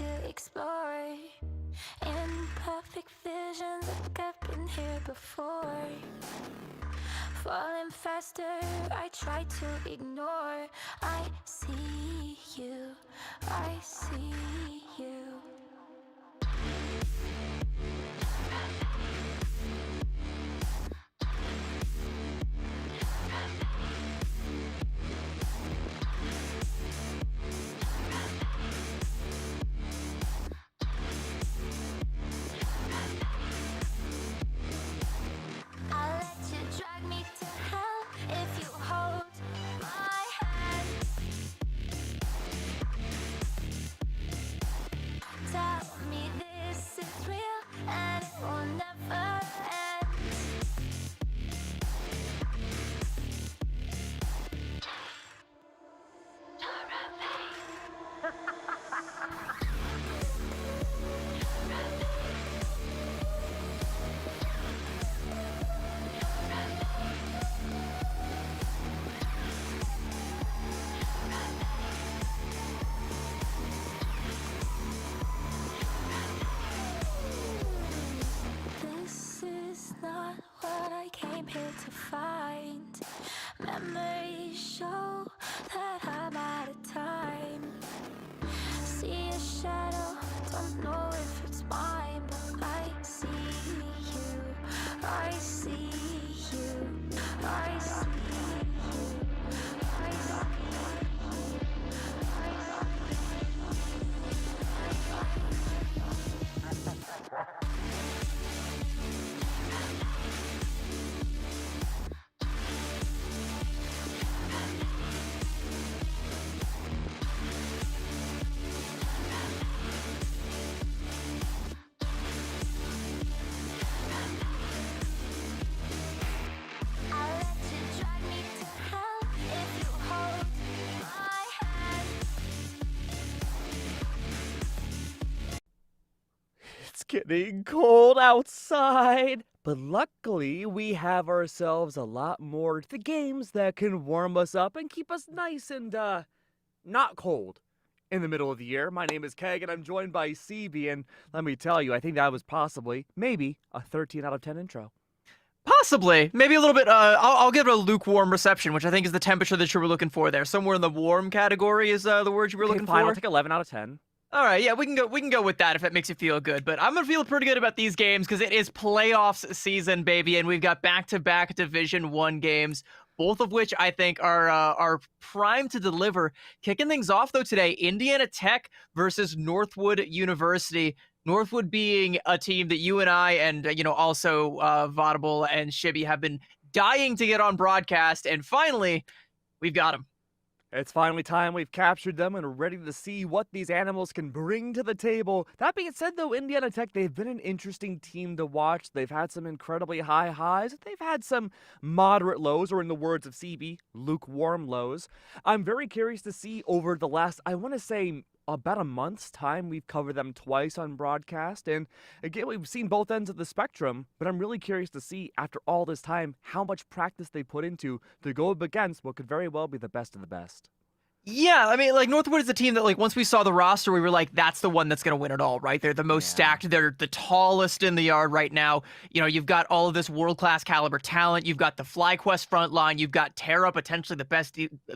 to explore imperfect visions like I've been here before. Falling faster, I try to ignore. I see you, I see you. I'll let you drag me to hell if you hold my hand. Tell me this is real and it will never end. This is not what I came here to find. Memories show that I'm out of time. See a shadow, don't know if it's mine, but I see you, I see you, I see you, I see you, I'll let you drag me to hell if you hold my hand. It's getting cold outside, but luckily we have ourselves a lot more the games that can warm us up and keep us nice and not cold in the middle of the year. My name is Keg and I'm joined by CB, and let me tell you, I think that was possibly, maybe, a 13 out of 10 intro. Possibly. Maybe a little bit, I'll give it a lukewarm reception, which I think is the temperature that you were looking for there. Somewhere in the warm category is the word you were looking Fine, for. I'll take 11 out of 10. All right, yeah, we can go with that if it makes you feel good. But I'm gonna feel pretty good about these games because it is playoffs season, baby, and we've got back-to-back Division One games, both of which I think are primed to deliver. Kicking things off though today, Indiana Tech versus Northwood University. Northwood being a team that you and I and also Vaudable and Shibby have been dying to get on broadcast, and finally we've got them. It's finally time we've captured them and are ready to see what these animals can bring to the table. That being said, though, Indiana Tech, they've been an interesting team to watch. They've had some incredibly high highs. They've had some moderate lows, or in the words of CB, lukewarm lows. I'm very curious to see over the last, I want to say, about a month's time, we've covered them twice on broadcast, and again, we've seen both ends of the spectrum, but I'm really curious to see, after all this time, how much practice they put into to go up against what could very well be the best of the best. Yeah, I mean, like, Northwood is a team that, like, once we saw the roster, we were like, that's the one that's going to win it all, right? They're the most stacked. They're the tallest in the yard right now. You know, you've got all of this world-class caliber talent. You've got the FlyQuest front line. You've got Terra, potentially the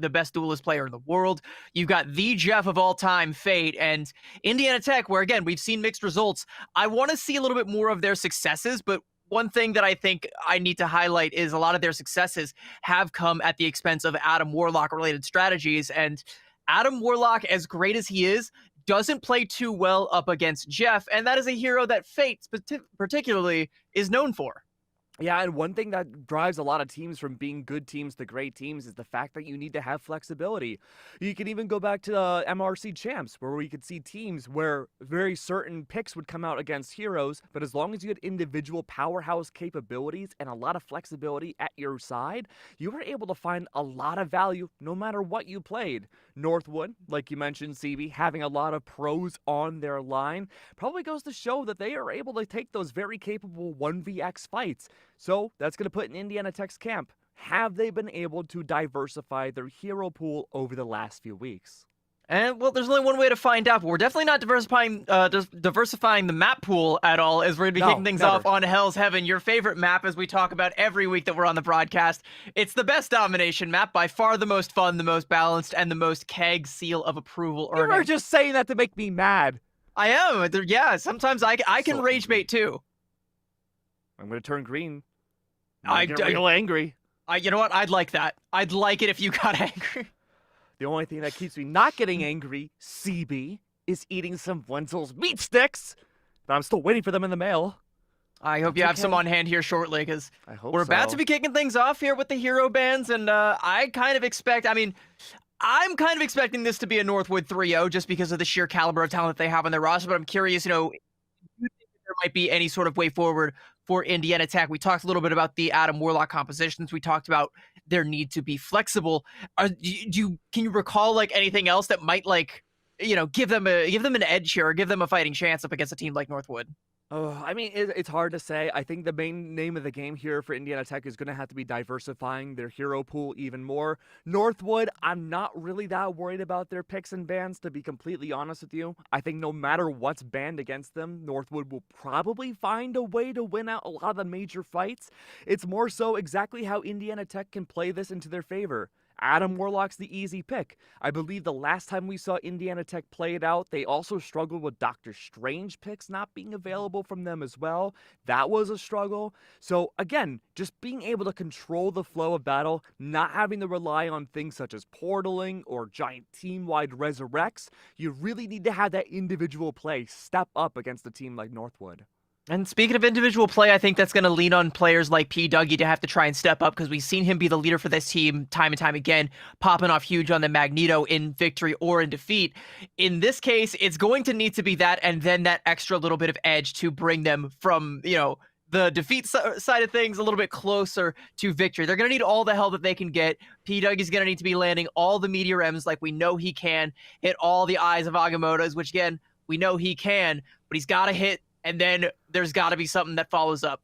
best duelist player in the world. You've got the Jeff of all time, Fate, and Indiana Tech, where, again, we've seen mixed results. I want to see a little bit more of their successes, but one thing that I think I need to highlight is a lot of their successes have come at the expense of Adam Warlock related strategies. And Adam Warlock, as great as he is, doesn't play too well up against Jeff. And that is a hero that Fate particularly is known for. Yeah, and one thing that drives a lot of teams from being good teams to great teams is the fact that you need to have flexibility. You can even go back to the MRC champs, where we could see teams where very certain picks would come out against heroes, but as long as you had individual powerhouse capabilities and a lot of flexibility at your side, you were able to find a lot of value no matter what you played. Northwood, like you mentioned, CB, having a lot of pros on their line, probably goes to show that they are able to take those very capable 1vx fights. So that's going to put in Indiana Tech's camp. Have they been able to diversify their hero pool over the last few weeks? And well, there's only one way to find out, but we're definitely not diversifying the map pool at all, as we're gonna be No, kicking things never. off on Hell's Heaven, your favorite map, as we talk about every week that we're on the broadcast. It's the best domination map, by far the most fun, the most balanced, and the most keg seal of approval You were earning. just saying that to make me mad. I am. Yeah, sometimes I can So rage angry. bait too. I'm gonna turn green. I I'm gonna get real angry. You know what? I'd like that. I'd like it if you got angry. The only thing that keeps me not getting angry, CB, is eating some Wenzel's meat sticks. But I'm still waiting for them in the mail. I hope That's you have some okay. on hand here shortly, because I hope we're about so. to be kicking things off here with the hero bands, and I kind of expect, I mean, I'm kind of expecting this to be a Northwood 3-0 just because of the sheer caliber of talent they have on their roster, but I'm curious, do you think that there might be any sort of way forward for Indiana Tech? We talked a little bit about the Adam Warlock compositions. We talked about their need to be flexible. Can you recall like anything else that might give them an edge here, or give them a fighting chance up against a team like Northwood? Oh, I mean, it's hard to say. I think the main name of the game here for Indiana Tech is going to have to be diversifying their hero pool even more. Northwood, I'm not really that worried about their picks and bans, to be completely honest with you. I think no matter what's banned against them, Northwood will probably find a way to win out a lot of the major fights. It's more so exactly how Indiana Tech can play this into their favor. Adam Warlock's the easy pick. I believe the last time we saw Indiana Tech play it out, they also struggled with Doctor Strange picks not being available from them as well. That was a struggle. So again, just being able to control the flow of battle, not having to rely on things such as portaling or giant team-wide resurrects, you really need to have that individual play step up against a team like Northwood. And speaking of individual play, I think that's going to lean on players like P. Dougie to have to try and step up, because we've seen him be the leader for this team time and time again, popping off huge on the Magneto in victory or in defeat. In this case, it's going to need to be that, and then that extra little bit of edge to bring them from, the defeat side of things a little bit closer to victory. They're going to need all the help that they can get. P. Dougie's going to need to be landing all the Meteor M's like we know he can, hit all the Eyes of Agamotto's, which again, we know he can, but he's got to hit, and then there's got to be something that follows up.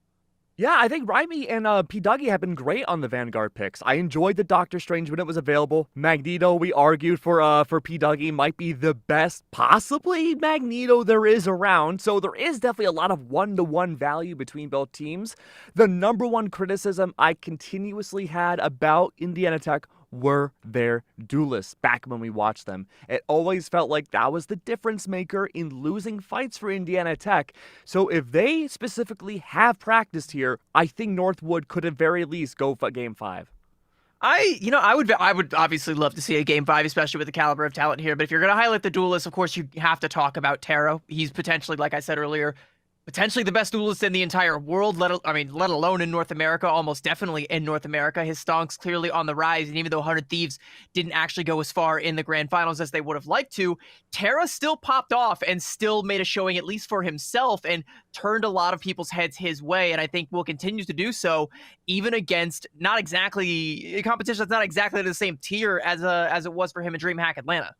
Yeah, I think Raimi and P. Dougie have been great on the Vanguard picks. I enjoyed the Doctor Strange when it was available. Magneto, we argued for P. Dougie, might be the best, possibly, Magneto there is around. So there is definitely a lot of one-to-one value between both teams. The number one criticism I continuously had about Indiana Tech were their duelists back when we watched them. It always felt like that was the difference maker in losing fights for Indiana Tech. So if they specifically have practiced here, I think Northwood could at very least go for game 5. I would obviously love to see a game 5, especially with the caliber of talent here. But if you're going to highlight the duelists, of course, you have to talk about Taro. He's potentially, like I said earlier, potentially the best duelist in the entire world, let alone in North America, almost definitely in North America. His stonk's clearly on the rise, and even though 100 Thieves didn't actually go as far in the grand finals as they would have liked to, Tara still popped off and still made a showing, at least for himself, and turned a lot of people's heads his way, and I think will continue to do so, even against not exactly a competition that's not exactly the same tier as it was for him in DreamHack Atlanta.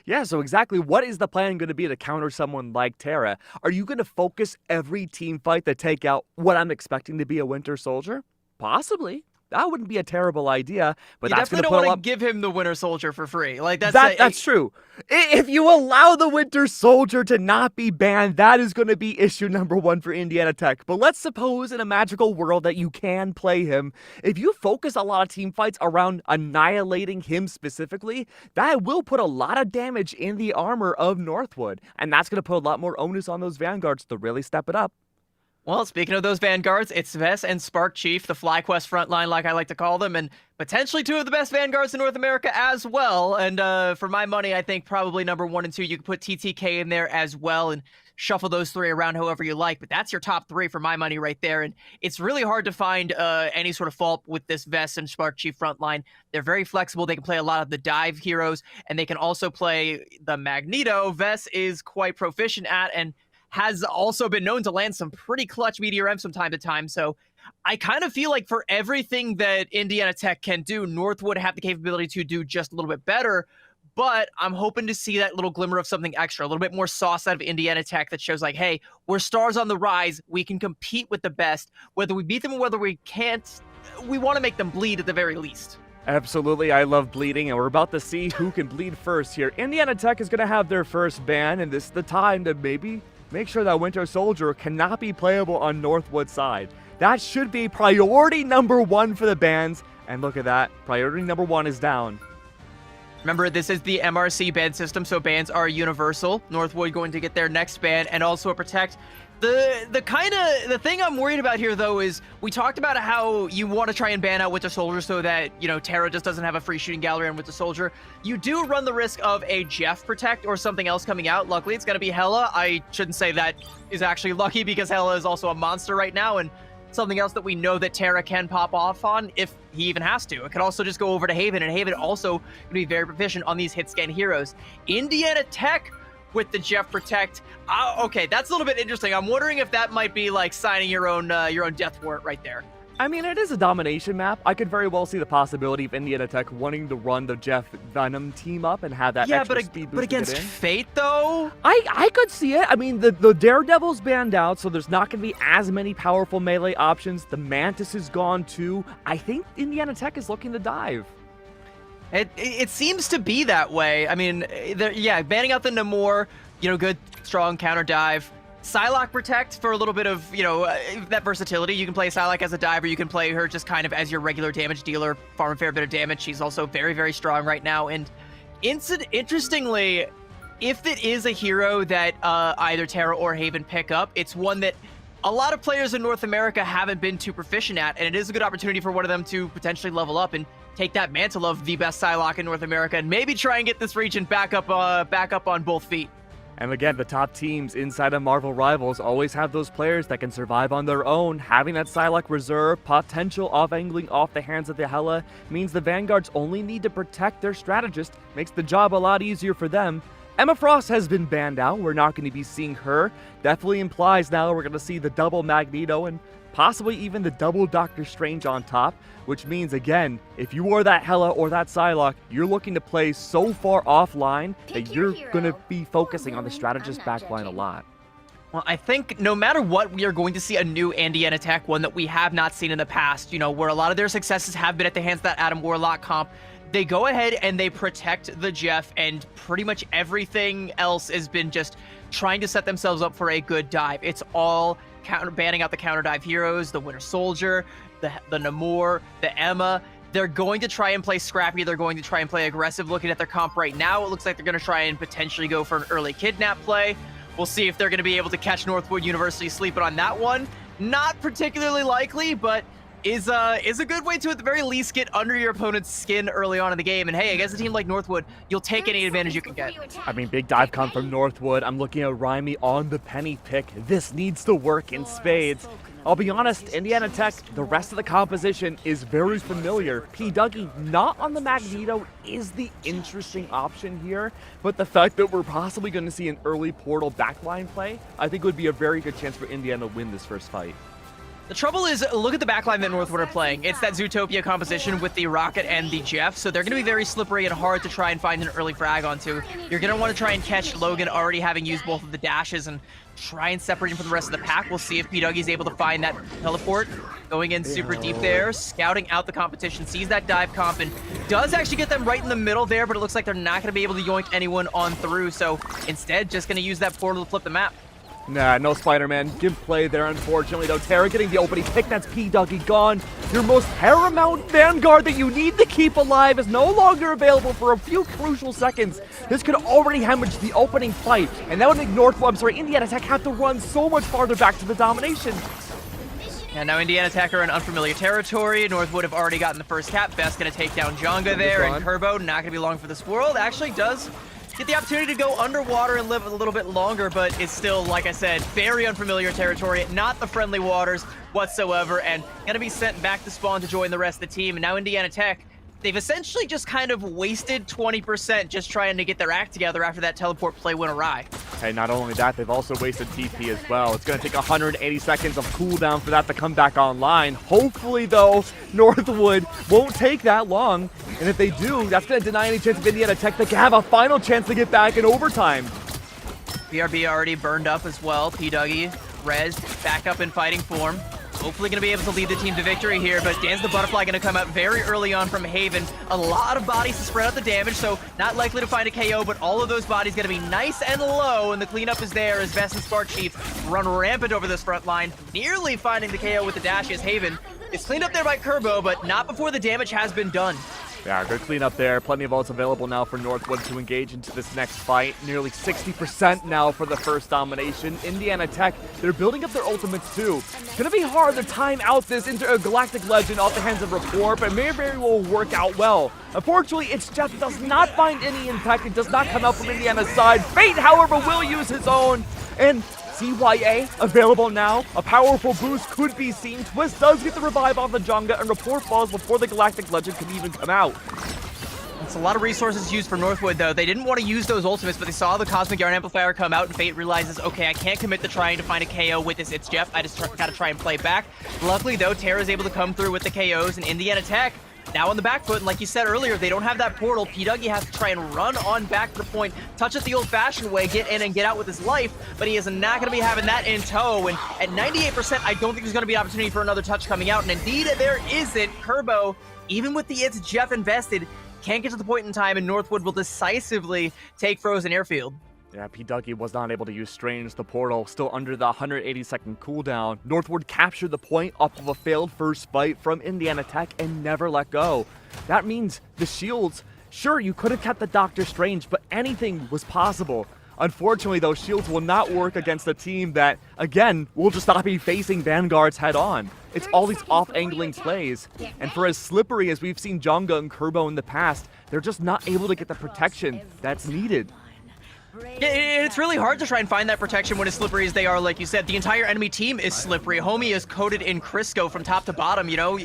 Yeah, so exactly what is the plan going to be to counter someone like Tara? Are you going to focus every team fight to take out what I'm expecting to be a Winter Soldier? Possibly. That wouldn't be a terrible idea, but You that's going definitely to don't put want to give him the Winter Soldier for free. Like that's true. If you allow the Winter Soldier to not be banned, that is going to be issue number 1 for Indiana Tech. But let's suppose in a magical world that you can play him. If you focus a lot of team fights around annihilating him specifically, that will put a lot of damage in the armor of Northwood. And that's going to put a lot more onus on those Vanguards to really step it up. Well, speaking of those Vanguards, it's Vess and Spark Chief, the FlyQuest frontline, like I like to call them, and potentially 2 of the best Vanguards in North America as well. And for my money, I think probably number 1 and 2, you could put TTK in there as well and shuffle those 3 around however you like. But that's your top 3 for my money right there. And it's really hard to find any sort of fault with this Vess and Spark Chief frontline. They're very flexible. They can play a lot of the dive heroes, and they can also play the Magneto. Vess is quite proficient at, and has also been known to land some pretty clutch Meteor M's from time to time. So I kind of feel like for everything that Indiana Tech can do, Northwood have the capability to do just a little bit better. But I'm hoping to see that little glimmer of something extra, a little bit more sauce out of Indiana Tech that shows like, hey, we're stars on the rise. We can compete with the best. Whether we beat them or whether we can't, we want to make them bleed at the very least. Absolutely, I love bleeding, and we're about to see who can bleed first here. Indiana Tech is going to have their first ban, and this is the time to maybe make sure that Winter Soldier cannot be playable on Northwood side. That should be priority number 1 for the bans, and look at that, priority number 1 is down. Remember, this is the MRC ban system, so bans are universal. Northwood going to get their next ban and also a protect. The thing I'm worried about here, though, is we talked about how you want to try and ban out Winter Soldier so that, you know, Terra just doesn't have a free shooting gallery on Winter Soldier. You do run the risk of a Jeff protect or something else coming out. Luckily, it's going to be Hela. I shouldn't say that is actually lucky because Hela is also a monster right now, and something else that we know that Terra can pop off on if he even has to. It could also just go over to Haven, and Haven also going to be very proficient on these hit scan heroes. Indiana Tech with the Jeff Protect. Okay, that's a little bit interesting. I'm wondering if that might be like signing your own death warrant right there. I mean, it is a domination map. I could very well see the possibility of Indiana Tech wanting to run the Jeff Venom team up and have that extra speed boost. But against Fate, though? I could see it. I mean, the Daredevil's banned out, so there's not going to be as many powerful melee options. The Mantis is gone, too. I think Indiana Tech is looking to dive. It seems to be that way. I mean, yeah, banning out the Namor, you know, good, strong counter dive. Psylocke Protect for a little bit of, you know, that versatility. You can play Psylocke as a diver. You can play her just kind of as your regular damage dealer, farm a fair bit of damage. She's also very, very strong right now. And interestingly, if it is a hero that either Terra or Haven pick up, it's one that a lot of players in North America haven't been too proficient at, and it is a good opportunity for one of them to potentially level up and take that mantle of the best Psylocke in North America and maybe try and get this region back up on both feet. And again, the top teams inside of Marvel Rivals always have those players that can survive on their own. Having that Psylocke reserve, potential off-angling off the hands of the Hela, means the Vanguards only need to protect their strategist, makes the job a lot easier for them. Emma Frost has been banned out. We're not going to be seeing her. Definitely implies now we're going to see the double Magneto and possibly even the double Doctor Strange on top, which means, again, if you are that Hela or that Psylocke, you're looking to play so far offline that you're going to be focusing on the strategist backline a lot. Well, I think no matter what, we are going to see a new Indiana Tech, one that we have not seen in the past, you know, where a lot of their successes have been at the hands of that Adam Warlock comp. They go ahead and they protect the Jeff, and pretty much everything else has been just trying to set themselves up for a good dive. It's all banning out the counter dive heroes, the Winter Soldier, the Namor, the Emma. They're going to try and play scrappy. They're going to try and play aggressive. Looking at their comp right now, it looks like they're going to try and potentially go for an early kidnap play. We'll see if they're going to be able to catch Northwood University sleeping on that one. Not particularly likely, but is a good way to, at the very least, get under your opponent's skin early on in the game. And hey, against a team like Northwood, you'll take any advantage you can get. I mean, big dive come from Northwood. I'm looking at Raimi on the penny pick. This needs to work in spades. I'll be honest, Indiana Tech, the rest of the composition is very familiar. P. Dougie, not on the Magneto, is the interesting option here, but the fact that we're possibly going to see an early Portal backline play, I think would be a very good chance for Indiana to win this first fight. The trouble is, look at the backline that Northwood are playing. It's that Zootopia composition with the Rocket and the Jeff, so they're going to be very slippery and hard to try and find an early frag onto. You're going to want to try and catch Logan already having used both of the dashes and try and separate him from the rest of the pack. We'll see if P. Dougie's able to find that teleport. Going in super deep there, scouting out the competition, sees that dive comp, and does actually get them right in the middle there, but it looks like they're not going to be able to yoink anyone on through, so instead, just going to use that portal to flip the map. Nah, no Spider-Man. Good play there, unfortunately, though. Terra getting the opening pick. That's P. Dougie gone. Your most paramount Vanguard that you need to keep alive is no longer available for a few crucial seconds. This could already hemorrhage the opening fight, and that would make Indiana Tech have to run so much farther back to the domination. And now Indiana Tech are in unfamiliar territory. Northwood have already gotten the first cap. Best going to take down Jonga there, and Kerbo, not going to be long for this world. Actually does get the opportunity to go underwater and live a little bit longer, but it's still, like I said, very unfamiliar territory, not the friendly waters whatsoever, and gonna be sent back to spawn to join the rest of the team. And now Indiana Tech, they've essentially just kind of wasted 20% just trying to get their act together after that teleport play went awry. Hey, not only that, they've also wasted TP as well. It's going to take 180 seconds of cooldown for that to come back online. Hopefully, though, Northwood won't take that long. And if they do, that's going to deny any chance of Indiana Tech that can have a final chance to get back in overtime. BRB already burned up as well. P. Dougie, Rez, back up in fighting form. hopefully going to be able to lead the team to victory here, but Dance the Butterfly going to come out very early on from Haven. A lot of bodies to spread out the damage, so not likely to find a KO, but all of those bodies going to be nice and low, and the cleanup is there as Vest and Spark Chief run rampant over this front line, nearly finding the KO with the dash as Haven. It's cleaned up there by Kerbo, but not before the damage has been done. Yeah, good cleanup there. Plenty of ults available now for Northwood to engage into this next fight. Nearly 60% now for the first domination. Indiana Tech, they're building up their ultimates too. It's going to be hard to time out this intergalactic legend off the hands of Rapport, but may very well work out well. Unfortunately, its Jeff does not find any impact. It does not come out from Indiana's side. Fate, however, will use his own. And CYA available now. A powerful boost could be seen. Twist does get the revive off the Jonga, and Rapport falls before the Galactic Legend can even come out. It's a lot of resources used for Northwood, though. They didn't want to use those ultimates, but they saw the Cosmic Yarn Amplifier come out, and Fate realizes, okay, I can't commit to trying to find a KO with this It's Jeff. I just gotta try and play back. Luckily, though, Terra's able to come through with the KOs, and Indiana Tech now on the back foot, and like you said earlier, they don't have that portal. P-Dougie has to try and run on back to the point, touch it the old-fashioned way, get in and get out with his life, but he is not going to be having that in tow, and at 98%, I don't think there's going to be an opportunity for another touch coming out, and indeed there isn't. Kerbo, even with the It's Jeff invested, can't get to the point in time, and Northwood will decisively take Frozen Airfield. Yeah, P-Dougie was not able to use Strange, the portal, still under the 180-second cooldown. Northwood captured the point off of a failed first fight from Indiana Tech and never let go. That means the shields, sure, you could have kept the Doctor Strange, but anything was possible. Unfortunately, those shields will not work against a team that, again, will just not be facing Vanguards head-on. It's all these off-angling plays, and for as slippery as we've seen Jonga and Kerbo in the past, they're just not able to get the protection that's needed. It's really hard to try and find that protection when as slippery as they are, like you said. The entire enemy team is slippery. Homie is coated in Crisco from top to bottom, you know?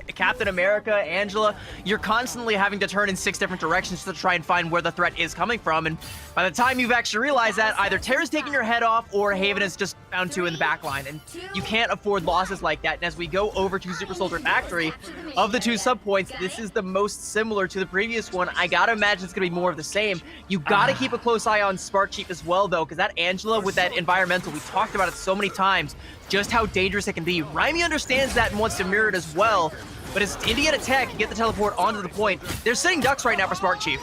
Captain America, Angela, you're constantly having to turn in 6 different directions to try and find where the threat is coming from, and by the time you've actually realized that, either Terra's taking your head off or Haven is just found 2 in the back line, and you can't afford losses like that. And as we go over to Super Soldier Factory, of the 2 sub points, this is the most similar to the previous one. I gotta imagine it's gonna be more of the same. You gotta keep a close eye on Spark Chief as well, though, because that Angela with that environmental, we talked about it so many times, just how dangerous it can be. Raimi understands that and wants to mirror it as well, but as Indiana Tech can get the teleport onto the point, they're sitting ducks right now for Spark Chief.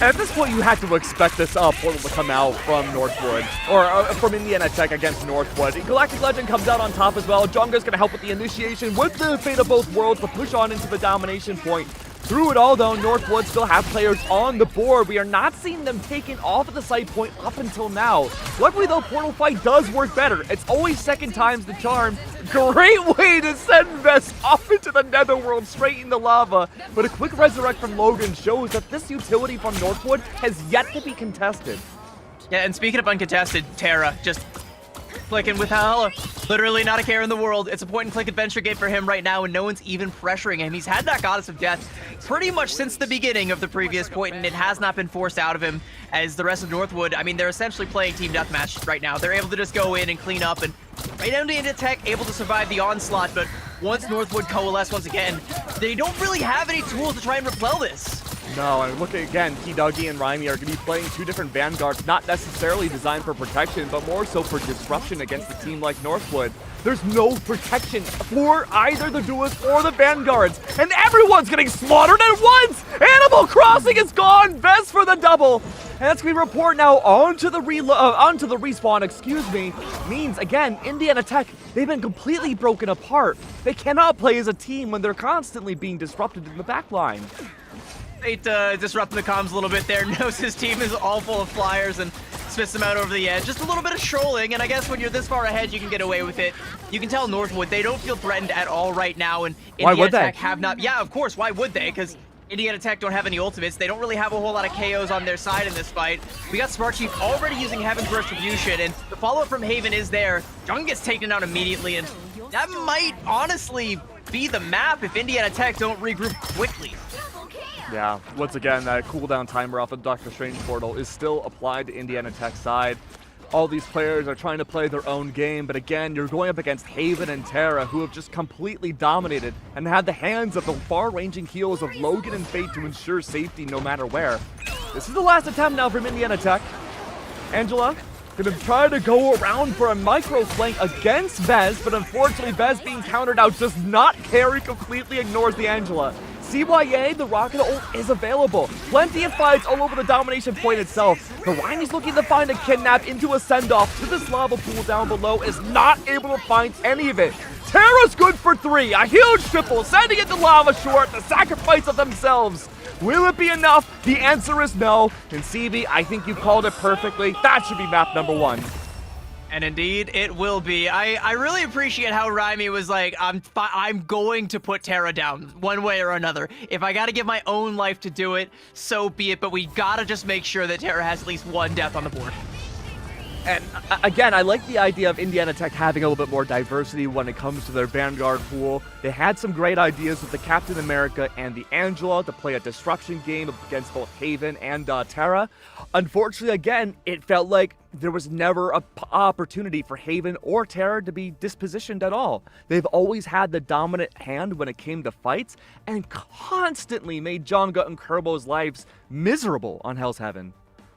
At this point, you had to expect this portal to come out from Northwood, or from Indiana Tech against Northwood. Galactic Legend comes out on top as well. Jonga's going to help with the initiation with the Fate of Both Worlds to push on into the domination point. Through it all, though, Northwood still have players on the board. We are not seeing them taken off of the site point up until now. Luckily, though, Portal Fight does work better. It's always second time's the charm. Great way to send Vest off into the netherworld, straight into lava. But a quick resurrect from Logan shows that this utility from Northwood has yet to be contested. Yeah, and speaking of uncontested, Terra just clicking with Hala. Literally not a care in the world. It's a point-and-click adventure game for him right now, and no one's even pressuring him. He's had that Goddess of Death pretty much since the beginning of the previous point, and it has not been forced out of him as the rest of Northwood. I mean, they're essentially playing Team Deathmatch right now. They're able to just go in and clean up, and right now Indiana Tech able to survive the onslaught, but once Northwood coalesce once again, they don't really have any tools to try and repel this. No, and look again, P-Dougie and Raimi are going to be playing 2 different Vanguards, not necessarily designed for protection, but more so for disruption against a team like Northwood. There's no protection for either the Duelists or the Vanguards, and everyone's getting slaughtered at once! Animal Crossing is gone! Vest for the double! And that's going to be report now onto the respawn, means, again, Indiana Tech, they've been completely broken apart. They cannot play as a team when they're constantly being disrupted in the backline. Fate disrupting the comms a little bit there, knows his team is all full of flyers and spits them out over the edge. Just a little bit of trolling, and I guess when you're this far ahead, you can get away with it. You can tell Northwood, they don't feel threatened at all right now, and Indiana Tech have not. Yeah, of course, why would they? Because Indiana Tech don't have any ultimates. They don't really have a whole lot of KOs on their side in this fight. We got Spark Chief already using Heaven's Retribution, and the follow-up from Haven is there. Jung gets taken out immediately, and that might honestly be the map if Indiana Tech don't regroup quickly. Yeah, once again, that cooldown timer off of Doctor Strange portal is still applied to Indiana Tech's side. All these players are trying to play their own game, but again, you're going up against Haven and Terra, who have just completely dominated and had the hands of the far-ranging heals of Logan and Fate to ensure safety no matter where. This is the last attempt now from Indiana Tech. Angela, Gonna try to go around for a micro flank against Vez, but unfortunately Vez being countered out does not carry, completely ignores the Angela. CYA, the rocket ult is available. Plenty of fights all over the domination point itself. But Rhyme's looking to find a kidnap into a send-off to this lava pool down below, is not able to find any of it. Terra's good for 3, a huge triple, sending it to Lava Short, the sacrifice of themselves. Will it be enough? The answer is no. And CB, I think you called it perfectly. That should be map number 1. And indeed, it will be. I really appreciate how Rhyme was like, I'm going to put Terra down one way or another. If I got to give my own life to do it, so be it. But we got to just make sure that Terra has at least one death on the board. And again, I like the idea of Indiana Tech having a little bit more diversity when it comes to their Vanguard pool. They had some great ideas with the Captain America and the Angela to play a destruction game against both Haven and Terra. Unfortunately, again, it felt like there was never an opportunity for Haven or Terra to be dispositioned at all. They've always had the dominant hand when it came to fights and constantly made Jonga and Kerbo's lives miserable on Hell's Heaven.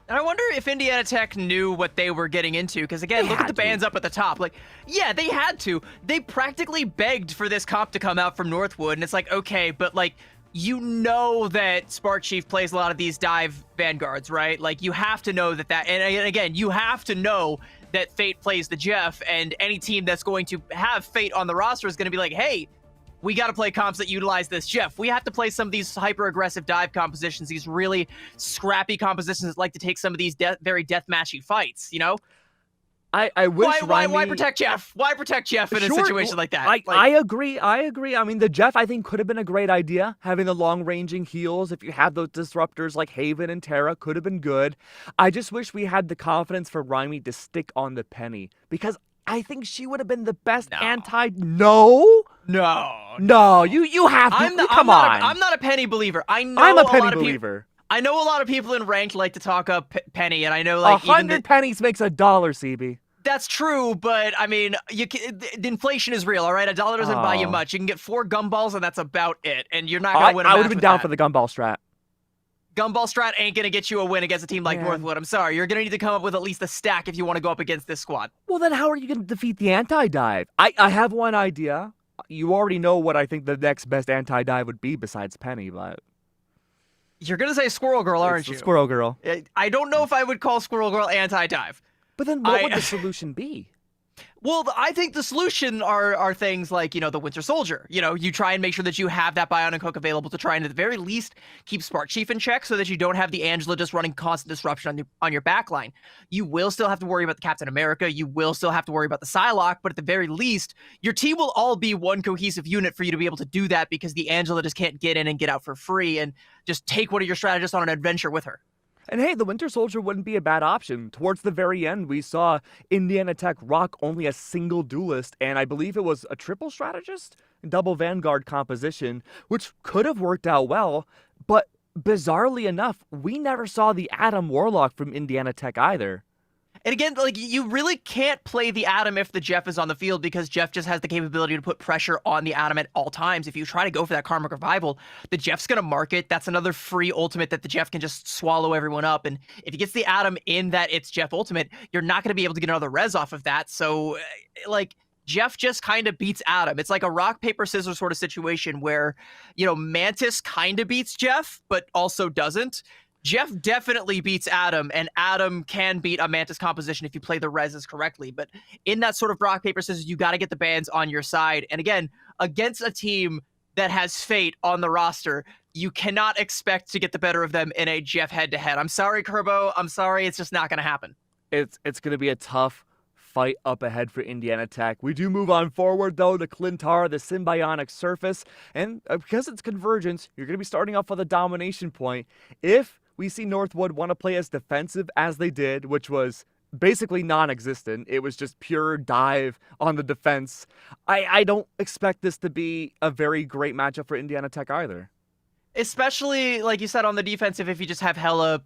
And I wonder if Indiana Tech knew what they were getting into, because again, look at the bands up at the top. Like, yeah, they had to. They practically begged for this comp to come out from Northwood, and it's like, okay, but like, you know that Spark Chief plays a lot of these dive vanguards, right? Like, you have to know and again, you have to know that Fate plays the Jeff, and any team that's going to have Fate on the roster is going to be like, hey, we got to play comps that utilize this Jeff. We have to play some of these hyper-aggressive dive compositions, these really scrappy compositions that like to take some of these very deathmatchy fights, you know? I wish why protect Jeff? Why protect Jeff in a situation like that? I agree. I mean, the Jeff, I think, could have been a great idea. Having the long-ranging heals, if you have those disruptors like Haven and Terra, could have been good. I just wish we had the confidence for Rhyme to stick on the Penny, because I think she would have been the best No, you have to. Come on. I'm not a Penny believer. I'm a Penny believer. I know a lot of people in ranked like to talk up Penny, and I know like 100 pennies makes $1, CB. That's true, but I mean, the inflation is real, all right? $1 doesn't buy you much. You can get 4 gumballs, and that's about it. And you're not gonna win a match. I would have been down for the gumball strat. Gumball strat ain't gonna get you a win against a team like Northwood. I'm sorry. You're gonna need to come up with at least a stack if you want to go up against this squad. Well, then how are you gonna defeat the anti-dive? I have one idea. You already know what I think the next best anti-dive would be besides Penny, but... You're gonna say Squirrel Girl, aren't you? Squirrel Girl. I don't know if I would call Squirrel Girl anti-dive. But then what would the solution be? Well, I think the solution are things like, you know, the Winter Soldier. You know, you try and make sure that you have that Bionic Hook available to try and at the very least keep Spark Chief in check so that you don't have the Angela just running constant disruption on your backline. You will still have to worry about the Captain America. You will still have to worry about the Psylocke, but at the very least, your team will all be one cohesive unit for you to be able to do that because the Angela just can't get in and get out for free and just take one of your strategists on an adventure with her. And hey, the Winter Soldier wouldn't be a bad option. Towards the very end, we saw Indiana Tech rock only a single duelist, and I believe it was a triple strategist, double Vanguard composition, which could have worked out well, but bizarrely enough, we never saw the Atom Warlock from Indiana Tech either. And again, like, you really can't play the Atom if the Jeff is on the field because Jeff just has the capability to put pressure on the Atom at all times. If you try to go for that Karmic Revival, the Jeff's going to mark it. That's another free ultimate that the Jeff can just swallow everyone up. And if he gets the Atom in that it's Jeff ultimate, you're not going to be able to get another res off of that. So, like, Jeff just kind of beats Atom. It's like a rock, paper, scissors sort of situation where, you know, Mantis kind of beats Jeff, but also doesn't. Jeff definitely beats Atom, and Atom can beat a Mantis composition if you play the reses correctly. But in that sort of rock, paper, scissors, you got to get the bans on your side. And again, against a team that has Fate on the roster, you cannot expect to get the better of them in a Jeff head-to-head. I'm sorry, Kerbo. I'm sorry. It's just not going to happen. It's going to be a tough fight up ahead for Indiana Tech. We do move on forward, though, to Clintar, the Symbionic Surface. And because it's Convergence, you're going to be starting off with a domination point. If we see Northwood want to play as defensive as they did, which was basically non-existent. It was just pure dive on the defense. I don't expect this to be a very great matchup for Indiana Tech either. Especially, like you said, on the defensive, if you just have Hella,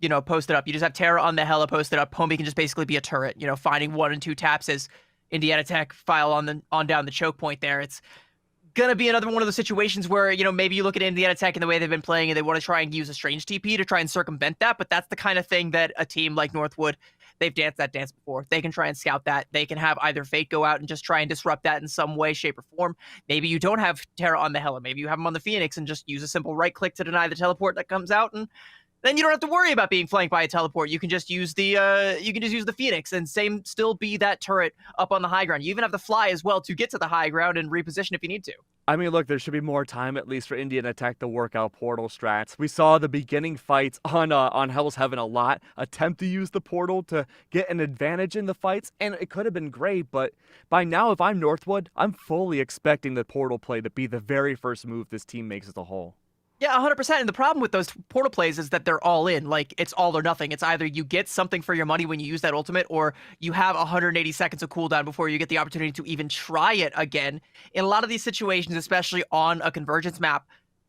you know, posted up. You just have Terra on the Hella posted up. Homie can just basically be a turret, you know, finding 1 and 2 taps as Indiana Tech file on down the choke point there. It's gonna be another one of those situations where, you know, maybe you look at Indiana Tech and the way they've been playing and they want to try and use a strange TP to try and circumvent that, but that's the kind of thing that a team like Northwood, They've danced that dance before. They can try and scout that. They can have either Fate go out and just try and disrupt that in some way, shape, or form. Maybe you don't have Terra on the Hela. Maybe you have him on the Phoenix and just use a simple right click to deny the teleport that comes out, and then you don't have to worry about being flanked by a teleport. You can just use the Phoenix and still be that turret up on the high ground. You even have the fly as well to get to the high ground and reposition if you need to. I mean, look, there should be more time at least for Indiana Tech to work out portal strats. We saw the beginning fights on Hell's Heaven a lot, attempt to use the portal to get an advantage in the fights, and it could have been great, but by now, if I'm Northwood, I'm fully expecting the portal play to be the very first move this team makes as a whole. Yeah, 100%. And the problem with those portal plays is that they're all in. Like, it's all or nothing. It's either you get something for your money when you use that ultimate, or you have 180 seconds of cooldown before you get the opportunity to even try it again. In a lot of these situations, especially on a convergence map,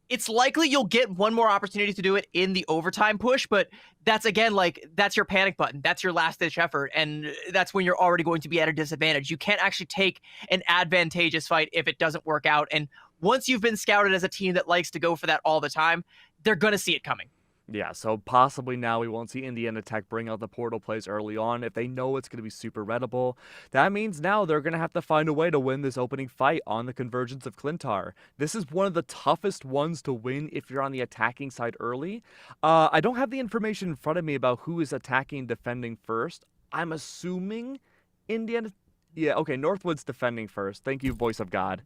it's likely you'll get one more opportunity to do it in the overtime push, but that's, again, like, that's your panic button. That's your last-ditch effort, and that's when you're already going to be at a disadvantage. You can't actually take an advantageous fight if it doesn't work out, and once you've been scouted as a team that likes to go for that all the time, they're going to see it coming. Yeah, so possibly now we won't see Indiana Tech bring out the portal plays early on if they know it's going to be super readable. That means now they're going to have to find a way to win this opening fight on the convergence of Clintar. This is one of the toughest ones to win if you're on the attacking side early. I don't have the information in front of me about who is attacking and defending first. I'm assuming Indiana... Yeah, okay, Northwood's defending first. Thank you, voice of God.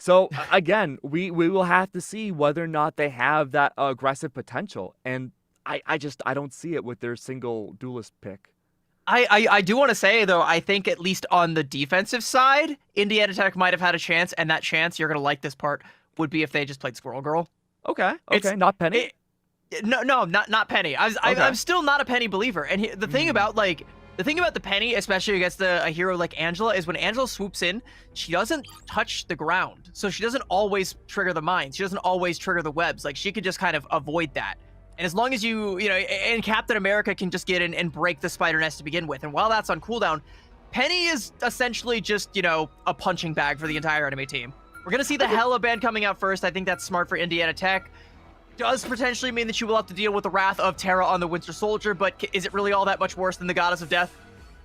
So, again, we will have to see whether or not they have that aggressive potential. And I don't see it with their single duelist pick. I do want to say, though, I think at least on the defensive side, Indiana Tech might have had a chance. And that chance, you're going to like this part, would be if they just played Squirrel Girl. Okay, not Penny? No, not Penny. I'm still not a Penny believer. And the thing about, like... The thing about the Penny, especially against a hero like Angela, is when Angela swoops in, she doesn't touch the ground. So she doesn't always trigger the mines. She doesn't always trigger the webs. Like, she could just kind of avoid that. And as long as and Captain America can just get in and break the spider nest to begin with. And while that's on cooldown, Penny is essentially just, a punching bag for the entire enemy team. We're going to see the Hela ban coming out first. I think that's smart for Indiana Tech. Does potentially mean that you will have to deal with the wrath of Terra on the Winter Soldier, but is it really all that much worse than the Goddess of Death?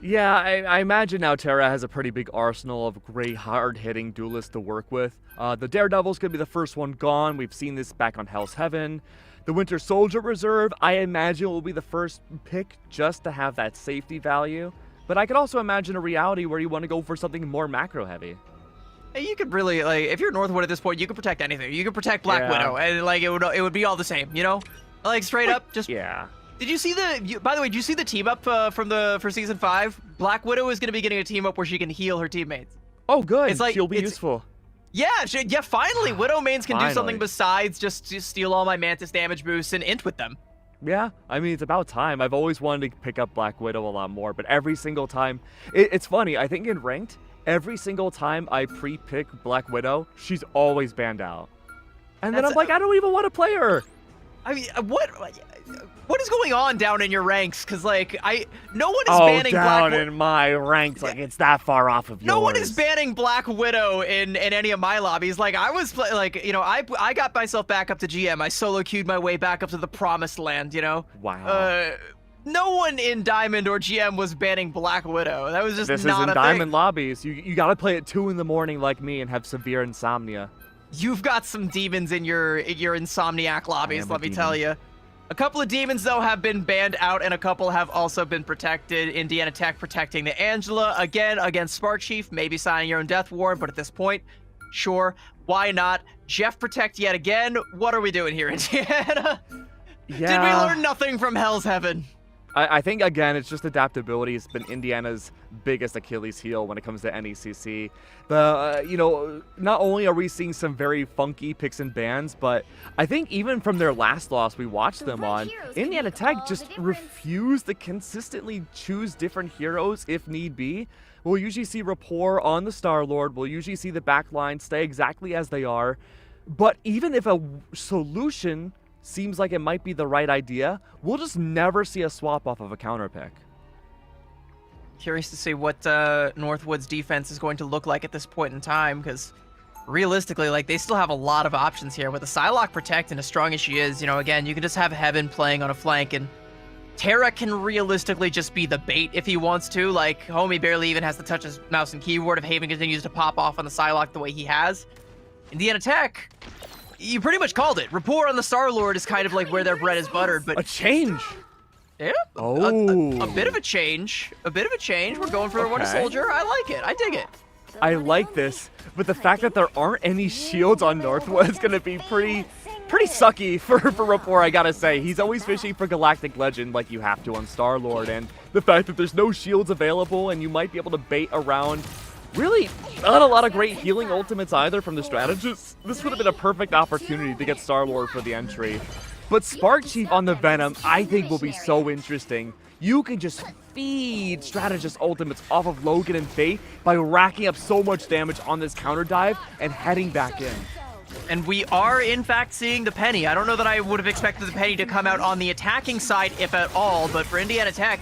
Yeah, I imagine now Terra has a pretty big arsenal of great hard-hitting duelists to work with. The Daredevil's going to be the first one gone. We've seen this back on Hell's Heaven. The Winter Soldier Reserve, I imagine, will be the first pick just to have that safety value. But I could also imagine a reality where you want to go for something more macro-heavy. You could really, like, if you're Northwood at this point, you can protect anything. You can protect Black Widow, and, like, it would be all the same, Like, straight up, just... Yeah. Did you see by the way, did you see the team up for Season 5? Black Widow is going to be getting a team up where she can heal her teammates. Oh, good. It's like, she'll be useful. Yeah, finally, Widow mains can do something besides just steal all my Mantis damage boosts and int with them. Yeah, I mean, it's about time. I've always wanted to pick up Black Widow a lot more, but every single time... It's funny, I think in Ranked... Every single time I pre-pick Black Widow, she's always banned out. And then I'm like, I don't even want to play her. I mean, what is going on down in your ranks? Because, like, no one is banning Black Widow. Down in my ranks, like, it's that far off of yours. No one is banning Black Widow in any of my lobbies. Like, I was, I got myself back up to GM. I solo queued my way back up to the promised land, Wow. No one in Diamond or GM was banning Black Widow. That was just this not a thing. This is in Diamond lobbies. You gotta play at 2 in the morning like me and have severe insomnia. You've got some demons in your insomniac lobbies, let me tell you. A couple of demons, though, have been banned out, and a couple have also been protected. Indiana Tech protecting the Angela, again, against Spark Chief, maybe signing your own death warrant, but at this point, sure, why not? Jeff protect yet again. What are we doing here, Indiana? Yeah. Did we learn nothing from Hell's Heaven? I think, again, it's just adaptability. It's been Indiana's biggest Achilles heel when it comes to NECC. Not only are we seeing some very funky picks and bans, but I think even from their last loss we watched them on, Indiana Tech just refused to consistently choose different heroes if need be. We'll usually see Rapport on the Star-Lord. We'll usually see the backline stay exactly as they are. But even if a solution seems like it might be the right idea, we'll just never see a swap off of a counter pick. Curious to see what Northwood's defense is going to look like at this point in time, because realistically, like, they still have a lot of options here. With a Psylocke Protect and as strong as she is, again, you can just have Heaven playing on a flank, and Terra can realistically just be the bait if he wants to. Like, Homie barely even has to touch his mouse and keyboard if Haven continues to pop off on the Psylocke the way he has. Indiana Tech, you pretty much called it. Rapport on the Star-Lord is kind of like where their bread is buttered, but... A change! Yeah, Oh. a bit of a change. A bit of a change. We're going for a Winter Okay. Soldier. I like it. I dig it. I like this, but the fact that there aren't any shields on Northwood is going to be pretty sucky for Rapport, I gotta say. He's always fishing for Galactic Legend like you have to on Star-Lord, and the fact that there's no shields available and you might be able to bait around really not a lot of great healing ultimates either from the strategists. This would have been a perfect opportunity to get Star-Lord for the entry. But Spark Chief on the Venom, I think will be so interesting. You can just feed strategist ultimates off of Logan and Fate by racking up so much damage on this counter dive and heading back in. And we are, in fact, seeing the Penny. I don't know that I would have expected the Penny to come out on the attacking side, if at all, but for Indiana Tech,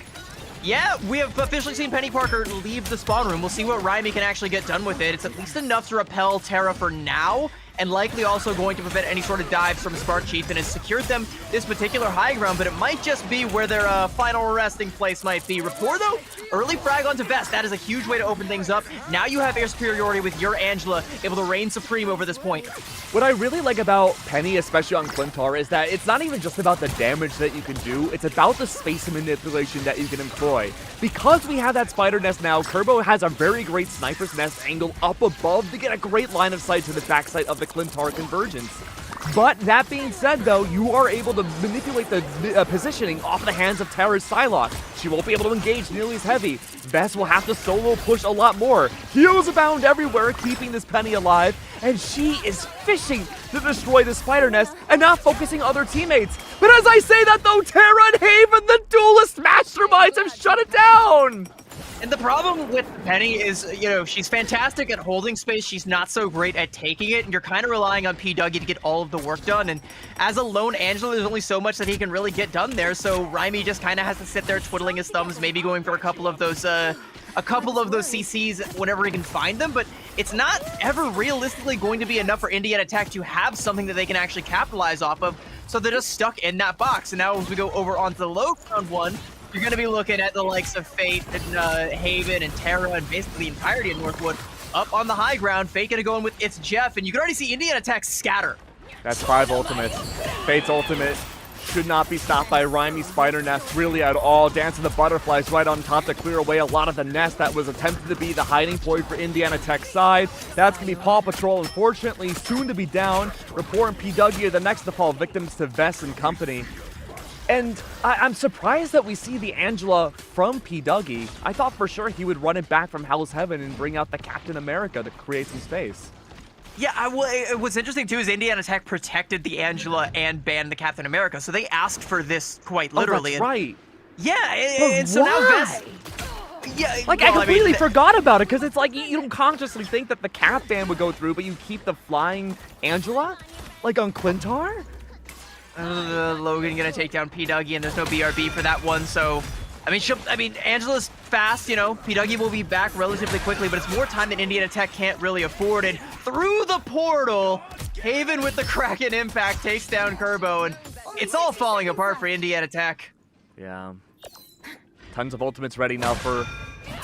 yeah, we have officially seen Penny Parker leave the spawn room. We'll see what Raimi can actually get done with it. It's at least enough to repel Terra for now, and likely also going to prevent any sort of dives from Spark Chief, and has secured them this particular high ground, but it might just be where their final resting place might be. Rapport, though, early frag onto Vest. That is a huge way to open things up. Now you have air superiority with your Angela able to reign supreme over this point. What I really like about Penny, especially on Clintar, is that it's not even just about the damage that you can do, it's about the space manipulation that you can employ. Because we have that spider nest now, Kerbo has a very great sniper's nest angle up above to get a great line of sight to the backside of the Clintar convergence. But that being said, though, you are able to manipulate the positioning off the hands of Terra's Psylocke. She won't be able to engage nearly as heavy. Vess will have to solo push a lot more. Heals abound everywhere, keeping this Penny alive, and she is fishing to destroy the spider nest and not focusing other teammates. But as I say that, though, Terra and Haven, the duelist masterminds, have shut it down. And the problem with Penny is, you know, she's fantastic at holding space. She's not so great at taking it, and you're kind of relying on P. Dougie to get all of the work done. And as a lone Angela, there's only so much that he can really get done there. So Raimi just kind of has to sit there twiddling his thumbs, maybe going for a couple of those CCs whenever he can find them. But it's not ever realistically going to be enough for Indiana Tech to have something that they can actually capitalize off of. So they're just stuck in that box. And now as we go over onto the low ground one, you're going to be looking at the likes of Fate and Haven and Terra and basically the entirety of Northwood up on the high ground. Fate going to go in with It's Jeff, and you can already see Indiana Tech scatter. That's 5 ultimates. Fate's ultimate should not be stopped by Raimi's spider nest really at all. Dancing the butterflies right on top to clear away a lot of the nest that was attempted to be the hiding point for Indiana Tech's side. That's going to be Paw Patrol, unfortunately, soon to be down. Rapport and P. Dougie are the next to fall victims to Vess and company. And I'm surprised that we see the Angela from P. Dougie. I thought for sure he would run it back from Hell's Heaven and bring out the Captain America to create some space. Yeah, what's interesting too is Indiana Tech protected the Angela and banned the Captain America, so they asked for this quite literally. Oh, that's right. Yeah, But and so why? now Vess... Yeah, Like, well, I completely mean, forgot about it, because it's like, you don't consciously think that the Cap ban would go through, but you keep the flying Angela? Like on Clintar? Logan gonna take down P. Dougie, and there's no BRB for that one, so... I mean, Angela's fast, you know, P. Dougie will be back relatively quickly, but it's more time than Indiana Tech can't really afford, and through the portal, Haven with the Kraken impact takes down Kerbo, and it's all falling apart for Indiana Tech. Yeah. Tons of ultimates ready now for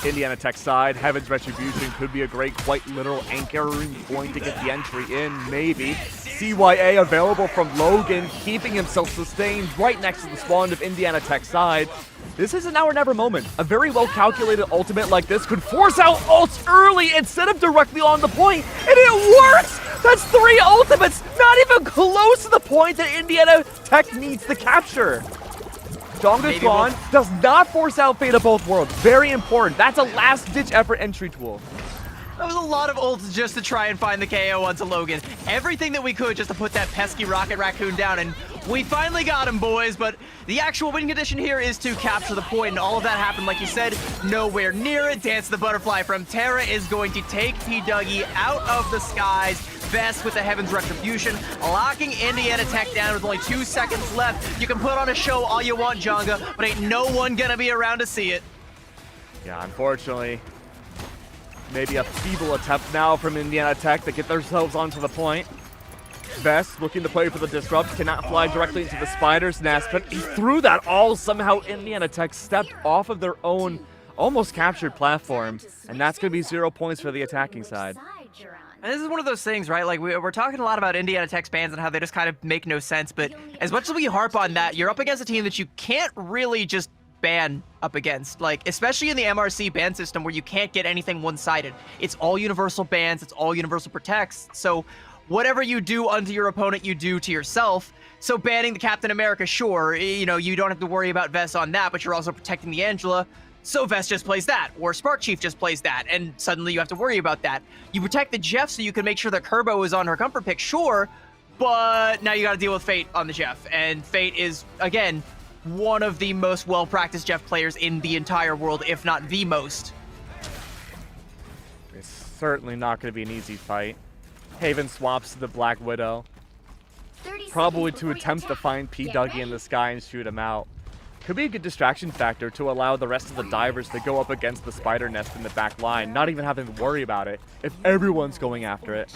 Indiana Tech's side. Heaven's Retribution could be a great, quite literal anchoring point to get the entry in, maybe. CYA available from Logan, keeping himself sustained right next to the spawn of Indiana Tech's side. This is an now or never moment. A very well-calculated ultimate like this could force out ults early instead of directly on the point, and it works! That's 3 ultimates, not even close to the point that Indiana Tech needs to capture. Donga's gone, does not force out Fate of Both Worlds. Very important. That's a last-ditch effort entry tool. That was a lot of ults just to try and find the KO onto Logan. Everything that we could just to put that pesky Rocket Raccoon down, and we finally got him, boys, but the actual win condition here is to capture the point, and all of that happened, like you said, nowhere near it. Dance the Butterfly from Terra is going to take P. Dougie out of the skies. Vess with the Heaven's Retribution, locking Indiana Tech down with only 2 seconds left. You can put on a show all you want, Jonga, but ain't no one gonna be around to see it. Yeah, unfortunately. Maybe a feeble attempt now from Indiana Tech to get themselves onto the point. Vest looking to play for the Disrupt, cannot fly directly into the Spider's Nest, but he threw that all. Somehow Indiana Tech stepped off of their own almost captured platform, and that's going to be 0 points for the attacking side. And this is one of those things, right? Like, we're talking a lot about Indiana Tech's bans and how they just kind of make no sense, but as much as we harp on that, you're up against a team that you can't really just ban up against, like, especially in the MRC ban system where you can't get anything one-sided. It's all universal bans, it's all universal protects, so whatever you do unto your opponent, you do to yourself. So banning the Captain America, sure, you know, you don't have to worry about Vest on that, but you're also protecting the Angela. So Vest just plays that, or Spark Chief just plays that, and suddenly you have to worry about that. You protect the Jeff so you can make sure that Kerbo is on her comfort pick, sure, but now you got to deal with Fate on the Jeff, and Fate is, again, one of the most well-practiced Jeff players in the entire world, if not the most. It's certainly not going to be an easy fight. Haven swaps to the Black Widow, probably to attempt to find P. Dougie in the sky and shoot him out. Could be a good distraction factor to allow the rest of the divers to go up against the Spider Nest in the back line, not even having to worry about it if everyone's going after it.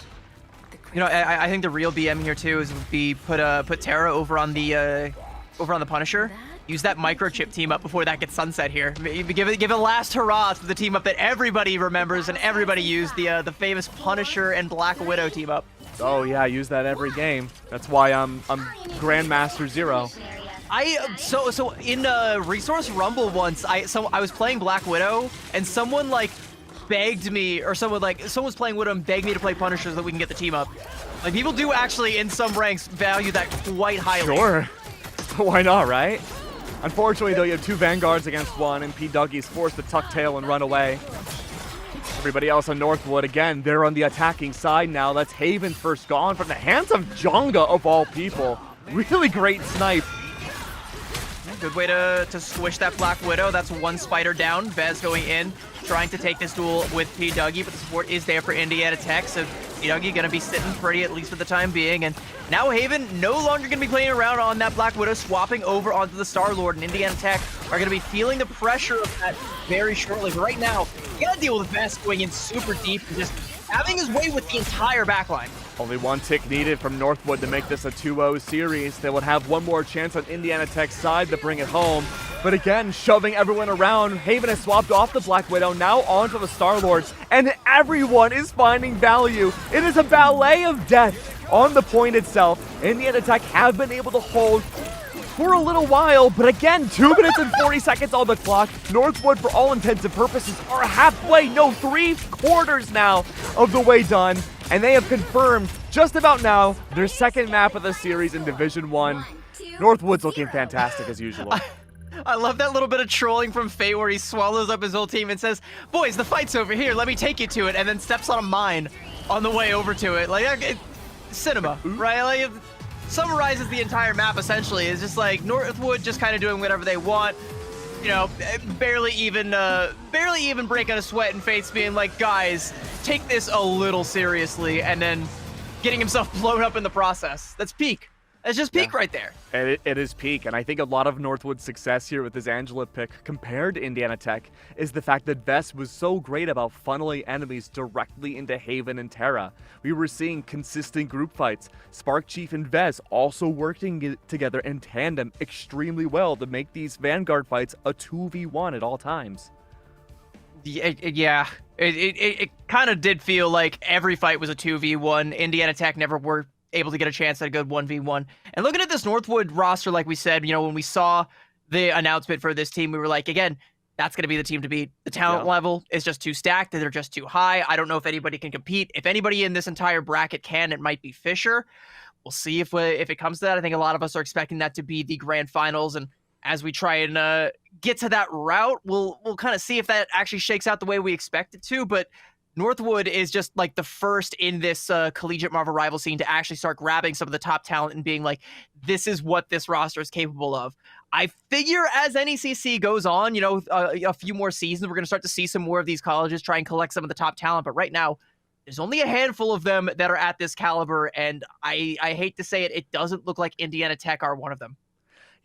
You know, I think the real BM here too is would be put Terra over on the Punisher. Use that microchip team up before that gets sunset here. Give it a last hurrah to the team up that everybody remembers and everybody used, the famous Punisher and Black Widow team up. Oh yeah, I use that every game. That's why I'm Grandmaster 0. So in Resource Rumble once, I was playing Black Widow and someone like begged me, or someone's playing Widow and begged me to play Punisher so that we can get the team up. Like, people do actually in some ranks value that quite highly. Sure. Why not, right? Unfortunately, though, you have 2 Vanguards against 1, and P. Dougie's forced to tuck tail and run away. Everybody else on Northwood, again, they're on the attacking side now. That's Haven first gone from the hands of Jonga, of all people. Really great snipe. Good way to squish that Black Widow. That's 1 spider down. Vez going in, trying to take this duel with P. Dougie, but the support is there for Indiana Tech, so P. Dougie going to be sitting pretty, at least for the time being. And now Haven no longer going to be playing around on that Black Widow, swapping over onto the Star-Lord, and Indiana Tech are going to be feeling the pressure of that very shortly. But right now, you got to deal with Vez going in super deep and just having his way with the entire backline. Only 1 tick needed from Northwood to make this a 2-0 series. They would have 1 more chance on Indiana Tech's side to bring it home. But again, shoving everyone around, Haven has swapped off the Black Widow, now onto the Star-Lords, and everyone is finding value. It is a ballet of death on the point itself. Indiana Tech have been able to hold for a little while, but again, 2 minutes and 40 seconds on the clock. Northwood, for all intents and purposes, are halfway, no, 3/4 now of the way done. And they have confirmed just about now their 2nd map of the series in Division 1. Northwood's looking fantastic as usual. I love that little bit of trolling from Fate where he swallows up his whole team and says, "Boys, the fight's over here, let me take you to it," and then steps on a mine on the way over to it. Like, cinema, right? Like, it summarizes the entire map essentially. It's just like Northwood just kind of doing whatever they want. You know, barely even breaking a sweat, and Fate's being like, "Guys, take this a little seriously," and then getting himself blown up in the process. That's peak. That's just peak right there. It is peak, and I think a lot of Northwood's success here with his Angela pick compared to Indiana Tech is the fact that Vest was so great about funneling enemies directly into Haven and Terra. We were seeing consistent group fights. Spark Chief and Vez also working together in tandem extremely well to make these Vanguard fights a 2v1 at all times. Yeah, it kind of did feel like every fight was a 2v1. Indiana Tech never were able to get a chance at a good 1v1. And looking at this Northwood roster, like we said, you know, when we saw the announcement for this team, we were like, again, that's going to be the team to beat. The talent level is just too stacked. They're just too high. I don't know if anybody can compete. If anybody in this entire bracket can, it might be Fisher. We'll see if it comes to that. I think a lot of us are expecting that to be the grand finals. And as we try and get to that route, we'll kind of see if that actually shakes out the way we expect it to. But Northwood is just like the first in this collegiate Marvel rival scene to actually start grabbing some of the top talent and being like, this is what this roster is capable of. I figure as NECC goes on, you know, a few more seasons, we're going to start to see some more of these colleges try and collect some of the top talent. But right now, there's only a handful of them that are at this caliber. And I hate to say it, it doesn't look like Indiana Tech are one of them.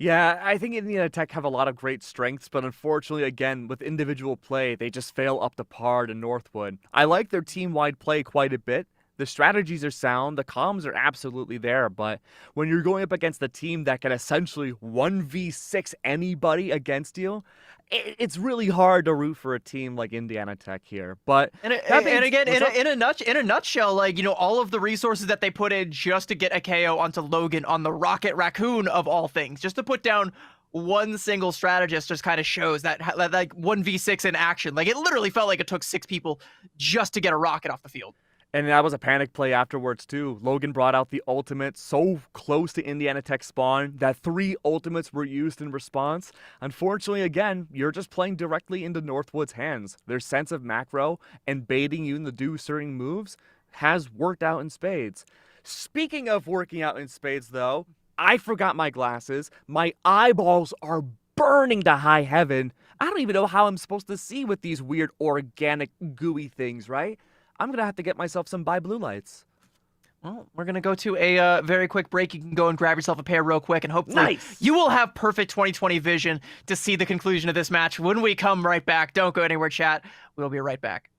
Yeah, I think Indiana Tech have a lot of great strengths, but unfortunately, again, with individual play, they just fail up to par to Northwood. I like their team-wide play quite a bit. The strategies are sound, the comms are absolutely there, but when you're going up against a team that can essentially 1v6 anybody against you, it's really hard to root for a team like Indiana Tech here. But And again, in a nutshell, like, you know, all of the resources that they put in just to get a KO onto Logan on the Rocket Raccoon of all things, just to put down one single strategist, just kind of shows that like 1v6 in action. Like, it literally felt like it took 6 people just to get a rocket off the field. And that was a panic play afterwards, too. Logan brought out the ultimate so close to Indiana Tech spawn that 3 ultimates were used in response. Unfortunately, again, you're just playing directly into Northwood's hands. Their sense of macro and baiting you to do certain moves has worked out in spades. Speaking of working out in spades, though, I forgot my glasses. My eyeballs are burning to high heaven. I don't even know how I'm supposed to see with these weird organic gooey things, right? I'm going to have to get myself some Buy Blue Lights. Well, we're going to go to a very quick break. You can go and grab yourself a pair real quick, and hopefully you will have perfect 2020 vision to see the conclusion of this match when we come right back. Don't go anywhere, chat. We'll be right back.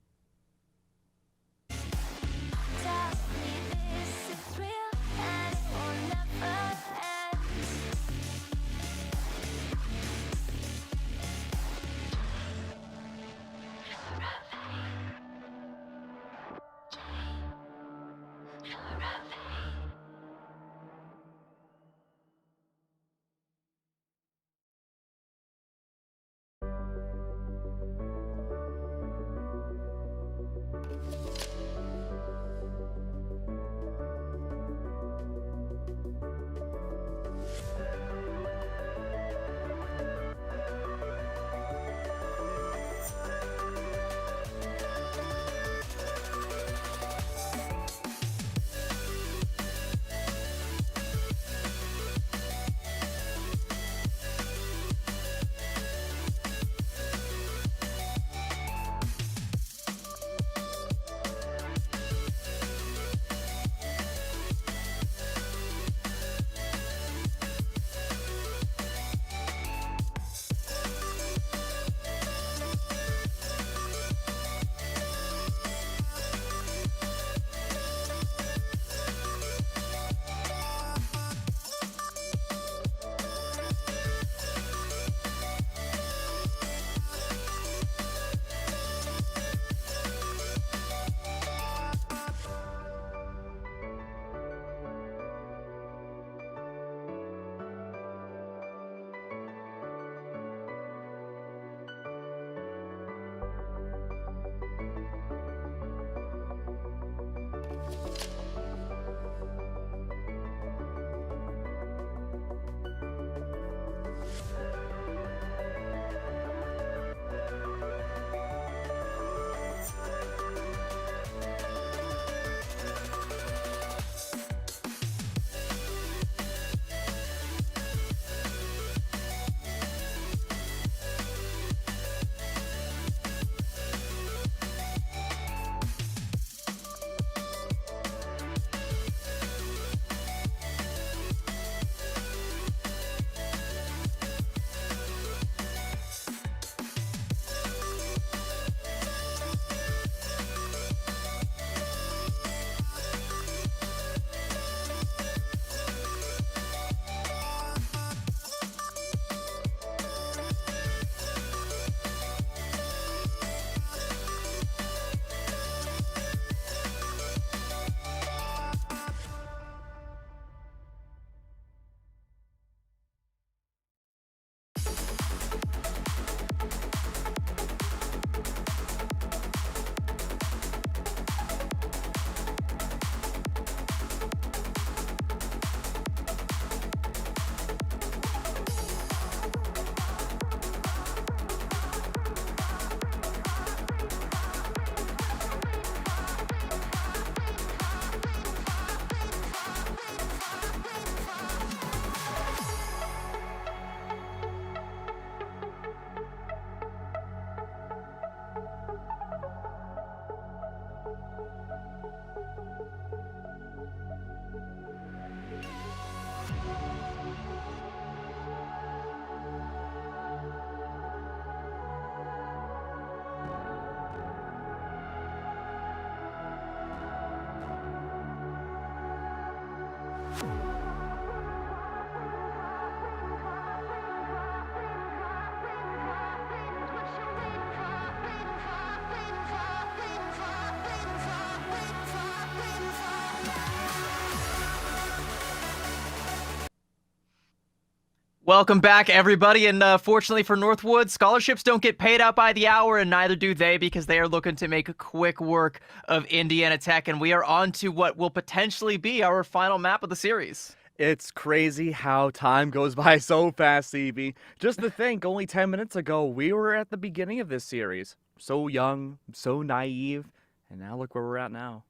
Welcome back, everybody, and fortunately for Northwood, scholarships don't get paid out by the hour, and neither do they, because they are looking to make quick work of Indiana Tech, and we are on to what will potentially be our final map of the series. It's crazy how time goes by so fast, CB. Just to think, only 10 minutes ago, we were at the beginning of this series. So young, so naive, and now look where we're at now.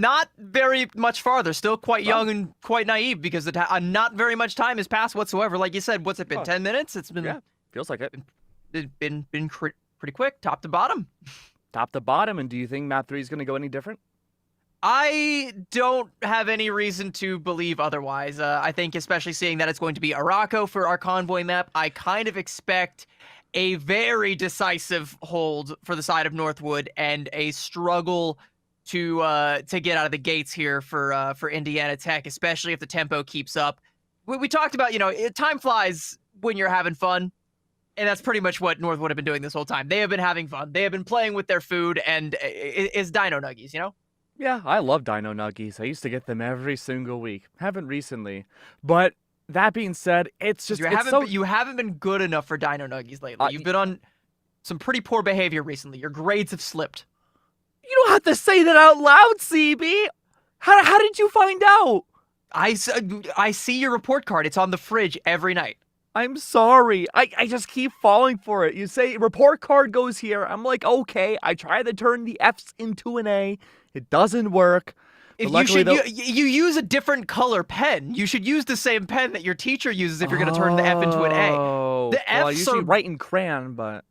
Not very much farther. Still quite young and quite naive because not very much time has passed whatsoever. Like you said, what's it been? 10 minutes? It's been feels like it. It's been pretty quick, top to bottom. Top to bottom. And do you think map 3 is going to go any different? I don't have any reason to believe otherwise. I think especially seeing that it's going to be Araco for our convoy map, I kind of expect a very decisive hold for the side of Northwood and a struggle to get out of the gates here for Indiana Tech, especially if the tempo keeps up. We talked about, time flies when you're having fun, and that's pretty much what Northwood have been doing this whole time. They have been having fun. They have been playing with their food, and it's Dino Nuggies, Yeah, I love Dino Nuggies. I used to get them every single week. Haven't recently, but that being said, it's just you haven't been good enough for Dino Nuggies lately. You've been on some pretty poor behavior recently. Your grades have slipped. You don't have to say that out loud, CB. How did you find out? I see your report card. It's on the fridge every night. I'm sorry. I just keep falling for it. You say report card goes here. I'm like, okay. I try to turn the F's into an A. It doesn't work. If you use a different color pen. You should use the same pen that your teacher uses if you're going to turn the F into an A. The F's I usually write in crayon, but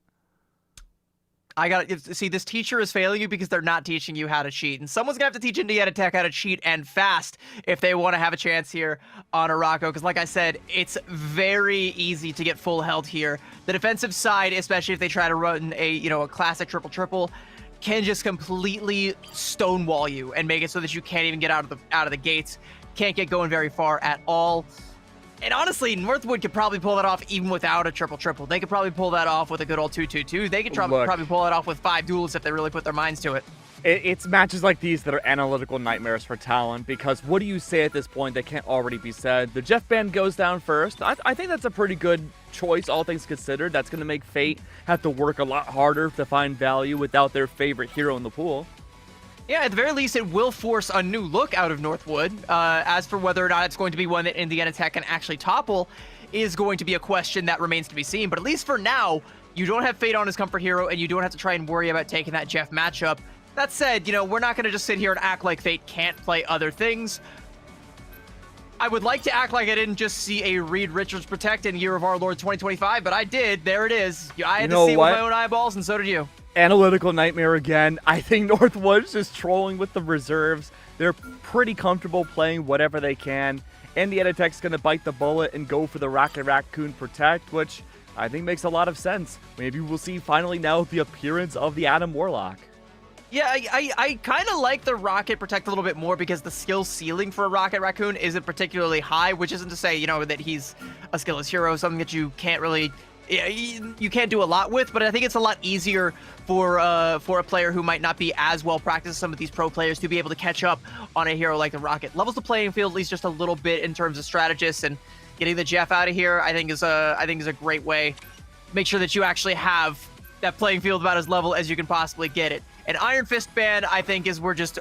see, this teacher is failing you because they're not teaching you how to cheat. And someone's going to have to teach Indiana Tech how to cheat and fast if they want to have a chance here on Araco. Because like I said, it's very easy to get full held here. The defensive side, especially if they try to run a classic triple-triple, can just completely stonewall you and make it so that you can't even get out of the gates. Can't get going very far at all. And honestly, Northwood could probably pull that off even without a triple-triple. They could probably pull that off with a good old 2-2-2. They could probably pull it off with 5 duels if they really put their minds to it. It's matches like these that are analytical nightmares for Talon, because what do you say at this point that can't already be said? The Jeff band goes down first. I think that's a pretty good choice, all things considered. That's going to make Fate have to work a lot harder to find value without their favorite hero in the pool. Yeah, at the very least, it will force a new look out of Northwood. As for whether or not it's going to be one that Indiana Tech can actually topple is going to be a question that remains to be seen. But at least for now, you don't have Fate on his comfort hero, and you don't have to try and worry about taking that Jeff matchup. That said, we're not going to just sit here and act like Fate can't play other things. I would like to act like I didn't just see a Reed Richards Protect in Year of Our Lord 2025, but I did. There it is. I had to see it with my own eyeballs, and so did you. Analytical nightmare again. I think Northwood's just trolling with the reserves. They're pretty comfortable playing whatever they can. Indiana Tech's going to bite the bullet and go for the Rocket Raccoon Protect, which I think makes a lot of sense. Maybe we'll see finally now the appearance of the Adam Warlock. Yeah, I kind of like the Rocket Protect a little bit more because the skill ceiling for a Rocket Raccoon isn't particularly high, which isn't to say, that he's a skillless hero, something that you can't really... you can't do a lot with, but I think it's a lot easier for a player who might not be as well practiced as some of these pro players to be able to catch up on a hero like the Rocket. Levels the playing field at least just a little bit in terms of strategists, and getting the Jeff out of here I think is a great way. Make sure that you actually have that playing field about as level as you can possibly get it. And Iron Fist ban, I think, is we're just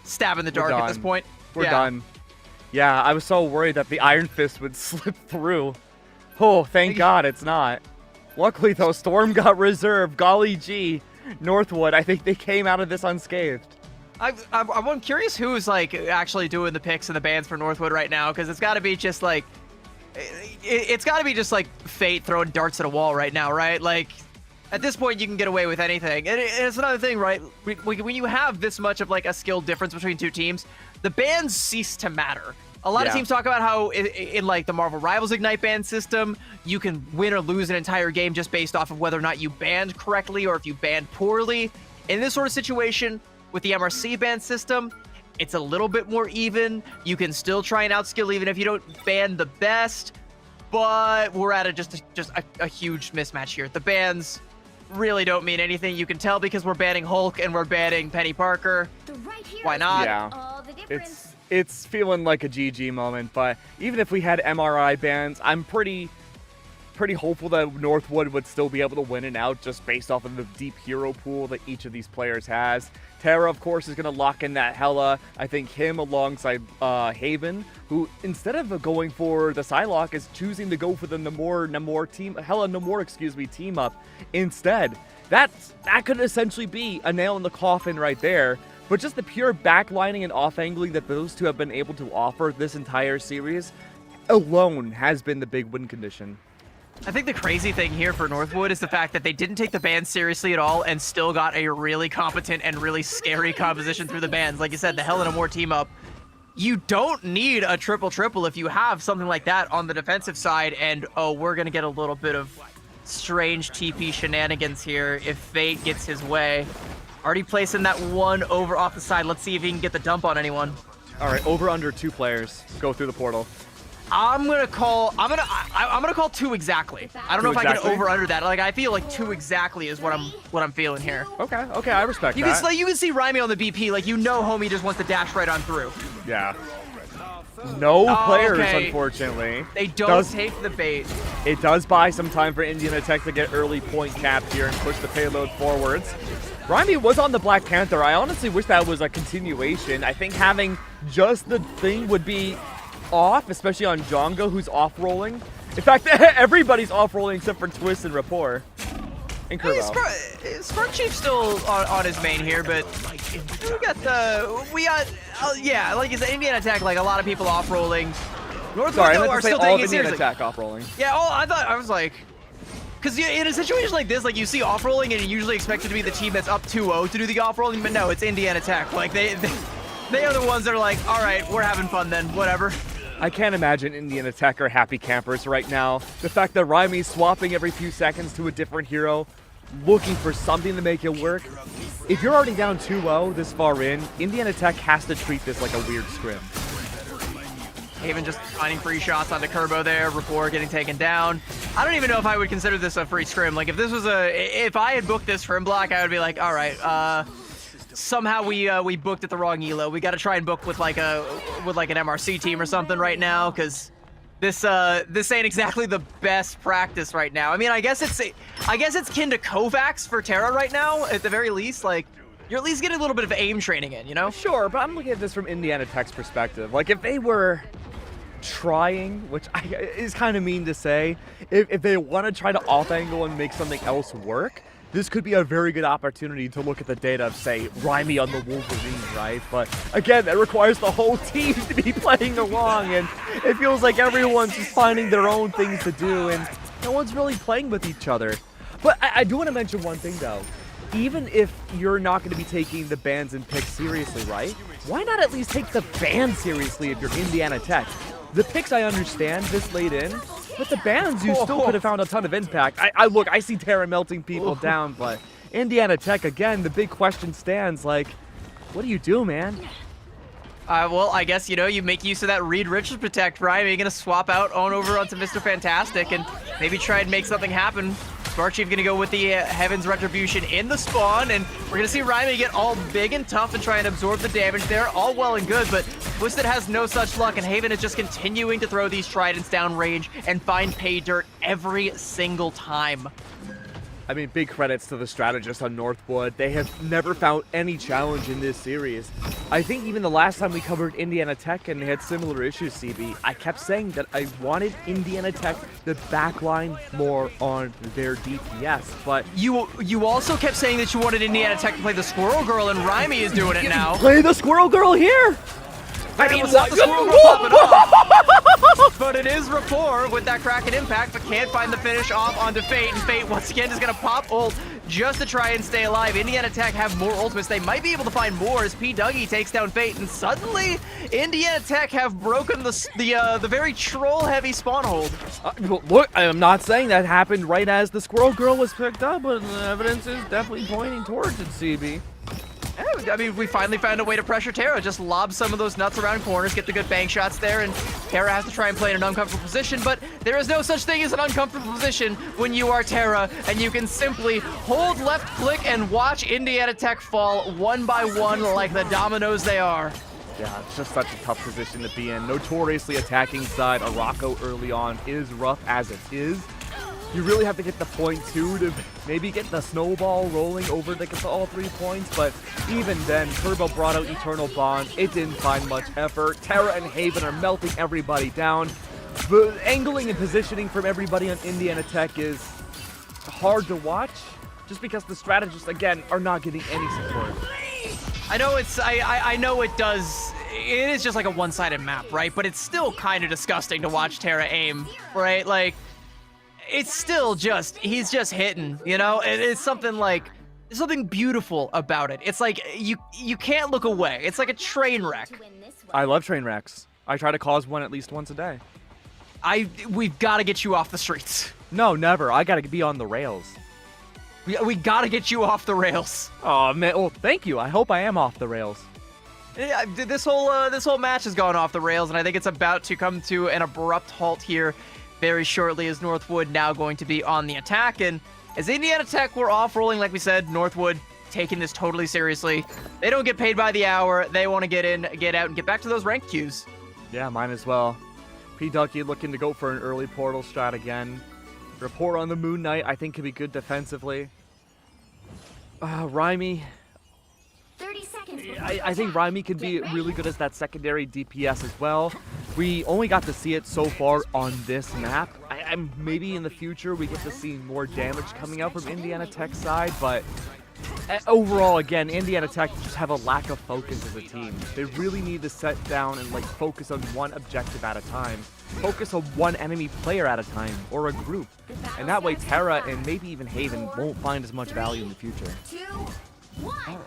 stabbing the dark at this point. We're done. Yeah, I was so worried that the Iron Fist would slip through. Oh, thank God it's not. Luckily, though, Storm got reserved. Golly gee. Northwood, I think they came out of this unscathed. I'm curious who's, actually doing the picks and the bans for Northwood right now, because it's got to be just, it's got to be just, Fate throwing darts at a wall right now, right? At this point, you can get away with anything. And it's another thing, right? When you have this much of, a skill difference between two teams, the bans cease to matter. A lot of teams talk about how in the Marvel Rivals Ignite ban system, you can win or lose an entire game just based off of whether or not you banned correctly or if you banned poorly. In this sort of situation, with the MRC ban system, It's a little bit more even. You can still try and outskill even if you don't ban the best. But we're at just a huge mismatch here. The bans really don't mean anything. You can tell because we're banning Hulk and we're banning Penny Parker. Why not? Yeah, it's feeling like a GG moment. But even if we had MRI bans, I'm pretty hopeful that Northwood would still be able to win it out just based off of the deep hero pool that each of these players has. Terra, of course, is going to lock in that Hela. I think him alongside Haven, who instead of going for the Psylocke is choosing to go for the Namor team up instead. That could essentially be a nail in the coffin right there. But just the pure backlining and off-angling that those two have been able to offer this entire series alone has been the big win condition. I think the crazy thing here for Northwood is the fact that they didn't take the bans seriously at all and still got a really competent and really scary composition through the bans. Like you said, the Hela Namor team up. You don't need a triple if you have something like that on the defensive side. And, oh, we're going to get a little bit of strange TP shenanigans here if Fate gets his way. Already placing that one over off the side. Let's see if he can get the dump on anyone. All right, over under 2 players go through the portal. I'm gonna call 2 exactly. I don't know if I can over under that. Like I feel like 2 exactly is what I'm feeling here. Okay, I respect that. You can see Raimi on the BP, like you know homie just wants to dash right on through. Yeah. No players, unfortunately. They don't take the bait. It does buy some time for Indiana Tech to get early point capped here and push the payload forwards. Raimi was on the Black Panther. I honestly wish that was a continuation. I think having just the thing would be off, especially on Jonga, who's off-rolling. In fact, everybody's off-rolling except for Twist and Rapport. And Curvo. Spark Chief's still on his main here, but yeah, like you said, Indiana Tech, like a lot of people off-rolling. Sorry, I meant to say still all of taking it Indiana seriously. Tech off-rolling. Yeah, I was like, because in a situation like this, like you see off-rolling and you usually expect it to be the team that's up 2-0 to do the off-rolling, but no, it's Indiana Tech. Like they are the ones that are like, all right, we're having fun then, whatever. I can't imagine Indiana Tech are happy campers right now. The fact that Raimi's swapping every few seconds to a different hero, looking for something to make it work. If you're already down 2-0 this far in, Indiana Tech has to treat this like a weird scrim. Haven just finding free shots onto Kerbo there, Rapport getting taken down. I don't even know if I would consider this a free scrim. Like if I had booked this scrim block, I would be like, all right, somehow we booked at the wrong elo. We got to try and book with like an MRC team or something right now, because this ain't exactly the best practice right now. I mean, I guess it's kin to Kovacs for Terra right now at the very least. Like you're at least getting a little bit of aim training in, you know? Sure, but I'm looking at this from Indiana Tech's perspective. Like if they were trying, which is kind of mean to say, if they want to try to off angle and make something else work, this could be a very good opportunity to look at the data of, say, Raimi on the Wolverine, right? But again, that requires the whole team to be playing along, and it feels like everyone's just finding their own things to do, and no one's really playing with each other. But I do want to mention one thing, though. Even if you're not going to be taking the bans and picks seriously, right? Why not at least take the bans seriously if you're Indiana Tech? The picks I understand this late in, but the bans you still could have found a ton of impact. I see Terra melting people down, but Indiana Tech, again, the big question stands, like, what do you do, man? Well, I guess, you make use of that Reed Richards protect, right? You're going to swap out over onto Mr. Fantastic and maybe try and make something happen. Spark Chief going to go with the Heaven's Retribution in the spawn, and we're going to see Raimi get all big and tough and try and absorb the damage there. All well and good, but Twisted has no such luck, and Haven is just continuing to throw these tridents down range and find pay dirt every single time. I mean, big credits to the strategists on Northwood. They have never found any challenge in this series. I think even the last time we covered Indiana Tech and they had similar issues, CB, I kept saying that I wanted Indiana Tech to backline more on their DPS, but... You also kept saying that you wanted Indiana Tech to play the Squirrel Girl, and Raimi is doing it now. Play the Squirrel Girl here! I mean, not the Squirrel Girl popping off. But it is Rapport with that Kraken impact, but can't find the finish off onto Fate, and Fate once again is going to pop ult just to try and stay alive. Indiana Tech have more ultimates. They might be able to find more as P. Dougie takes down Fate, and suddenly Indiana Tech have broken the very troll-heavy spawn hold. Look, I'm not saying that happened right as the Squirrel Girl was picked up, but the evidence is definitely pointing towards it, CB. I mean, we finally found a way to pressure Terra. Just lob some of those nuts around corners, get the good bank shots there, and Terra has to try and play in an uncomfortable position, but there is no such thing as an uncomfortable position when you are Terra, and you can simply hold left click and watch Indiana Tech fall one by one like the dominoes they are. Yeah, it's just such a tough position to be in. Notoriously attacking side, Araco early on is rough as it is. You really have to get the point too to maybe get the snowball rolling over to get to all 3 points, but even then, Turbo brought out Eternal Bond. It didn't find much effort. Terra and Haven are melting everybody down. The angling and positioning from everybody on Indiana Tech is hard to watch, just because the strategists, again, are not getting any support. I know I know it does. It is just like a one-sided map, right? But it's still kind of disgusting to watch Terra aim, right? Like, it's still just, he's just hitting, you know? It's something like, there's something beautiful about it. It's like, you can't look away. It's like a train wreck. I love train wrecks. I try to cause one at least once a day. We've got to get you off the streets. No, never. I gotta be on the rails. We got to get you off the rails. Oh man, well, thank you. I hope I am off the rails. Yeah, this whole match has gone off the rails, and I think it's about to come to an abrupt halt here very shortly, as Northwood now going to be on the attack. And as Indiana Tech were off rolling, like we said, Northwood taking this totally seriously. They don't get paid by the hour. They want to get in, get out, and get back to those ranked queues. Yeah, mine as well. P-Ducky looking to go for an early portal strat again. Report on the Moon Knight, I think, could be good defensively. Raimi. 30 seconds. I think Raimi could be really good as that secondary DPS as well. We only got to see it so far on this map. I'm maybe in the future we get to see more damage coming out from Indiana Tech's side, but overall, again, Indiana Tech just have a lack of focus as a team. They really need to set down and like focus on one objective at a time. Focus on one enemy player at a time, or a group. And that way Terra and maybe even Haven won't find as much value in the future. 2, 1.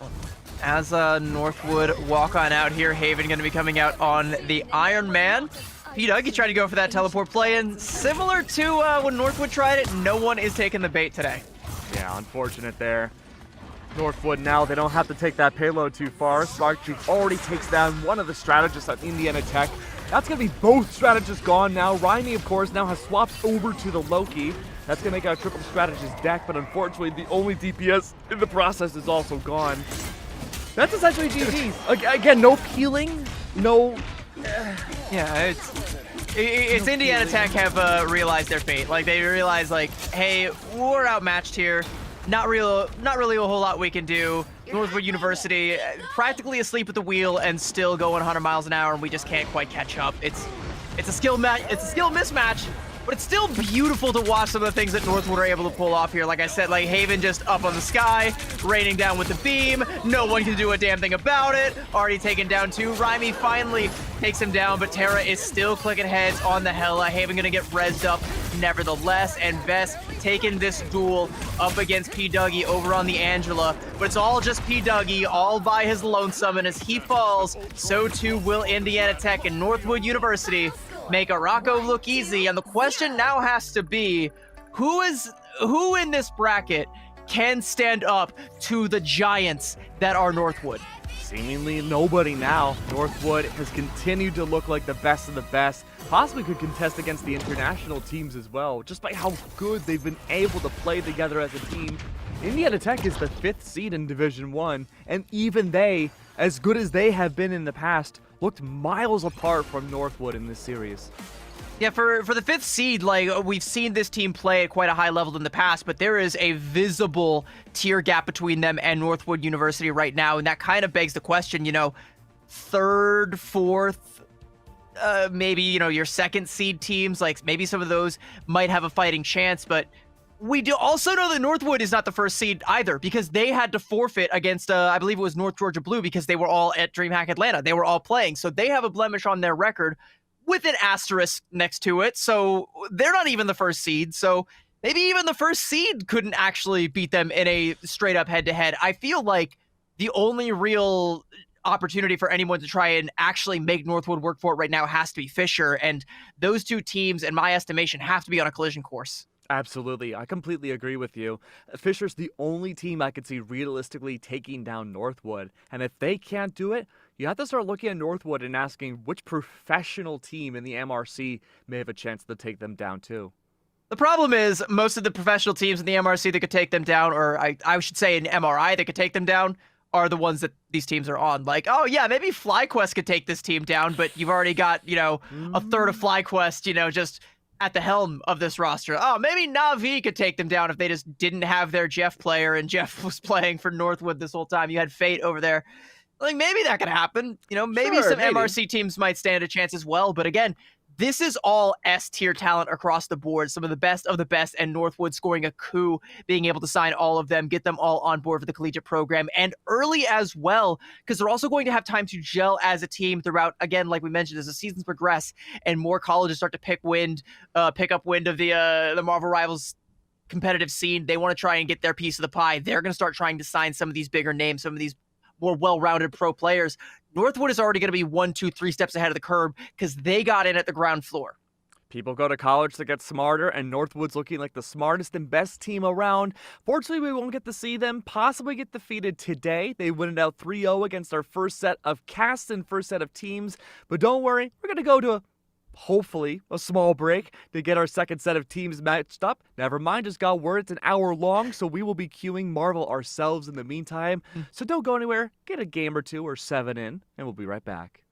As Northwood walk on out here, Haven going to be coming out on the Iron Man. P-Duggy tried to go for that teleport play, and similar to when Northwood tried it, no one is taking the bait today. Yeah, unfortunate there. Northwood now, they don't have to take that payload too far. Sparktree already takes down one of the strategists at Indiana Tech. That's going to be both strategists gone now. Raimi, of course, now has swapped over to the Loki. That's going to make our triple strategist deck, but unfortunately, the only DPS in the process is also gone. That's essentially GG's. Again, no peeling, no... Yeah, it's Indiana Tech have realized their fate. Like, they realize, like, hey, we're outmatched here. Not really a whole lot we can do. Northwood University practically asleep at the wheel and still going 100 miles an hour, and we just can't quite catch up. It's a skill mismatch, but it's still beautiful to watch some of the things that Northwood are able to pull off here. Like I said, like Haven just up on the sky, raining down with the beam. No one can do a damn thing about it. Already taken down 2. Raimi finally takes him down, but Terra is still clicking heads on the Hela. Haven gonna get rezzed up nevertheless, and Vest taking this duel up against P-Duggy over on the Angela. But it's all just P-Duggy, all by his lonesome, and as he falls, so too will Indiana Tech, and Northwood University make Araco look easy. And the question now has to be, who in this bracket can stand up to the giants that are Northwood? Seemingly nobody now. Northwood has continued to look like the best of the best. Possibly could contest against the international teams as well, just by how good they've been able to play together as a team. Indiana Tech is the 5th seed in Division 1, and even they, as good as they have been in the past, looked miles apart from Northwood in this series. Yeah, for the 5th seed, like, we've seen this team play at quite a high level in the past, but there is a visible tier gap between them and Northwood University right now, and that kind of begs the question, you know, 3rd, 4th, maybe, you know, your 2nd seed teams, like, maybe some of those might have a fighting chance, but we do also know that Northwood is not the 1st seed either, because they had to forfeit against, I believe it was North Georgia Blue, because they were all at DreamHack Atlanta. They were all playing, so they have a blemish on their record with an asterisk next to it, so they're not even the 1st seed, so maybe even the 1st seed couldn't actually beat them in a straight-up head-to-head. I feel like the only real opportunity for anyone to try and actually make Northwood work for it right now has to be Fisher, and those two teams, in my estimation, have to be on a collision course. Absolutely. I completely agree with you. Fisher's the only team I could see realistically taking down Northwood. And if they can't do it, you have to start looking at Northwood and asking which professional team in the MRC may have a chance to take them down too. The problem is most of the professional teams in the MRC that could take them down, or I should say an MRI that could take them down, are the ones that these teams are on. Like, oh yeah, maybe FlyQuest could take this team down, but you've already got, a third of FlyQuest, just at the helm of this roster. Oh, maybe Na'Vi could take them down if they just didn't have their Jeff player and Jeff was playing for Northwood this whole time. You had Fate over there. Like, maybe that could happen. Maybe Sure, some maybe. MRC teams might stand a chance as well. But again, this is all S-tier talent across the board. Some of the best, and Northwood scoring a coup, being able to sign all of them, get them all on board for the collegiate program, and early as well, because they're also going to have time to gel as a team throughout, again, like we mentioned, as the seasons progress and more colleges start to pick up wind of the Marvel Rivals competitive scene. They want to try and get their piece of the pie. They're going to start trying to sign some of these bigger names, some of these more well-rounded pro players. Northwood is already going to be 1, 2, 3 steps ahead of the curve because they got in at the ground floor. People go to college to get smarter, and Northwood's looking like the smartest and best team around. Fortunately, we won't get to see them possibly get defeated today. They win it out 3-0 against our first set of casts and first set of teams. But don't worry, we're going to go to hopefully a small break to get our second set of teams matched up. Never mind, just got word it's an hour long, so we will be queuing Marvel ourselves in the meantime. So don't go anywhere, get a game or 2 or 7 in, and we'll be right back.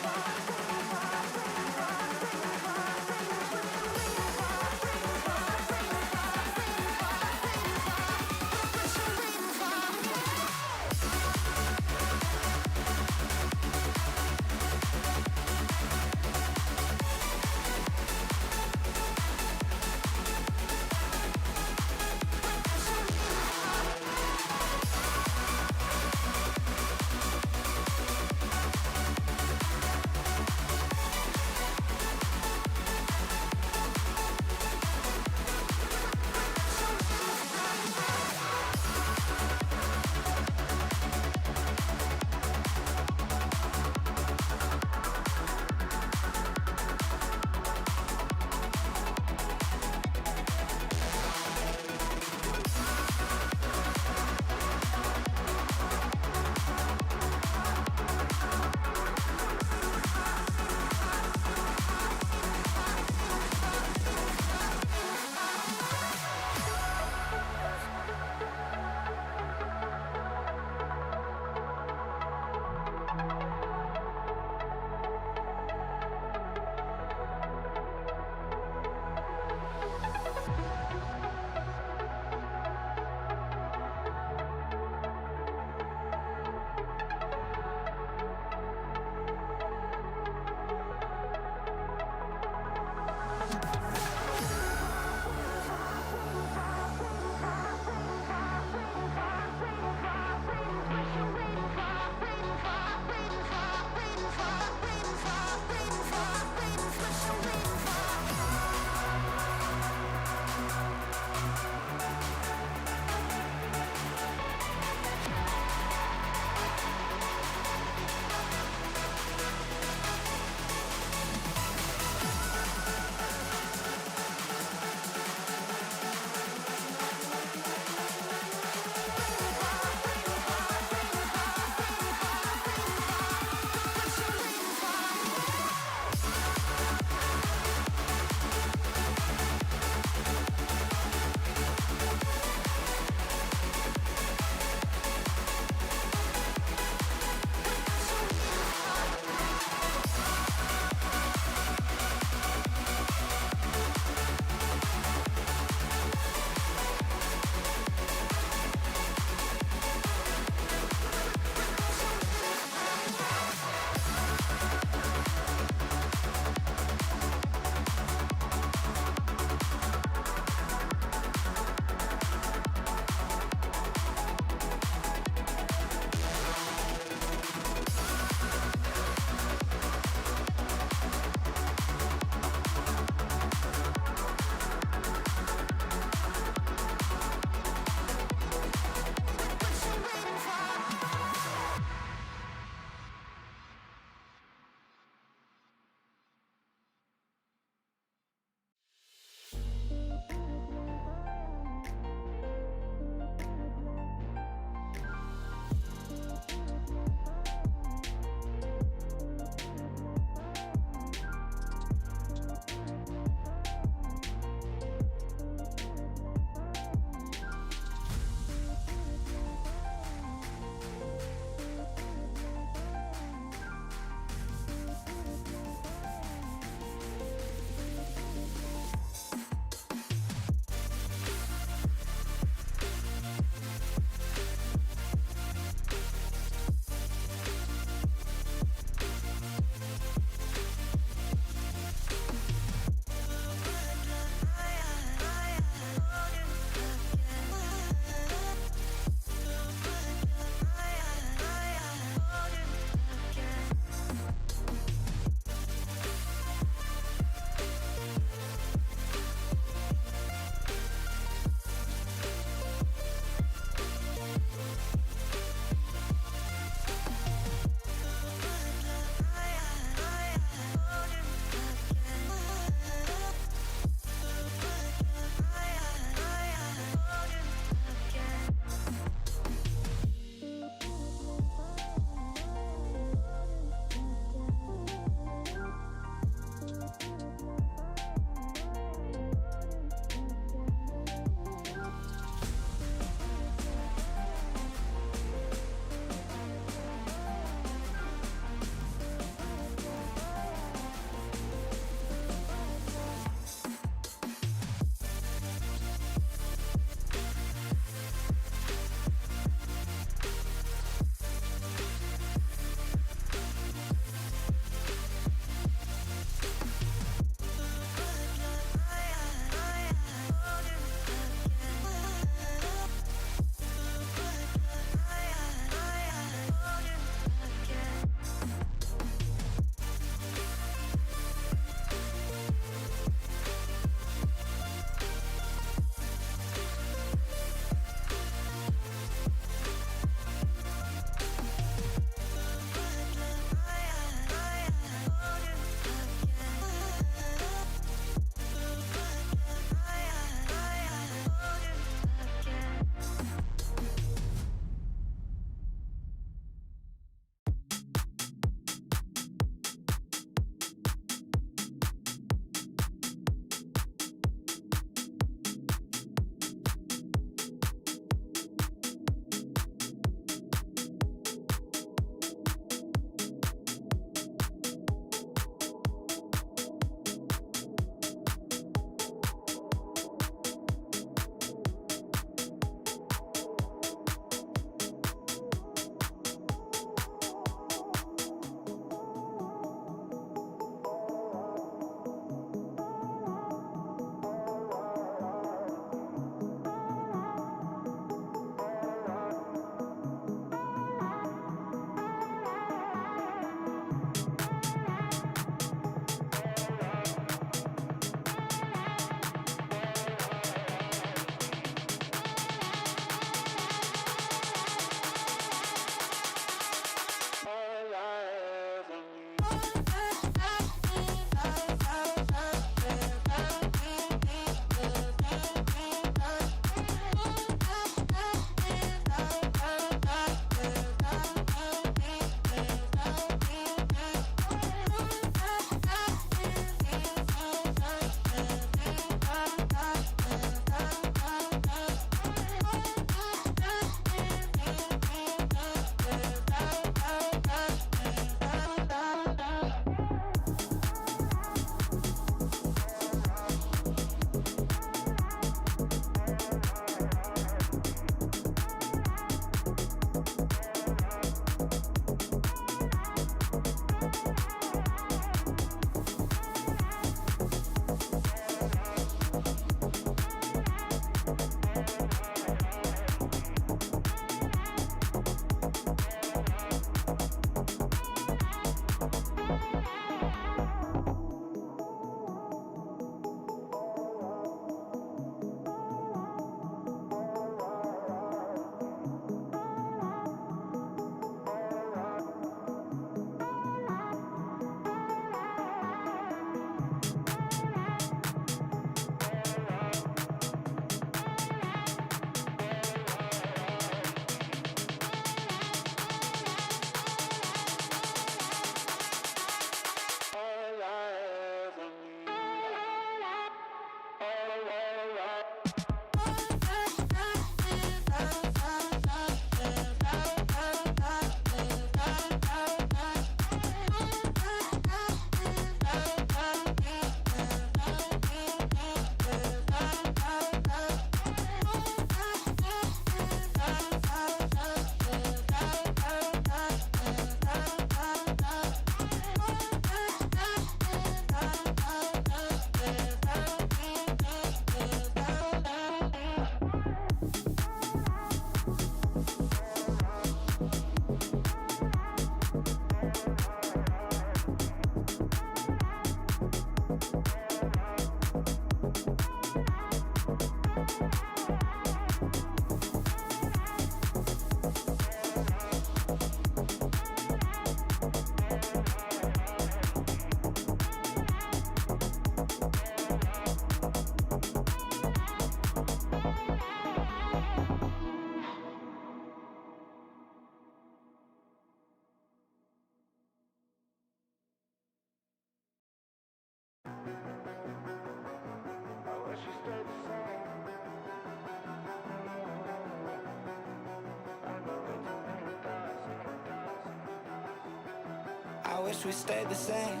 I wish we stayed the same.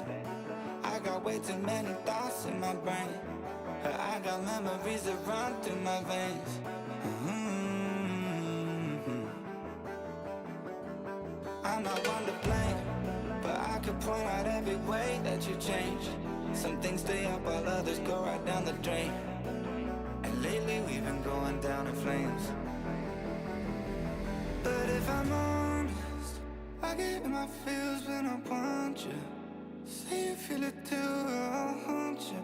I got way too many thoughts in my brain, but I got memories that run through my veins. I'm not one to blame, but I could point out every way that you change. Some things stay up while others go right down the drain. And lately we've been going down in flames. But if I'm honest, I get in my feels when I want you. Say you feel it too, I'll haunt you.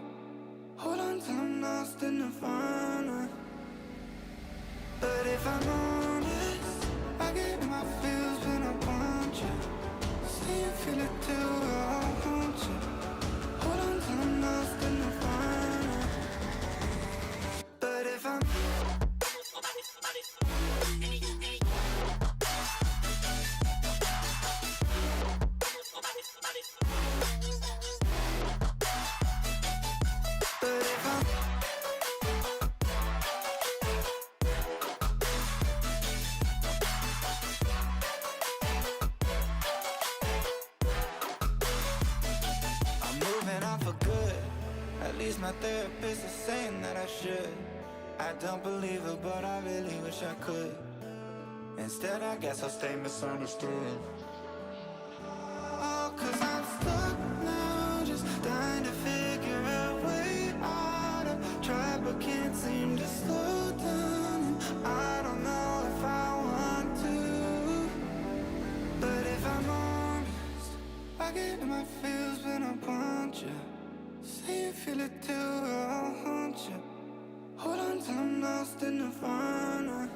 Hold on till I'm lost in nirvana. But if I'm honest, I get in my feels when I want you. Say you feel it too, I'll haunt you. Hold on till I'm lost in nirvana. But if I'm my therapist is saying that I should. I don't believe her, but I really wish I could. Instead, I guess I'll stay misunderstood. Oh, 'cause I'm stuck now, just trying to figure a way out. I've tried but can't seem to slow down. I don't know if I want to. But if I'm honest, I get in my feels when I want you. Say you feel it too, I'll haunt you. Hold on till I'm lost in nirvana.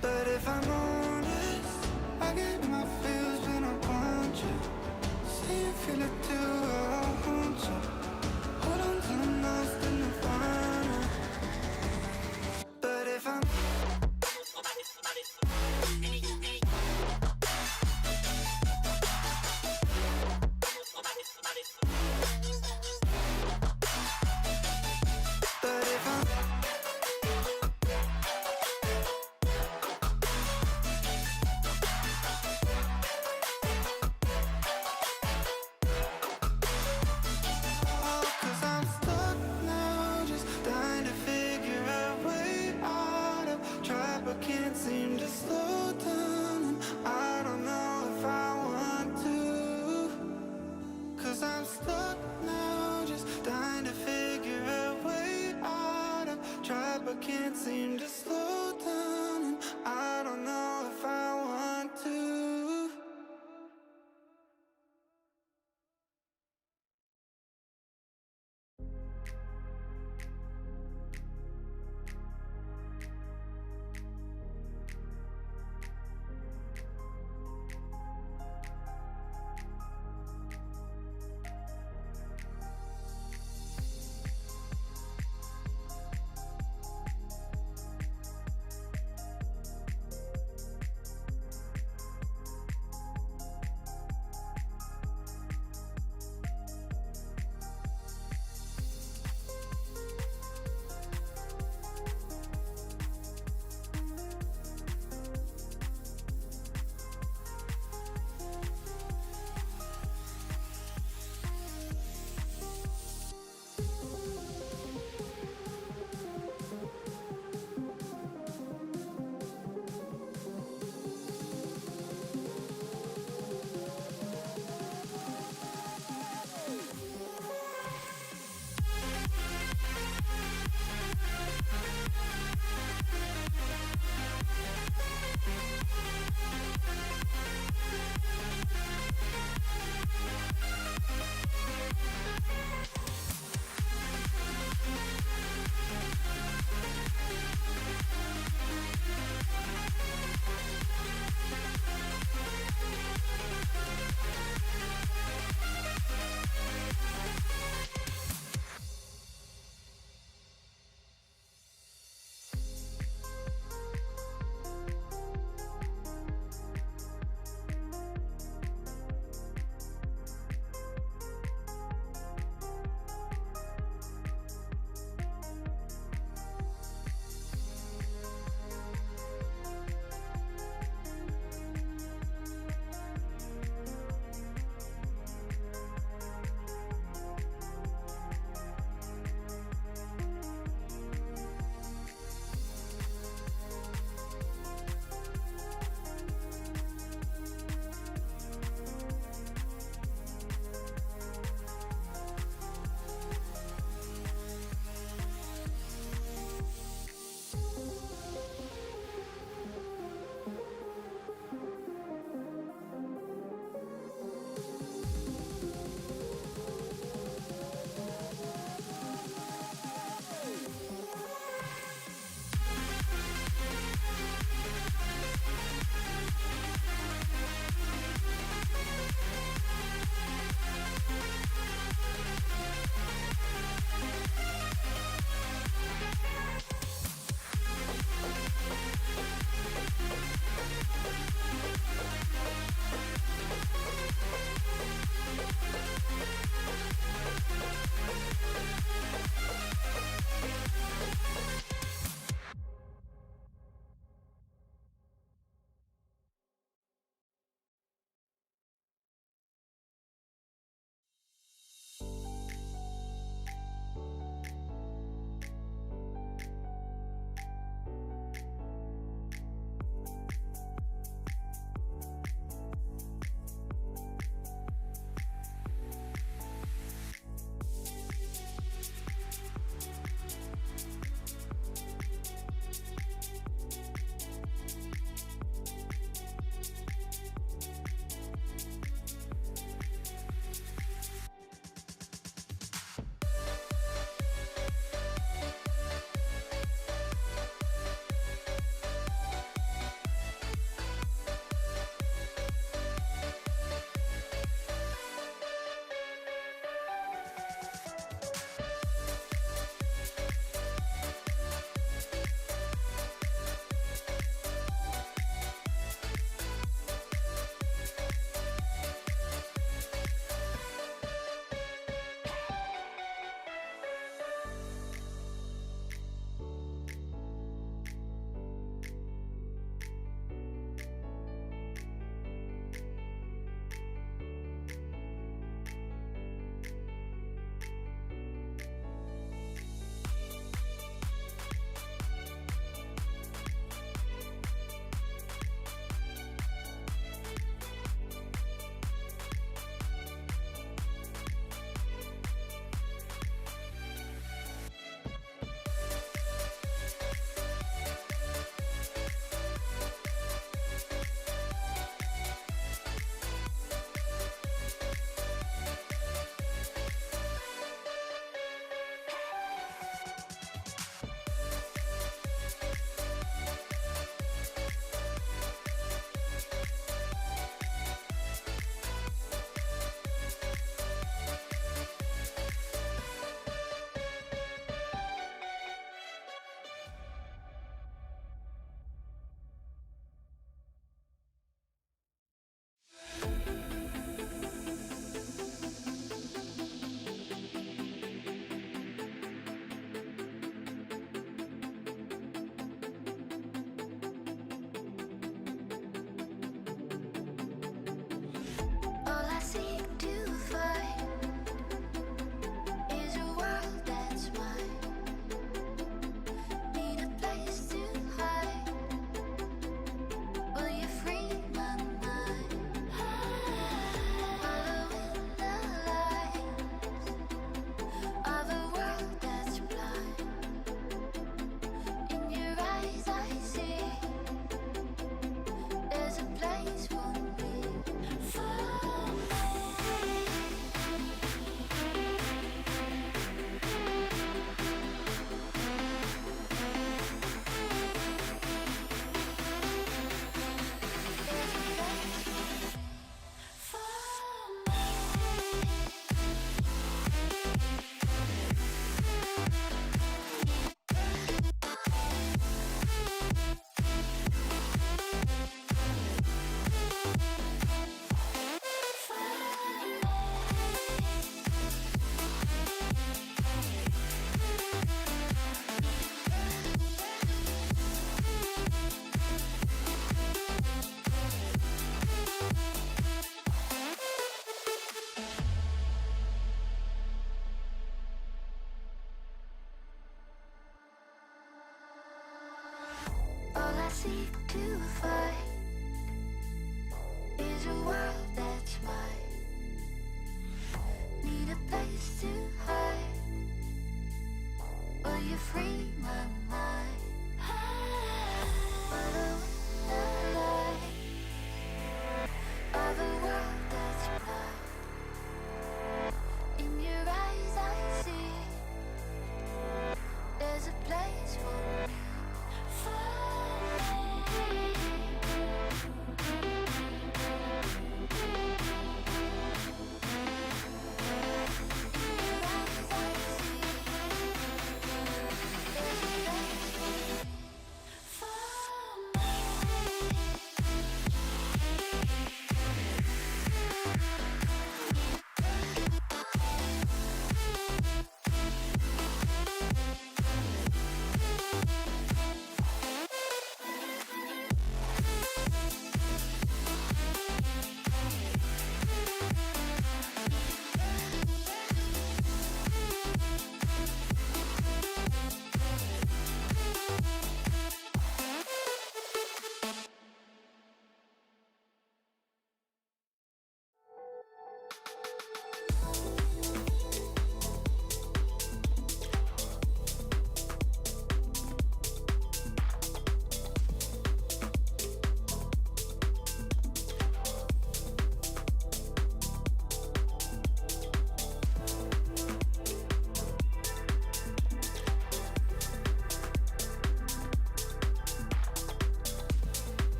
But if I'm honest, I get in my feels when I want you.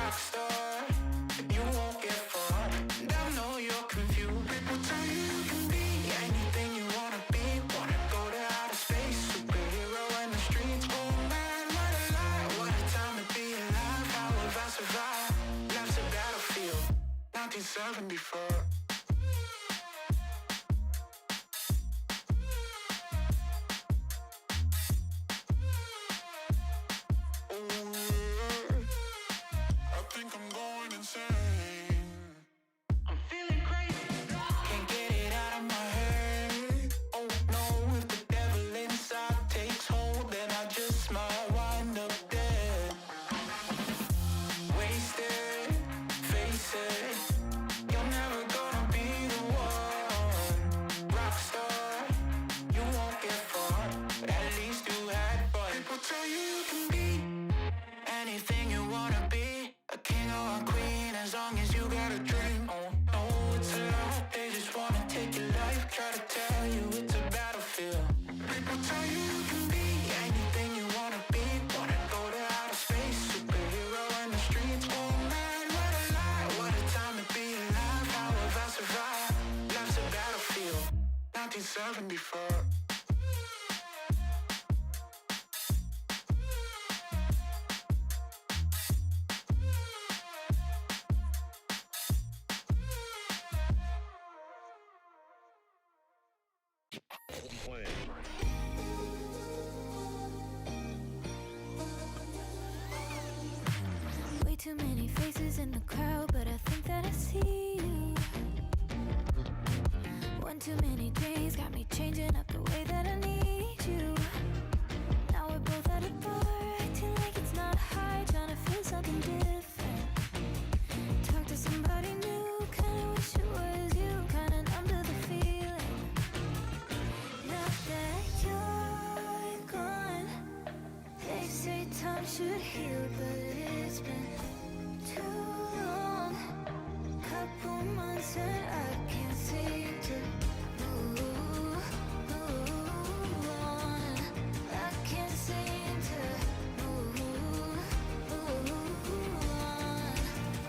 rock star, you won't get far. And I know you're confused. People tell you you can be anything you wanna be. Wanna go to outer space, superhero in the streets. Oh man, what a lie, what a time to be alive. How have I survived? Life's a battlefield, 1974. I think I'm going insane. I'm feeling crazy. Can't get it out of my head. Oh no, if the devil inside takes hold, then I just might wind up dead. Wasted, face it. You're never gonna be the one. Rockstar, you won't get far. But at least you had fun. People tell you you can be anything you wanna be, a king or a queen, as long as you got a dream. Oh no, it's a lot, they just wanna take your life, try to tell you it's a battlefield. People tell you you can be anything you wanna be, wanna go to outer space, superhero in the streets. Oh man, what a lie, what a time to be alive. How have I survived? Life's a battlefield, 1974. Way too many faces in the crowd, but I think that I see you. One too many days got me changing up the way that I need you. Now we're both at a bar, acting like it's not hard, trying to feel something different. Talk to somebody new, kinda wish it was you, kinda numb to the feeling. Now that you're gone, they say time should heal, but it's been too long. Couple months and I can't seem to move on. I can't seem to move on.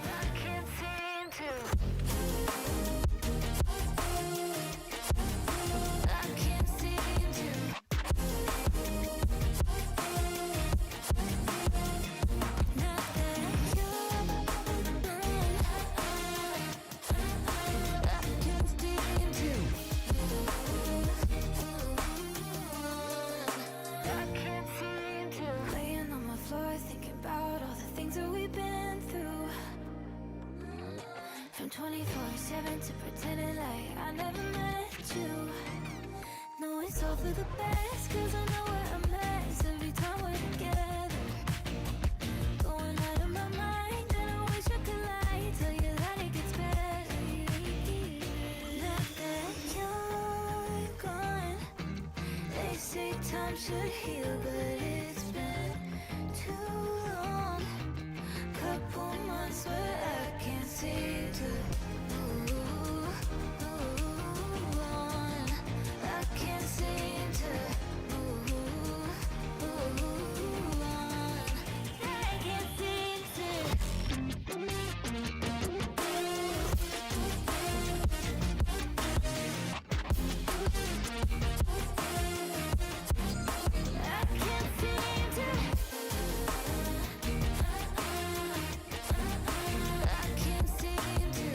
I can't seem to. I can't seem to. Not that you're gone. I can't seem to. I can't seem to. Laying on my floor, thinking about all the things that we've been through. From 24/7 to pretending like I never met you. No, it's all for the best, 'cause I know we're a mess every time we're together. Going out of my mind, and I wish I could lie, tell you that it gets better. Now that you're gone, they say time should heal, but it's been too long. Couple months where I can't seem to move on. I can't seem to move on. I can't seem to. I can't seem to. I can't seem to.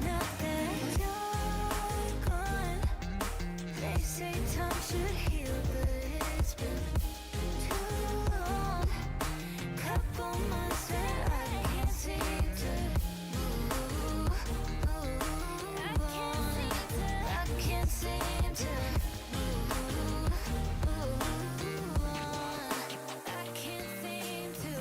Now that you're gone, they say time should heal, but it's been too long. Couple months and I can't seem to move on. I can't seem to move on. I can't seem to.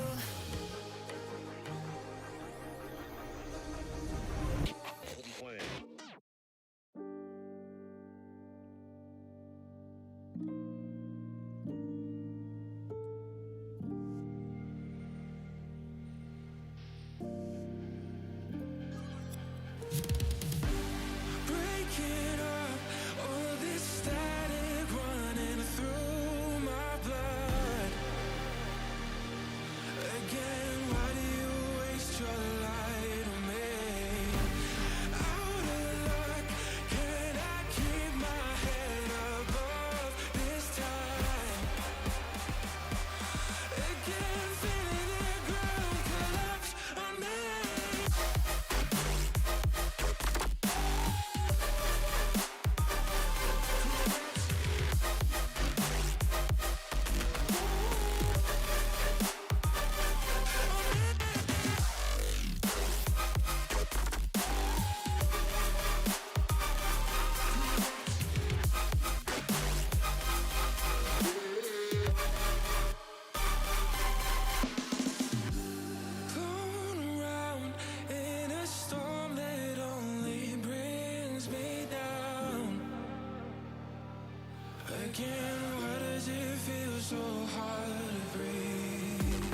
Again, why does it feel so hard to breathe?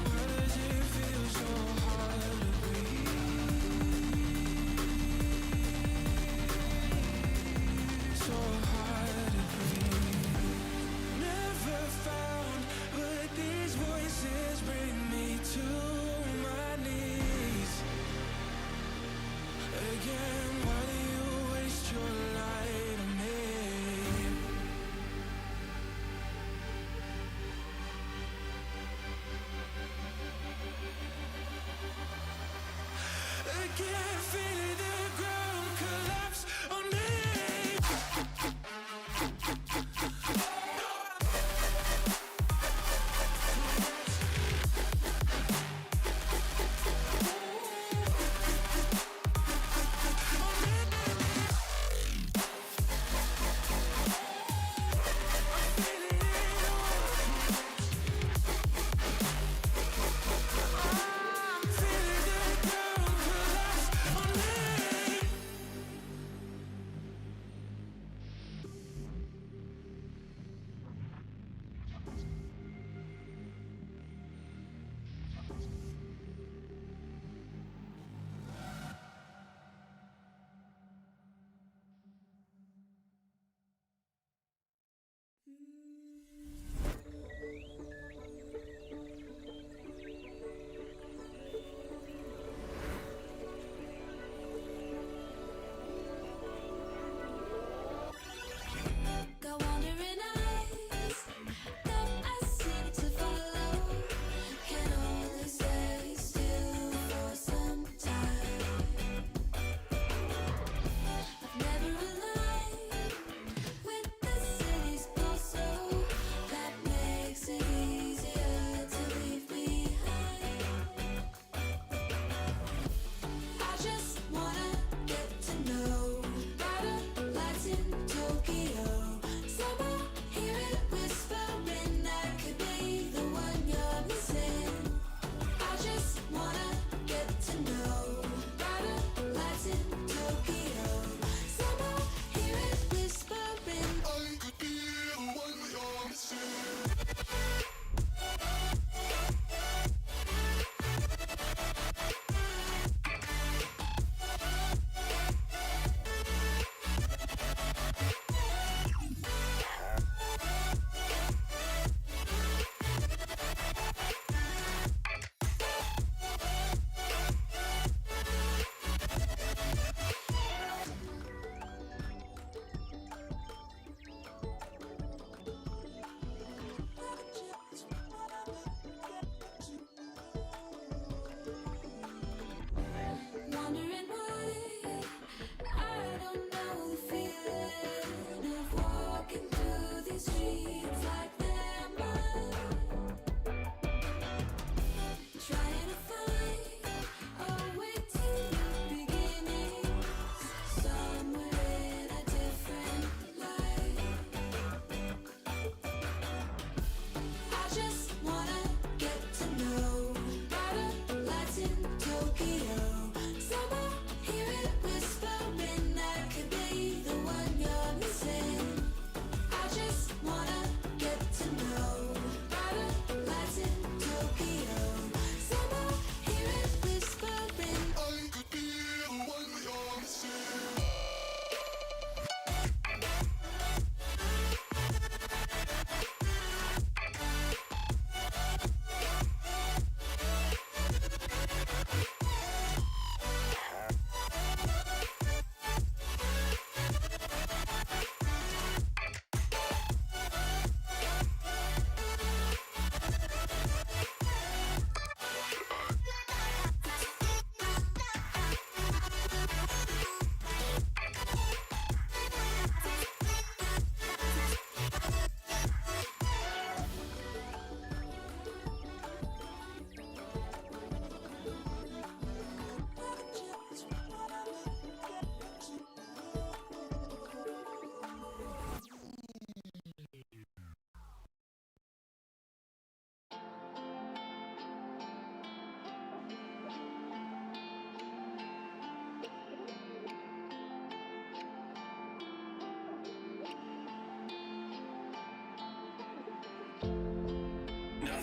Why does it feel so hard to breathe? So hard to breathe. Never found, but these voices bring me to my knees. Again, why do you waste your light on me?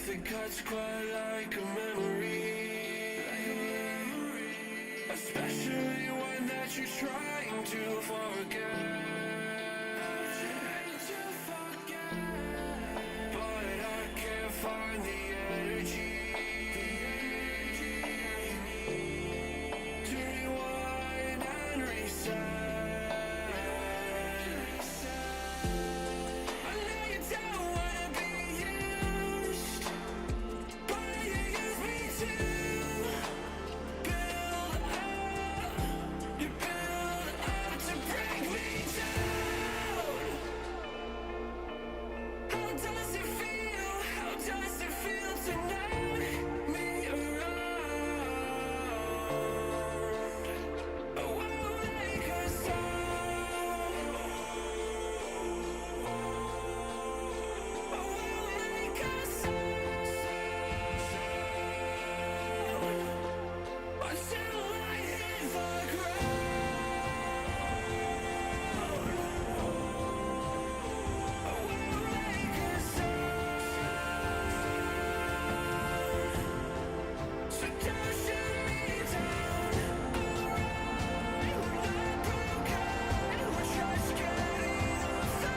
Nothing cuts quite like a memory, especially one that you're trying to forget. But I can't find the energy to rewind and reset. I know you don't wanna be used, but you use me to build up. You build up to break me down. How does it feel? How does it feel to knock me around? I won't make a sound. I won't make a sound until I hit the ground. I won't make a sound. So don't shoot me down. Alright, we're not broken. We're just getting off the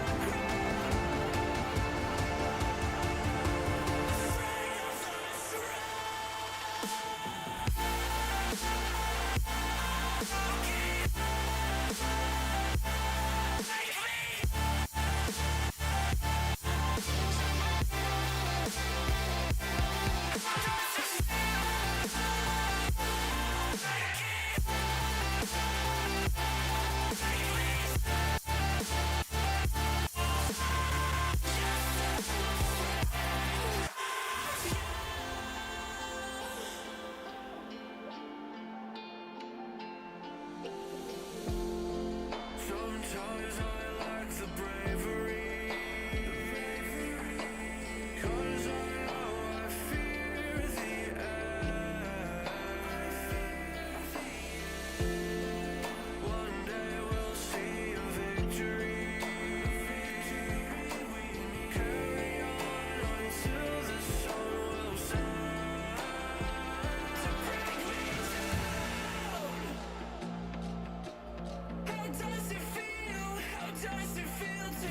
Sometimes I lack the bravery, 'cause I know I fear the end. One day we'll see a victory. Carry on until the sun will set to break me down. How does it feel? How does it feel to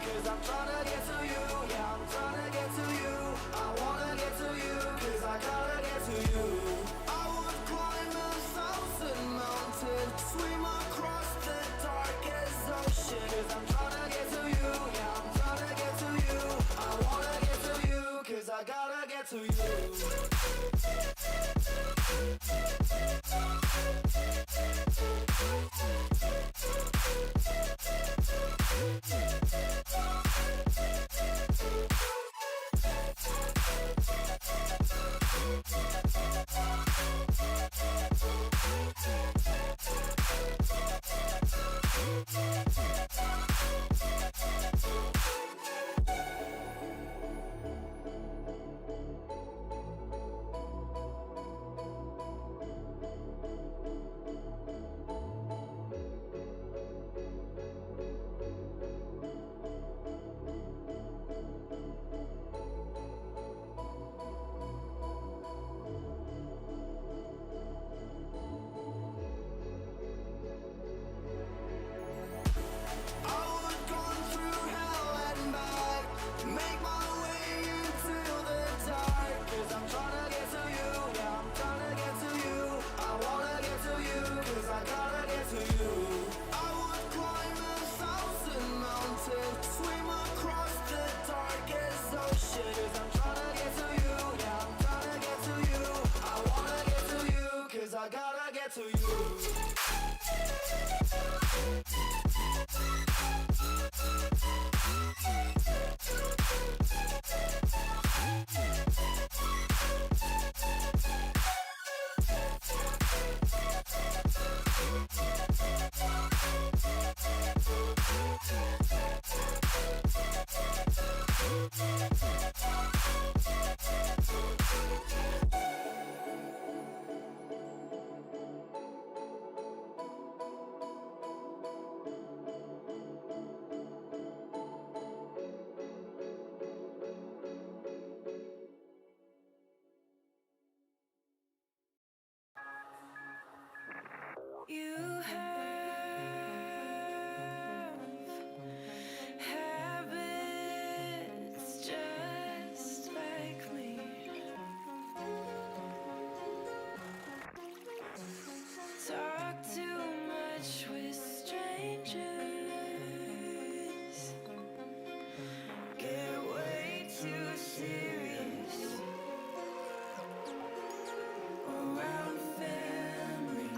cause I'm trying to get to you. Yeah, I'm trying to get to you. I wanna get to you, cause I gotta get to you. I would climb 1,000 mountains, swim across the darkest ocean, cause I'm trying to get to you. Yeah, I'm trying to get to you. I wanna get to you, cause I gotta get to you. I gotta get to you. You have habits just like me. Talk too much with strangers. Get way too serious around family.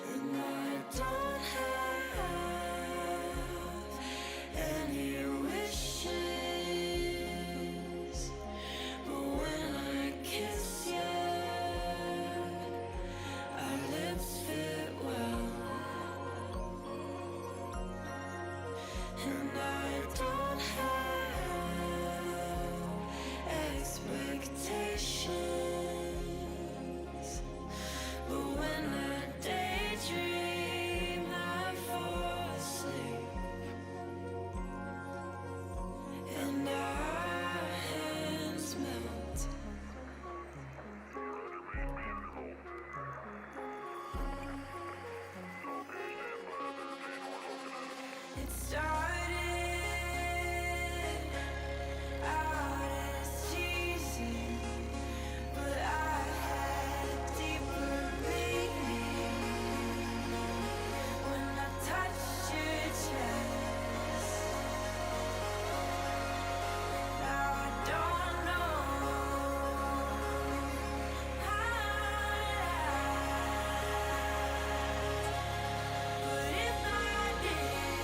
And I don't have any wishes, but when I kiss you, our lips fit well. And I don't have expectations, but when I daydream, I fall asleep, and our hands melt. It started out as teasing, but I had deeper meaning when I touched your chest. Now I don't know how to act, but if I did,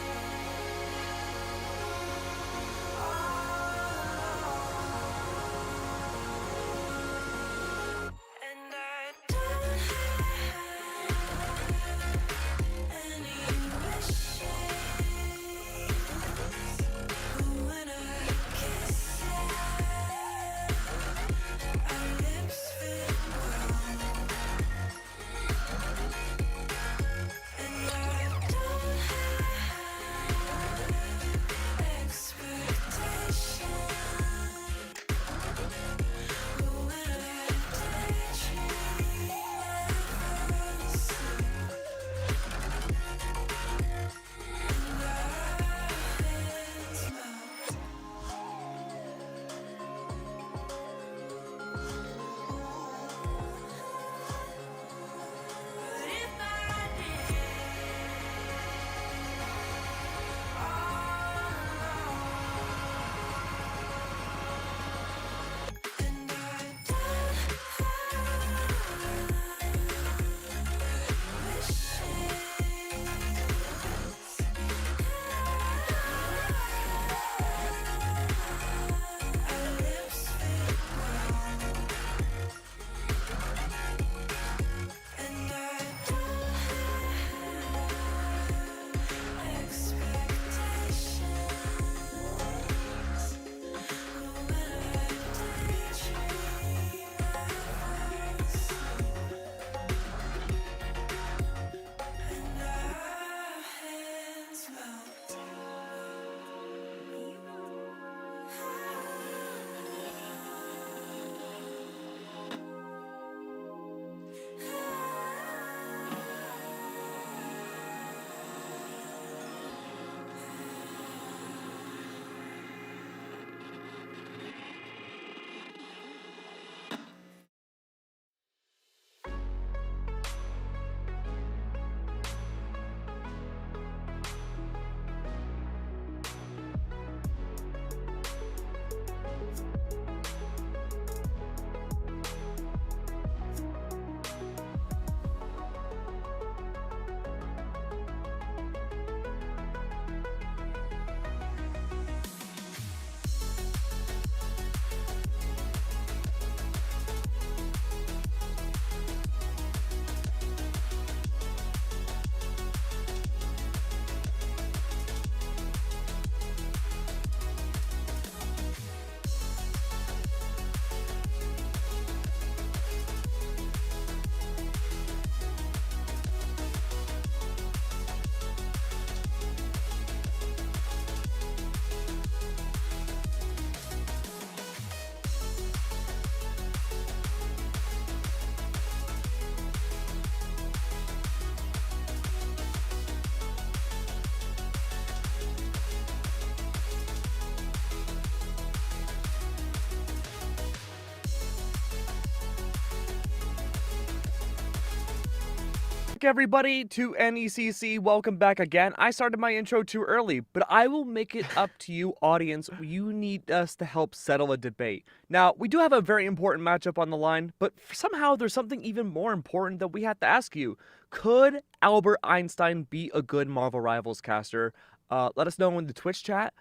back, everybody, to NECC. Welcome back again. I started my intro too early, but I will make it up to you, audience. You need us to help settle a debate. Now, we do have a very important matchup on the line, but somehow there's something even more important that we have to ask you. Could Albert Einstein be a good Marvel Rivals caster? Let us know in the Twitch chat.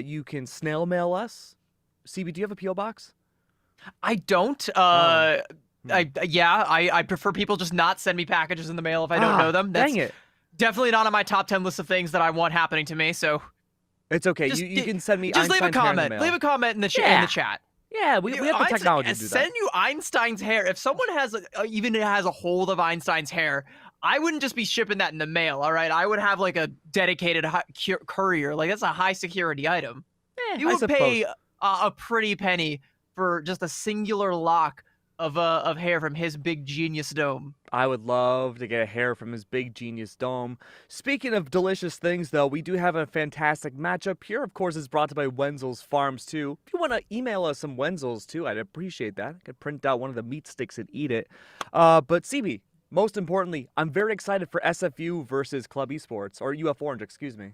You can snail mail us. CB, do you have a P.O. box? I don't. I prefer people just not send me packages in the mail if I don't know them. That's dang it. definitely not on my top 10 list of things that I want happening to me. So It's okay. You can send me just leave a Einstein's hair in the comment. mail. Leave a comment in the chat. Yeah, we have the technology to do that. Send you Einstein's hair. If someone has even has a hold of Einstein's hair, I wouldn't just be shipping that in the mail. All right, I would have like a dedicated courier. Like that's a high security item. You would pay a pretty penny for just a singular lock of hair from his big genius dome. I would love to get a hair from his big genius dome. Speaking of delicious things, though, we do have a fantastic matchup here. Of course, it's brought to by Wenzel's Farms, too. If you want to email us some Wenzel's, too, I'd appreciate that. I could print out one of the meat sticks and eat it. But CB, most importantly, I'm very excited for SFU versus Club Esports, or UF Orange, excuse me.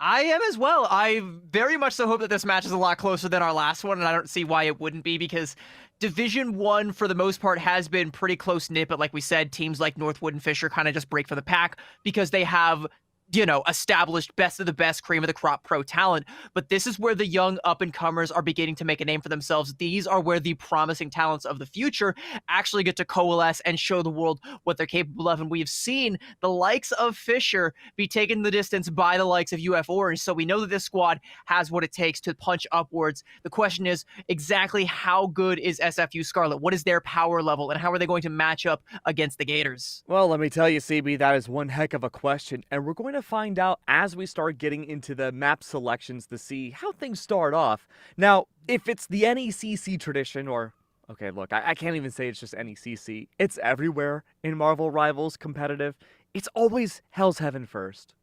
I am as well. I very much so hope that this match is a lot closer than our last one, and I don't see why it wouldn't be, because Division 1, for the most part, has been pretty close-knit, but like we said, teams like Northwood and Fisher kind of just break for the pack because they have, you know, established best of the best, cream of the crop pro talent. But this is where the young up-and-comers are beginning to make a name for themselves. These are where the promising talents of the future actually get to coalesce and show the world what they're capable of. And we've seen the likes of Fisher be taken the distance by the likes of UF Orange. So we know that this squad has what it takes to punch upwards. The question is exactly how good is SFU Scarlet? What is their power level? And how are they going to match up against the Gators? Well, let me tell you, CB, that is one heck of a question. And we're going to find out as we start getting into the map selections to see how things start off. Now, if it's the NECC tradition, or okay, look, I can't even say it's just NECC. It's everywhere in Marvel Rivals competitive. It's always Hell's Heaven first.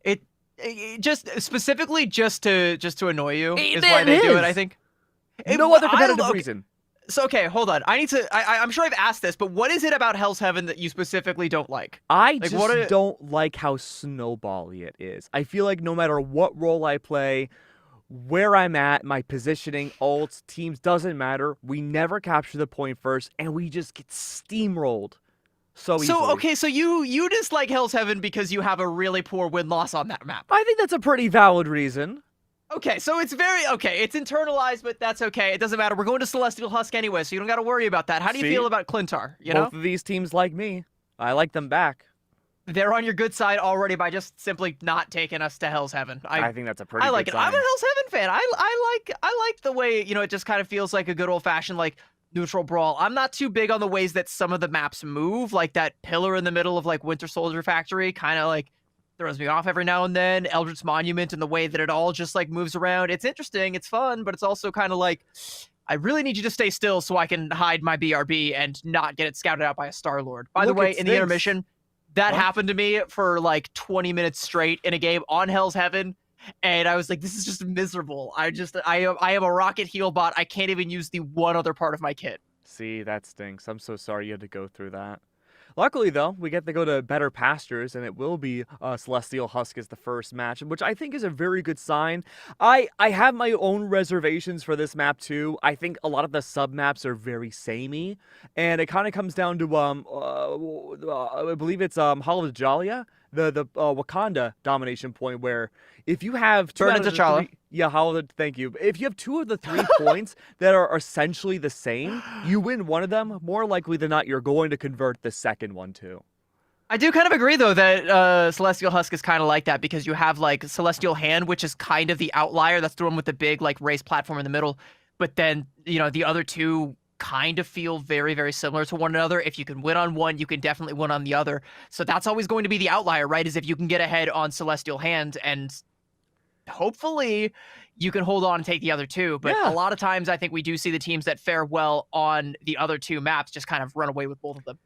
It just specifically just to annoy you is why they do it, I think. No other competitive reason. So, okay, hold on. I'm sure I've asked this, but what is it about Hell's Heaven that you specifically don't like? I just don't like how snowbally it is. I feel like no matter what role I play, where I'm at, my positioning, ults, teams, doesn't matter. We never capture the point first, and we just get steamrolled so easily. So, okay, so you dislike Hell's Heaven because you have a really poor win-loss on that map. I think that's a pretty valid reason. Okay, so it's it's internalized, but that's okay. It doesn't matter. We're going to Celestial Husk anyway, so you don't got to worry about that. How do you feel about Clintar? Both of these teams like me. I like them back. They're on your good side already by just simply not taking us to Hell's Heaven. I think that's a pretty good sign. I'm a Hell's Heaven fan. I like the way, you know, it just kind of feels like a good old-fashioned, like, neutral brawl. I'm not too big on the ways that some of the maps move, like that pillar in the middle of, like, Winter Soldier Factory, kind of, like, throws me off every now and then. Eldritch Monument and the way that it all just like moves around. It's interesting, it's fun, but it's also kind of like, I really need you to stay still so I can hide my BRB and not get it scouted out by a Star-Lord. By the way, in the intermission, that happened to me for like 20 minutes straight in a game on Hell's Heaven, and I was like, this is just miserable. I am a rocket heal bot. I can't even use the one other part of my kit. See, that stinks. I'm so sorry you had to go through that. Luckily, though, we get to go to better pastures, and it will be Celestial Husk as the first match, which I think is a very good sign. I have my own reservations for this map, too. I think a lot of the sub-maps are very samey, and it kind of comes down to, I believe it's Hall of Jalia, the Wakanda domination point, where if you have two out of the three, thank you. If you have two of the 3 points that are essentially the same, you win one of them. More likely than not, you're going to convert the second one too. I do kind of agree, though, that Celestial Husk is kind of like that, because you have, like, Celestial Hand, which is kind of the outlier. That's the one with the big, like, race platform in the middle. But then, you know, the other two kind of feel very, very similar to one another. If you can win on one, you can definitely win on the other. So that's always going to be the outlier, right? Is if you can get ahead on Celestial Hand, and hopefully you can hold on and take the other two. But a lot of times I think we do see the teams that fare well on the other two maps just kind of run away with both of them.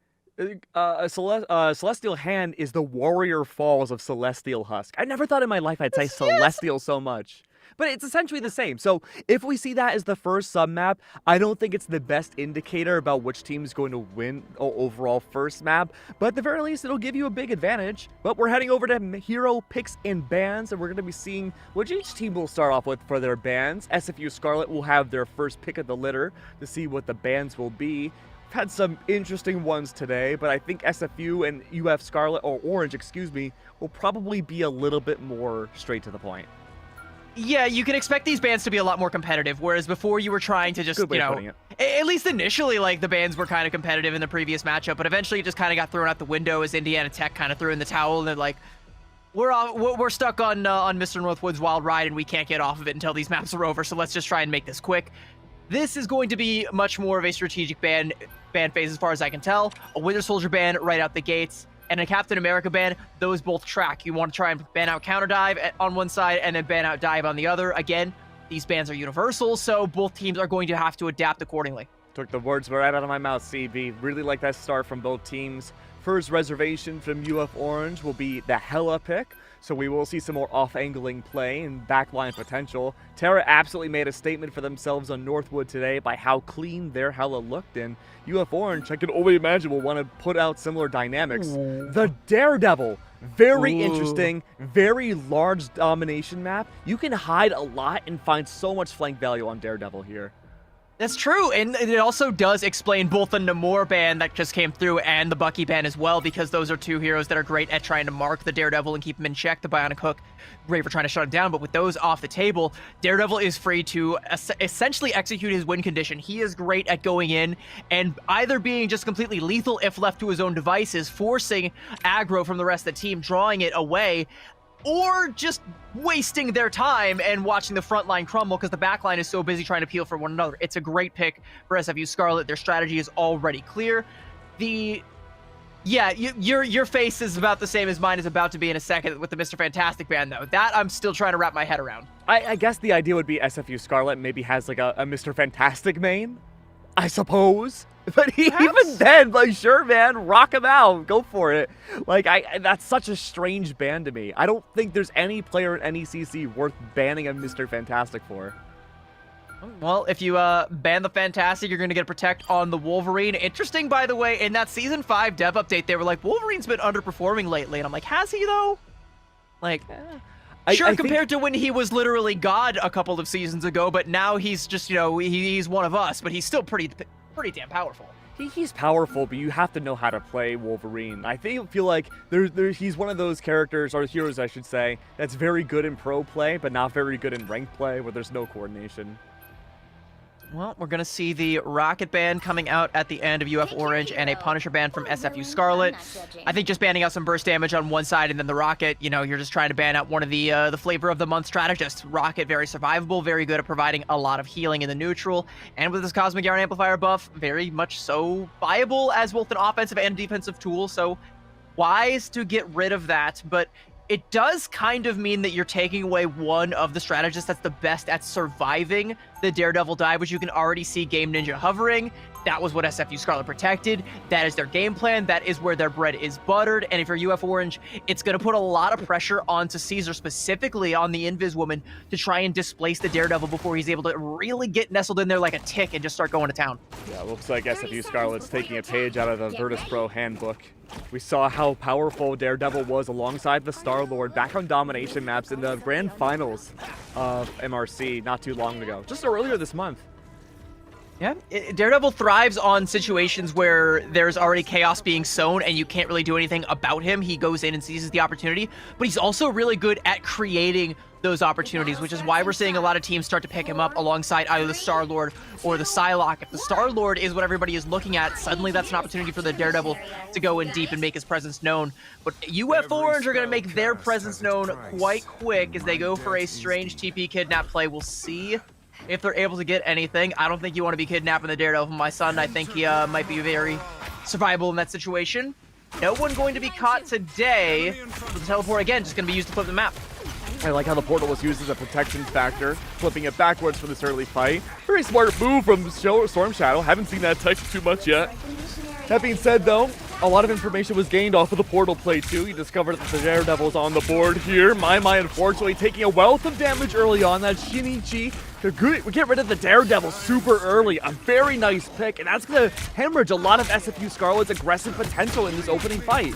Celestial Hand is the Warrior Falls of Celestial Husk. I never thought in my life I'd say Celestial so much. but it's essentially the same. So if we see that as the first sub-map, I don't think it's the best indicator about which team's going to win overall first map, but at the very least, it'll give you a big advantage. But we're heading over to hero picks and bans, and we're going to be seeing what each team will start off with for their bans. SFU Scarlet will have their first pick of the litter to see what the bans will be. We've had some interesting ones today, but I think SFU and UF Scarlet, or Orange, excuse me, will probably be a little bit more straight to the point. Yeah, you can expect these bans to be a lot more competitive, whereas before you were trying to just, Good way you of know, putting it. at least initially, like, the bans were kind of competitive in the previous matchup, but eventually it just kind of got thrown out the window as Indiana Tech kind of threw in the towel, and they're like, we're stuck on Mr. Northwood's wild ride, and we can't get off of it until these maps are over, so let's just try and make this quick. This is going to be much more of a strategic ban phase as far as I can tell. A Winter Soldier ban right out the gates, and a Captain America ban, those both track. You want to try and ban out counter dive on one side and then ban out dive on the other. Again, these bans are universal, so both teams are going to have to adapt accordingly. Took the words right out of my mouth, CB. Really like that start from both teams. First reservation from UF Orange will be the Hella pick, so we will see some more off-angling play and backline potential. Terra absolutely made a statement for themselves on Northwood today by how clean their Hella looked, and UF Orange, I can only imagine, will want to put out similar dynamics. Ooh. The Daredevil, very Ooh. interesting, very large domination map. You can hide a lot and find so much flank value on Daredevil here. That's true, and it also does explain both the Namor ban that just came through and the Bucky ban as well, because those are two heroes that are great at trying to mark the Daredevil and keep him in check. The Bionic Hook, great for trying to shut him down, but with those off the table, Daredevil is free to essentially execute his win condition. He is great at going in and either being just completely lethal if left to his own devices, forcing aggro from the rest of the team, drawing it away, or just wasting their time and watching the front line crumble because the back line is so busy trying to peel for one another. It's a great pick for SFU Scarlet. Their strategy is already clear. Your face is about the same as mine is about to be in a second with the Mr. Fantastic ban, though. That I'm still trying to wrap my head around. I guess the idea would be SFU Scarlet maybe has like a Mr. Fantastic main, I suppose. But even then, like, sure, man, rock him out, go for it. Like, that's such a strange ban to me. I don't think there's any player in NECC worth banning a Mr. Fantastic for. Well, if you ban the Fantastic, you're going to get Protect on the Wolverine. Interesting, by the way, in that Season 5 dev update, they were like, Wolverine's been underperforming lately. And I'm like, has he, though? Like, sure, compared to when he was literally God a couple of seasons ago, but now he's just, you know, he's one of us, but he's still pretty damn powerful. He's powerful, but you have to know how to play Wolverine. I feel like he's one of those characters, or heroes, I should say, that's very good in pro play, but not very good in ranked play, where there's no coordination. Well, we're going to see the Rocket ban coming out at the end of UF Orange and a Punisher ban from SFU Scarlet. I think just banning out some burst damage on one side and then the Rocket, you know, you're just trying to ban out one of the flavor of the month strategists. Rocket, very survivable, very good at providing a lot of healing in the neutral. And with this Cosmic Yarn Amplifier buff, very much so viable as both an offensive and defensive tool. So wise to get rid of that, but it does kind of mean that you're taking away one of the strategists that's the best at surviving the Daredevil dive, which you can already see Game Ninja hovering. That was what SFU Scarlet protected. That is their game plan. That is where their bread is buttered. And if you're UF Orange, it's going to put a lot of pressure onto Caesar, specifically on the Invis Woman, to try and displace the Daredevil before he's able to really get nestled in there like a tick and just start going to town. Yeah, looks like SFU Scarlet's taking a page out of the Virtus Pro handbook. We saw how powerful Daredevil was alongside the Star-Lord back on domination maps in the grand finals of MRC not too long ago, just earlier this month. Yeah, Daredevil thrives on situations where there's already chaos being sown and you can't really do anything about him. He goes in and seizes the opportunity, but he's also really good at creating those opportunities, which is why we're seeing a lot of teams start to pick him up alongside either the Star-Lord or the Psylocke. If the Star-Lord is what everybody is looking at, suddenly that's an opportunity for the Daredevil to go in deep and make his presence known. But UF Orange are going to make their presence known quite quick as they go for a strange TP kidnap play. We'll see if they're able to get anything. I don't think you want to be kidnapping the Daredevil from my son. I think he might be very survivable in that situation. No one going to be caught today. The teleport, again, just going to be used to flip the map. I like how the portal was used as a protection factor, flipping it backwards for this early fight. Very smart move from Storm Shadow. Haven't seen that tech too much yet. That being said, though, A lot of information was gained off of the portal play too. You discovered that the Daredevil's on the board here. My unfortunately taking a wealth of damage early on. That Shinichi we get rid of the Daredevil super early. A very nice pick, and that's going to hemorrhage a lot of SFU Scarlet's aggressive potential in this opening fight.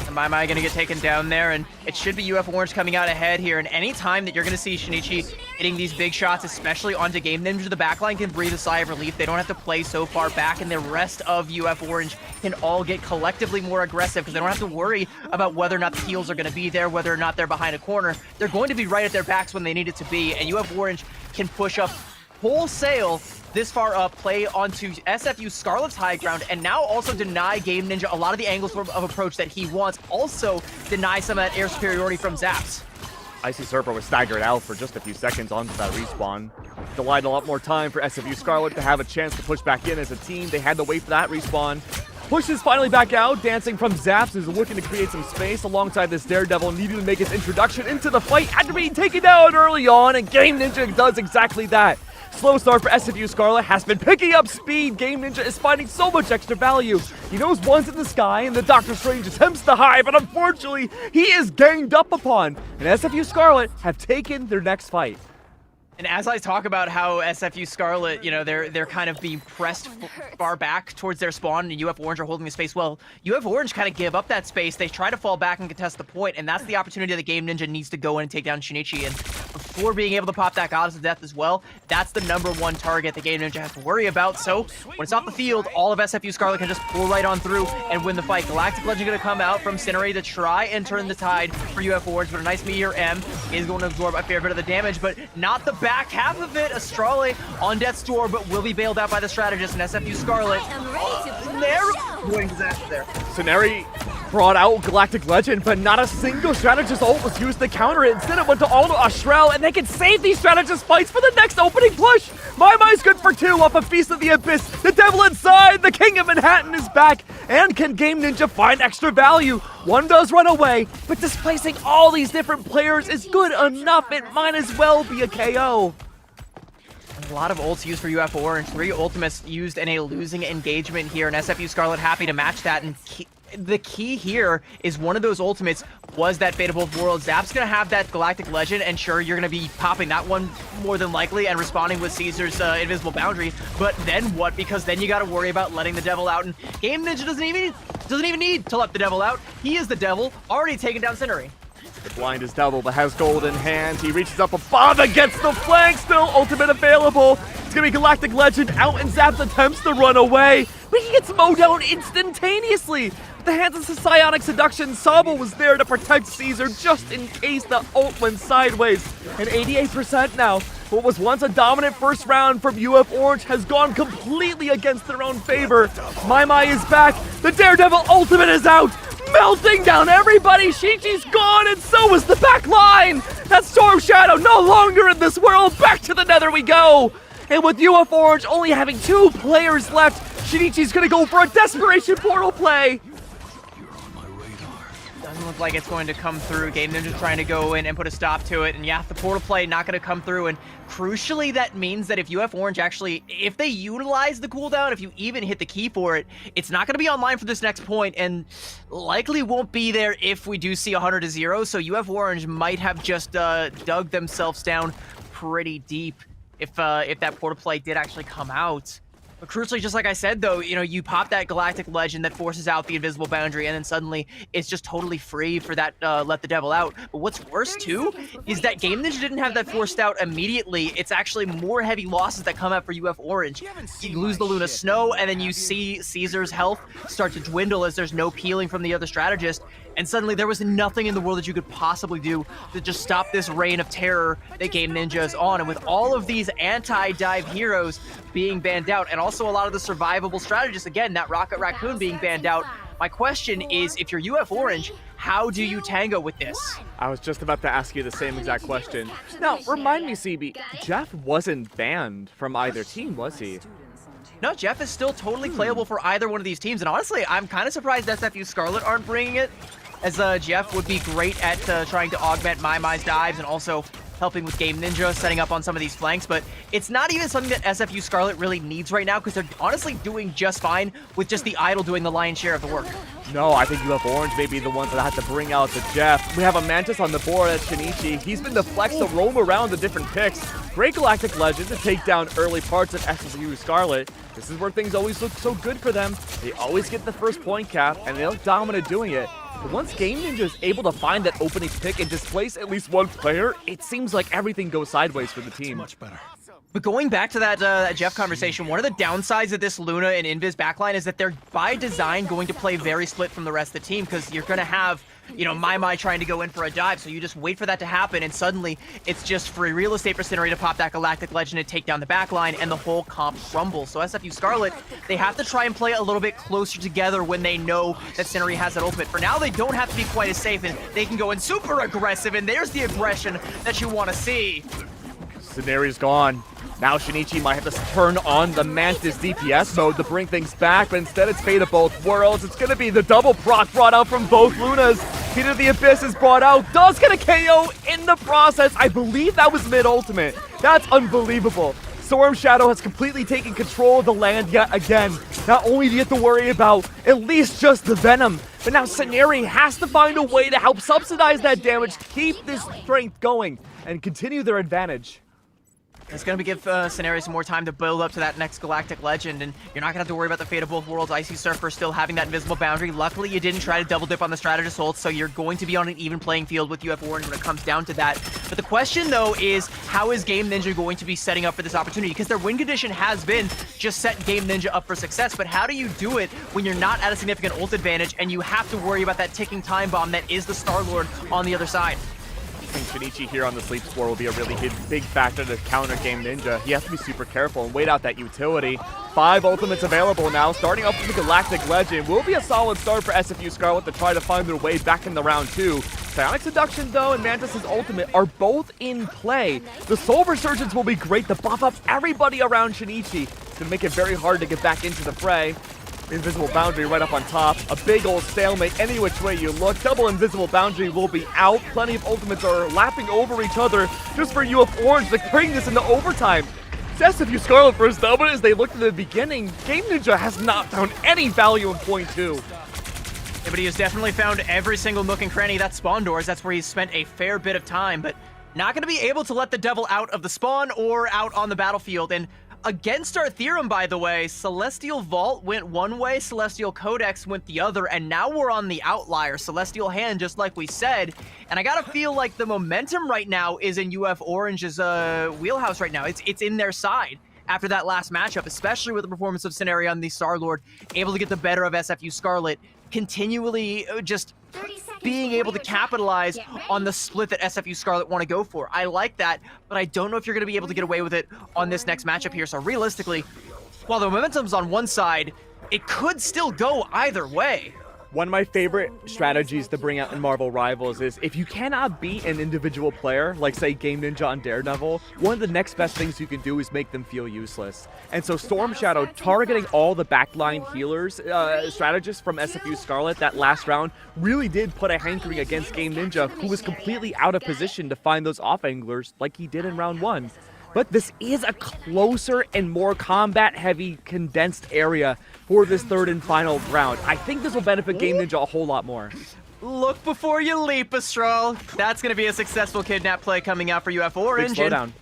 And Mai gonna get taken down there, and it should be UF Orange coming out ahead here. And any time that you're gonna see Shinichi hitting these big shots, especially onto Game Ninja, the backline can breathe a sigh of relief. They don't have to play so far back, and the rest of UF Orange can all get collectively more aggressive because they don't have to worry about whether or not the heals are gonna be there, whether or not they're behind a corner. They're going to be right at their backs when they need it to be, and UF Orange can push up wholesale this far up, play onto SFU Scarlet's high ground, and now also deny Game Ninja a lot of the angles of approach that he wants. Also deny some of that air superiority from Zaps. Icy Surfer was staggered out for just a few seconds onto that respawn. Delayed a lot more time for SFU Scarlet to have a chance to push back in as a team. They had to wait for that respawn. Push is finally back out. Dancing from Zaps is looking to create some space alongside this Daredevil, needing to make his introduction into the fight after being taken down early on, and Game Ninja does exactly that. Slow start for SFU Scarlet has been picking up speed. Game Ninja is finding so much extra value. He knows one's in the sky, and the Doctor Strange attempts to hide, but unfortunately, he is ganged up upon. And SFU Scarlet have taken their next fight. And as I talk about how SFU Scarlet, you know, they're kind of being pressed far back towards their spawn, and UF Orange are holding the space. Well, UF Orange kind of give up that space. They try to fall back and contest the point, and that's the opportunity that Game Ninja needs to go in and take down Shinichi. And before being able to pop that Goddess of Death as well, that's the #1 target that Game Ninja has to worry about. So when it's off the field, all of SFU Scarlet can just pull right on through and win the fight. Galactic Legend going to come out from Cinerate to try and turn the tide for UF Orange, but a nice Meteor M is going to absorb a fair bit of the damage, but not the back half of it. Astrale on death's door, but will be bailed out by the strategist, and SFU Scarlet. Narrowing disaster there. Cinerate brought out Galactic Legend, but not a single strategist ult was used to counter it. Instead, it went to all to Astrale, and they can save these strategist fights for the next opening push. Mai's good for 2 off a Feast of the Abyss. The Devil inside, the King of Manhattan is back, and can Game Ninja find extra value? One does run away, but displacing all these different players is good enough. It might as well be a KO. A lot of ults used for UF Orange. 3 ultimates used in a losing engagement here, and SFU Scarlet happy to match that. And the key here is one of those ultimates was that Fate of Both Worlds. Zap's going to have that Galactic Legend, and sure, you're going to be popping that one more than likely and responding with Caesar's Invisible Boundary. But then what? Because then you got to worry about letting the Devil out, and Game Ninja doesn't even need to let the Devil out. He is the Devil, already taken down Cinerate. The blind is Devil, but has gold in hand. He reaches up above against the flank. Still ultimate available. It's going to be Galactic Legend out, and Zaps attempts to run away. But he gets mowed down instantaneously. With the hands of Psionic Seduction, Sabo was there to protect Caesar just in case the ult went sideways. And 88% now. What was once a dominant first round from UF Orange has gone completely against their own favor. Mai is back. The Daredevil ultimate is out. Melting down everybody. Shichi's gone, and so is the back line. That Storm Shadow no longer in this world. Back to the Nether we go. And with UF Orange only having 2 players left, Shinichi's gonna go for a desperation portal play. Doesn't look like it's going to come through. Game Ninja trying to go in and put a stop to it. And yeah, the portal play not going to come through. And crucially, that means that if UF Orange actually, if they utilize the cooldown, if you even hit the key for it, it's not going to be online for this next point, and likely won't be there if we do see 100-0. So UF Orange might have just dug themselves down pretty deep if that portal play did actually come out. But crucially, just like I said, though, you know, you pop that Galactic Legend that forces out the Invisible Boundary, and then suddenly it's just totally free for that Let the Devil out. But what's worse, too, is that Game Ninja didn't have that forced out immediately. It's actually more heavy losses that come out for UF Orange. You lose the Luna Snow, and then you see Caesar's health start to dwindle as there's no peeling from the other strategist. And suddenly there was nothing in the world that you could possibly do to just stop this reign of terror that Game Ninja is on. And with all of these anti-dive heroes being banned out, and also a lot of the survivable strategists, again, that Rocket Raccoon being banned out, my question is, if you're UF Orange, how do you tango with this? I was just about to ask you the same exact question. Now, remind me, CB, Jeff wasn't banned from either team, was he? No, Jeff is still totally playable for either one of these teams. And honestly, I'm kind of surprised SFU Scarlet aren't bringing it, as Jeff would be great at trying to augment Mai's dives and also helping with Game Ninja, setting up on some of these flanks, but it's not even something that SFU Scarlet really needs right now because they're honestly doing just fine with just the idol doing the lion's share of the work. No, I think UF Orange may be the ones that have to bring out the Jeff. We have a Mantis on the board at Shinichi. He's been the flex to roam around the different picks. Great Galactic Legend to take down early parts of SSU Scarlet. This is where things always look so good for them. They always get the first point cap, and they look dominant doing it. But once Game Ninja is able to find that opening pick and displace at least one player, it seems like everything goes sideways for the team. Much better. But going back to that Jeff conversation, one of the downsides of this Luna and Invis backline is that they're by design going to play very split from the rest of the team because you're going to have, you know, Mai trying to go in for a dive, so you just wait for that to happen, and suddenly it's just free real estate for Cinery to pop that Galactic Legend and take down the backline, and the whole comp crumbles. So SFU Scarlet, they have to try and play a little bit closer together when they know that Cinery has that ultimate. For now, they don't have to be quite as safe, and they can go in super aggressive, and there's the aggression that you want to see. Scenario's gone. Now Shinichi might have to turn on the Mantis DPS mode to bring things back, but instead it's Fate of Both Worlds. It's going to be the double proc brought out from both Lunas. Heat of the Abyss is brought out, does get a KO in the process. I believe that was mid-ultimate. That's unbelievable. Storm Shadow has completely taken control of the land yet again. Not only do you have to worry about at least just the Venom, but now Sceneri has to find a way to help subsidize that damage, keep this strength going, and continue their advantage. It's going to give Scenario some more time to build up to that next Galactic Legend, and you're not going to have to worry about the Fate of Both Worlds. Icy Surfer still having that invisible boundary. Luckily, you didn't try to double dip on the Strategist ult, so you're going to be on an even playing field with UF Orange when it comes down to that. But the question, though, is how is Game Ninja going to be setting up for this opportunity? Because their win condition has been just set Game Ninja up for success, but how do you do it when you're not at a significant ult advantage and you have to worry about that ticking time bomb that is the Star-Lord on the other side? I think Shinichi here on the sleep spore will be a really big factor to counter Game Ninja. He has to be super careful and wait out that utility. 5 ultimates available now, starting off with the Galactic Legend. Will be a solid start for SFU Scarlet to try to find their way back in the round 2. Psionic Seduction, though, and Mantis' ultimate are both in play. The Soul Resurgence will be great to buff up everybody around Shinichi. It's going to make it very hard to get back into the fray. Invisible Boundary right up on top. A big old stalemate any which way you look. Double Invisible Boundary will be out. Plenty of ultimates are lapping over each other just for UF Orange to bring this into overtime. It's SFU Scarlet first though, but as they looked at the beginning, Game Ninja has not found any value in point 2. Yeah, but he has definitely found every single nook and cranny that spawn doors. That's where he's spent a fair bit of time, but not going to be able to let the devil out of the spawn or out on the battlefield. And against our theorem, by the way, Celestial Vault went one way, Celestial Codex went the other, and now we're on the outlier, Celestial Hand, just like we said. And I gotta feel like the momentum right now is in UF Orange's wheelhouse right now. It's in their side after that last matchup, especially with the performance of Scenario on the Star-Lord, able to get the better of SFU Scarlet, continually just being able to capitalize on the split that SFU Scarlet want to go for. I like that, but I don't know if you're going to be able to get away with it on this next matchup here. So realistically, while the momentum's on one side, it could still go either way. One of my favorite strategies to bring out in Marvel Rivals is if you cannot beat an individual player, like say Game Ninja on Daredevil, one of the next best things you can do is make them feel useless. And so Storm Shadow targeting all the backline healers, strategists from SFU Scarlet that last round really did put a hankering against Game Ninja, who was completely out of position to find those off-anglers like he did in round 1. But this is a closer and more combat-heavy, condensed area for this third and final round. I think this will benefit Game Ninja a whole lot more. Look before you leap, Astral. That's going to be a successful kidnap play coming out for UF Orange. Big slowdown.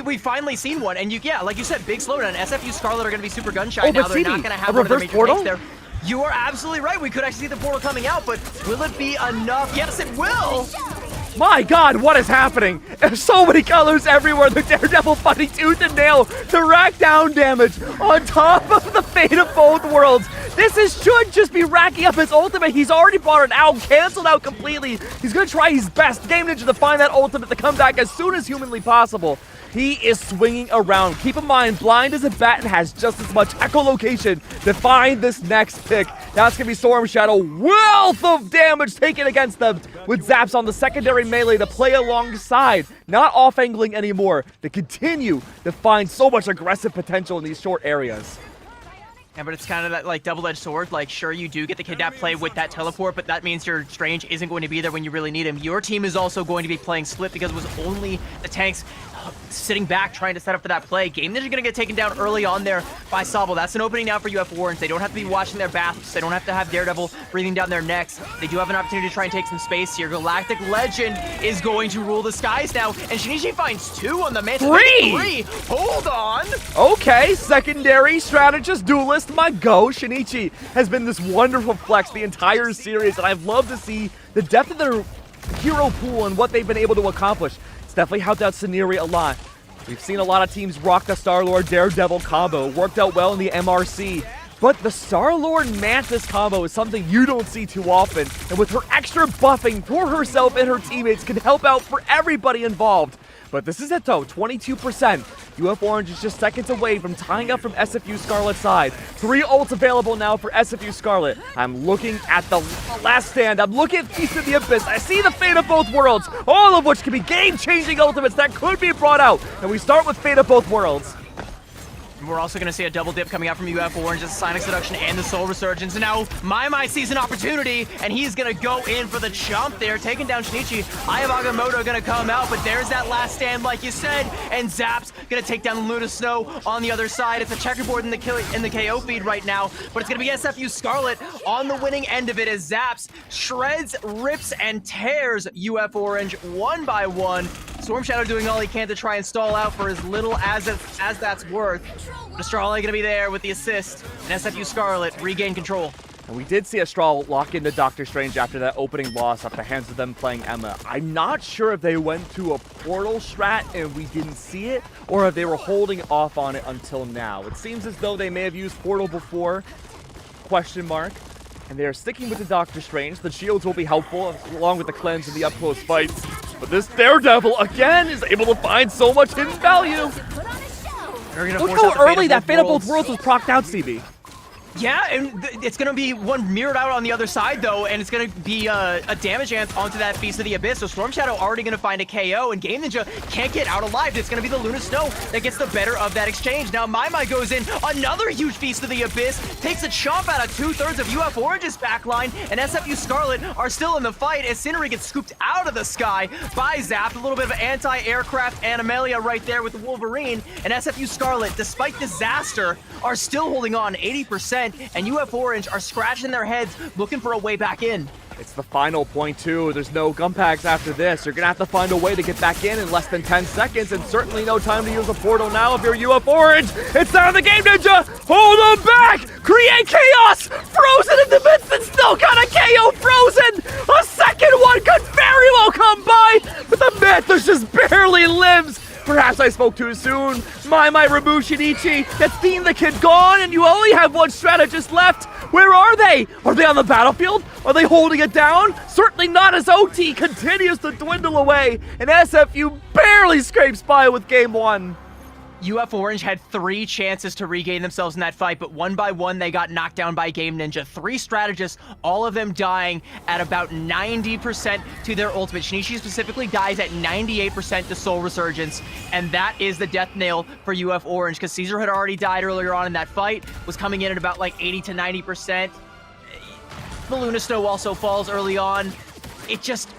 We've finally seen one. And like you said, big slowdown. SFU Scarlet are going to be super gun-shy now. They're CD, not going to have a one of their reverse major portal? takes there. You are absolutely right. We could actually see the portal coming out, but will it be enough? Yes, it will. My God, what is happening? There's so many colors everywhere. The Daredevil fighting tooth and nail to rack down damage on top of the Fate of Both Worlds. Should just be racking up his ultimate. He's already bought it out, canceled out completely. He's going to try his best, Game Ninja, to find that ultimate to come back as soon as humanly possible. He is swinging around. Keep in mind, blind as a bat and has just as much echolocation to find this next pick. That's going to be Storm Shadow. Wealth of damage taken against them with zaps on the secondary melee to play alongside. Not off-angling anymore. To continue to find so much aggressive potential in these short areas. Yeah, but it's kind of that like double-edged sword. Like, sure, you do get the kidnap play with that teleport, but that means your Strange isn't going to be there when you really need him. Your team is also going to be playing split because it was only the tanks sitting back trying to set up for that play. Game Ninja going to get taken down early on there by Sobble. That's an opening now for UF Orange. They don't have to be watching their backs. They don't have to have Daredevil breathing down their necks. They do have an opportunity to try and take some space here. Galactic Legend is going to rule the skies now, and Shinichi finds 2 on the man. Three! Hold on! Okay, secondary strategist duelist, my go. Shinichi has been this wonderful flex the entire series, and I've loved to see the depth of their hero pool and what they've been able to accomplish. It's definitely helped out Scenery a lot. We've seen a lot of teams rock the Star-Lord Daredevil combo. Worked out well in the MRC. But the Star-Lord Mantis combo is something you don't see too often. And with her extra buffing for herself and her teammates can help out for everybody involved. But this is it though, 22%. UF Orange is just seconds away from tying up from SFU Scarlet's side. 3 ults available now for SFU Scarlet. I'm looking at the last stand. I'm looking at Feast of the Abyss. I see the Fate of Both Worlds, all of which can be game-changing ultimates that could be brought out. And we start with Fate of Both Worlds. We're also going to see a double dip coming out from UF Orange, the Sonic Seduction and the Soul Resurgence. And now My sees an opportunity, and he's going to go in for the chump there, taking down Shinichi. Eye of Agamotto going to come out, but there's that last stand, like you said, and Zap's going to take down the Luna Snow on the other side. It's a checkerboard in the KO feed right now, but it's going to be SFU Scarlet on the winning end of it as Zaps shreds, rips, and tears UF Orange one by one. Storm Shadow doing all he can to try and stall out for as little as that's worth. Astrali gonna be there with the assist, and SFU Scarlet regain control. And we did see Astral lock into Doctor Strange after that opening loss at the hands of them playing Emma. I'm not sure if they went to a portal strat and we didn't see it, or if they were holding off on it until now. It seems as though they may have used portal before, question mark. And they are sticking with the Doctor Strange. The shields will be helpful, along with the cleanse and the up-close fights. But this Daredevil, again, is able to find so much hidden value. Look how early that Fate of Both Worlds was procced out, CB. Yeah, and it's going to be one mirrored out on the other side, though, and it's going to be a damage amp onto that Feast of the Abyss. So Storm Shadow already going to find a KO, and Game Ninja can't get out alive. It's going to be the Luna Snow that gets the better of that exchange. Now, My goes in, another huge Feast of the Abyss, takes a chomp out of 2/3 of UF Orange's backline, and SFU Scarlet are still in the fight as Cinery gets scooped out of the sky by Zap. A little bit of anti-aircraft Animalia right there with the Wolverine, and SFU Scarlet, despite disaster, are still holding on 80%. And UF Orange are scratching their heads looking for a way back in. It's the final point, too. There's no gun packs after this. You're going to have to find a way to get back in less than 10 seconds, and certainly no time to use a portal now if you're UF Orange. It's down to the Game Ninja. Hold them back. Create chaos. Frozen in the midst and still got a KO Frozen. A second one could very well come by, but the Mantis just barely lives. Perhaps I spoke too soon. My Rabu Shinichi, that's Dean the Kid gone, and you only have one strategist left. Where are they? Are they on the battlefield? Are they holding it down? Certainly not as OT continues to dwindle away, and SFU barely scrapes by with game 1. UF Orange had 3 chances to regain themselves in that fight, but one by one they got knocked down by Game Ninja. 3 strategists, all of them dying at about 90% to their ultimate. Shinichi specifically dies at 98% to Soul Resurgence, and that is the death nail for UF Orange, because Caesar had already died earlier on in that fight, was coming in at about like 80 to 90%. The Luna Snow also falls early on. It just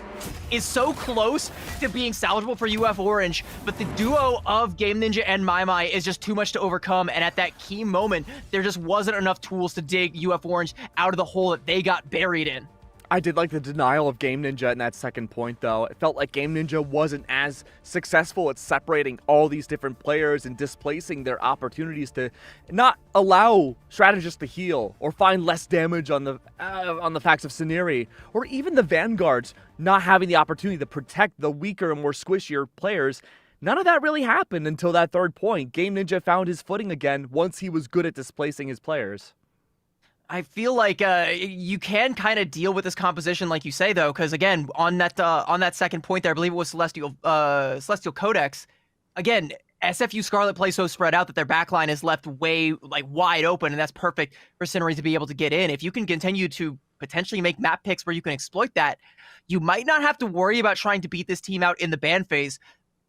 is so close to being salvageable for UF Orange, but the duo of Game Ninja and My is just too much to overcome, and at that key moment, there just wasn't enough tools to dig UF Orange out of the hole that they got buried in. I did like the denial of Game Ninja in that second point, though. It felt like Game Ninja wasn't as successful at separating all these different players and displacing their opportunities to not allow strategists to heal or find less damage on the facts of Scenery, or even the Vanguards not having the opportunity to protect the weaker and more squishier players. None of that really happened until that third point. Game Ninja found his footing again once he was good at displacing his players. I feel like you can kind of deal with this composition, like you say, though, because again, on that second point there, I believe it was Celestial Codex. Again, SFU Scarlet plays so spread out that their backline is left way wide open, and that's perfect for Cinery to be able to get in. If you can continue to potentially make map picks where you can exploit that, you might not have to worry about trying to beat this team out in the ban phase.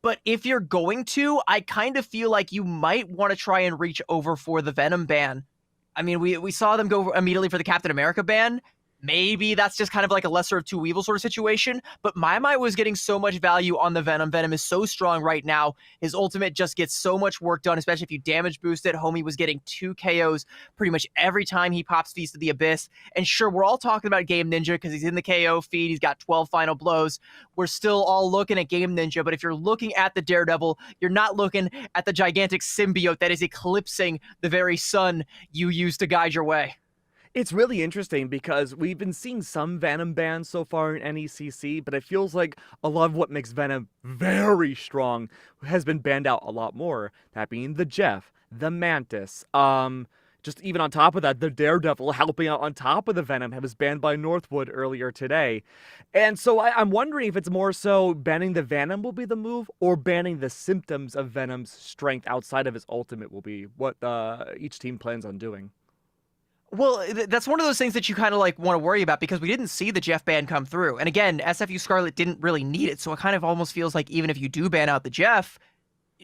But if you're going to, I kind of feel like you might want to try and reach over for the Venom ban. I mean, we saw them go immediately for the Captain America ban. Maybe that's just kind of like a lesser of two evils sort of situation. But My was getting so much value on the Venom. Venom is so strong right now. His ultimate just gets so much work done, especially if you damage boost it. Homie was getting 2 KOs pretty much every time he pops Feast of the Abyss. And sure, we're all talking about Game Ninja because he's in the KO feed. He's got 12 final blows. We're still all looking at Game Ninja. But if you're looking at the Daredevil, you're not looking at the gigantic symbiote that is eclipsing the very sun you use to guide your way. It's really interesting because we've been seeing some Venom bans so far in NECC, but it feels like a lot of what makes Venom very strong has been banned out a lot more. That being the Jeff, the Mantis, just even on top of that, the Daredevil helping out on top of the Venom was banned by Northwood earlier today. And so I'm wondering if it's more so banning the Venom will be the move, or banning the symptoms of Venom's strength outside of his ultimate will be what each team plans on doing. Well, that's one of those things that you kind of like want to worry about because we didn't see the Jeff ban come through. And again, SFU Scarlet didn't really need it. So it kind of almost feels like even if you do ban out the Jeff,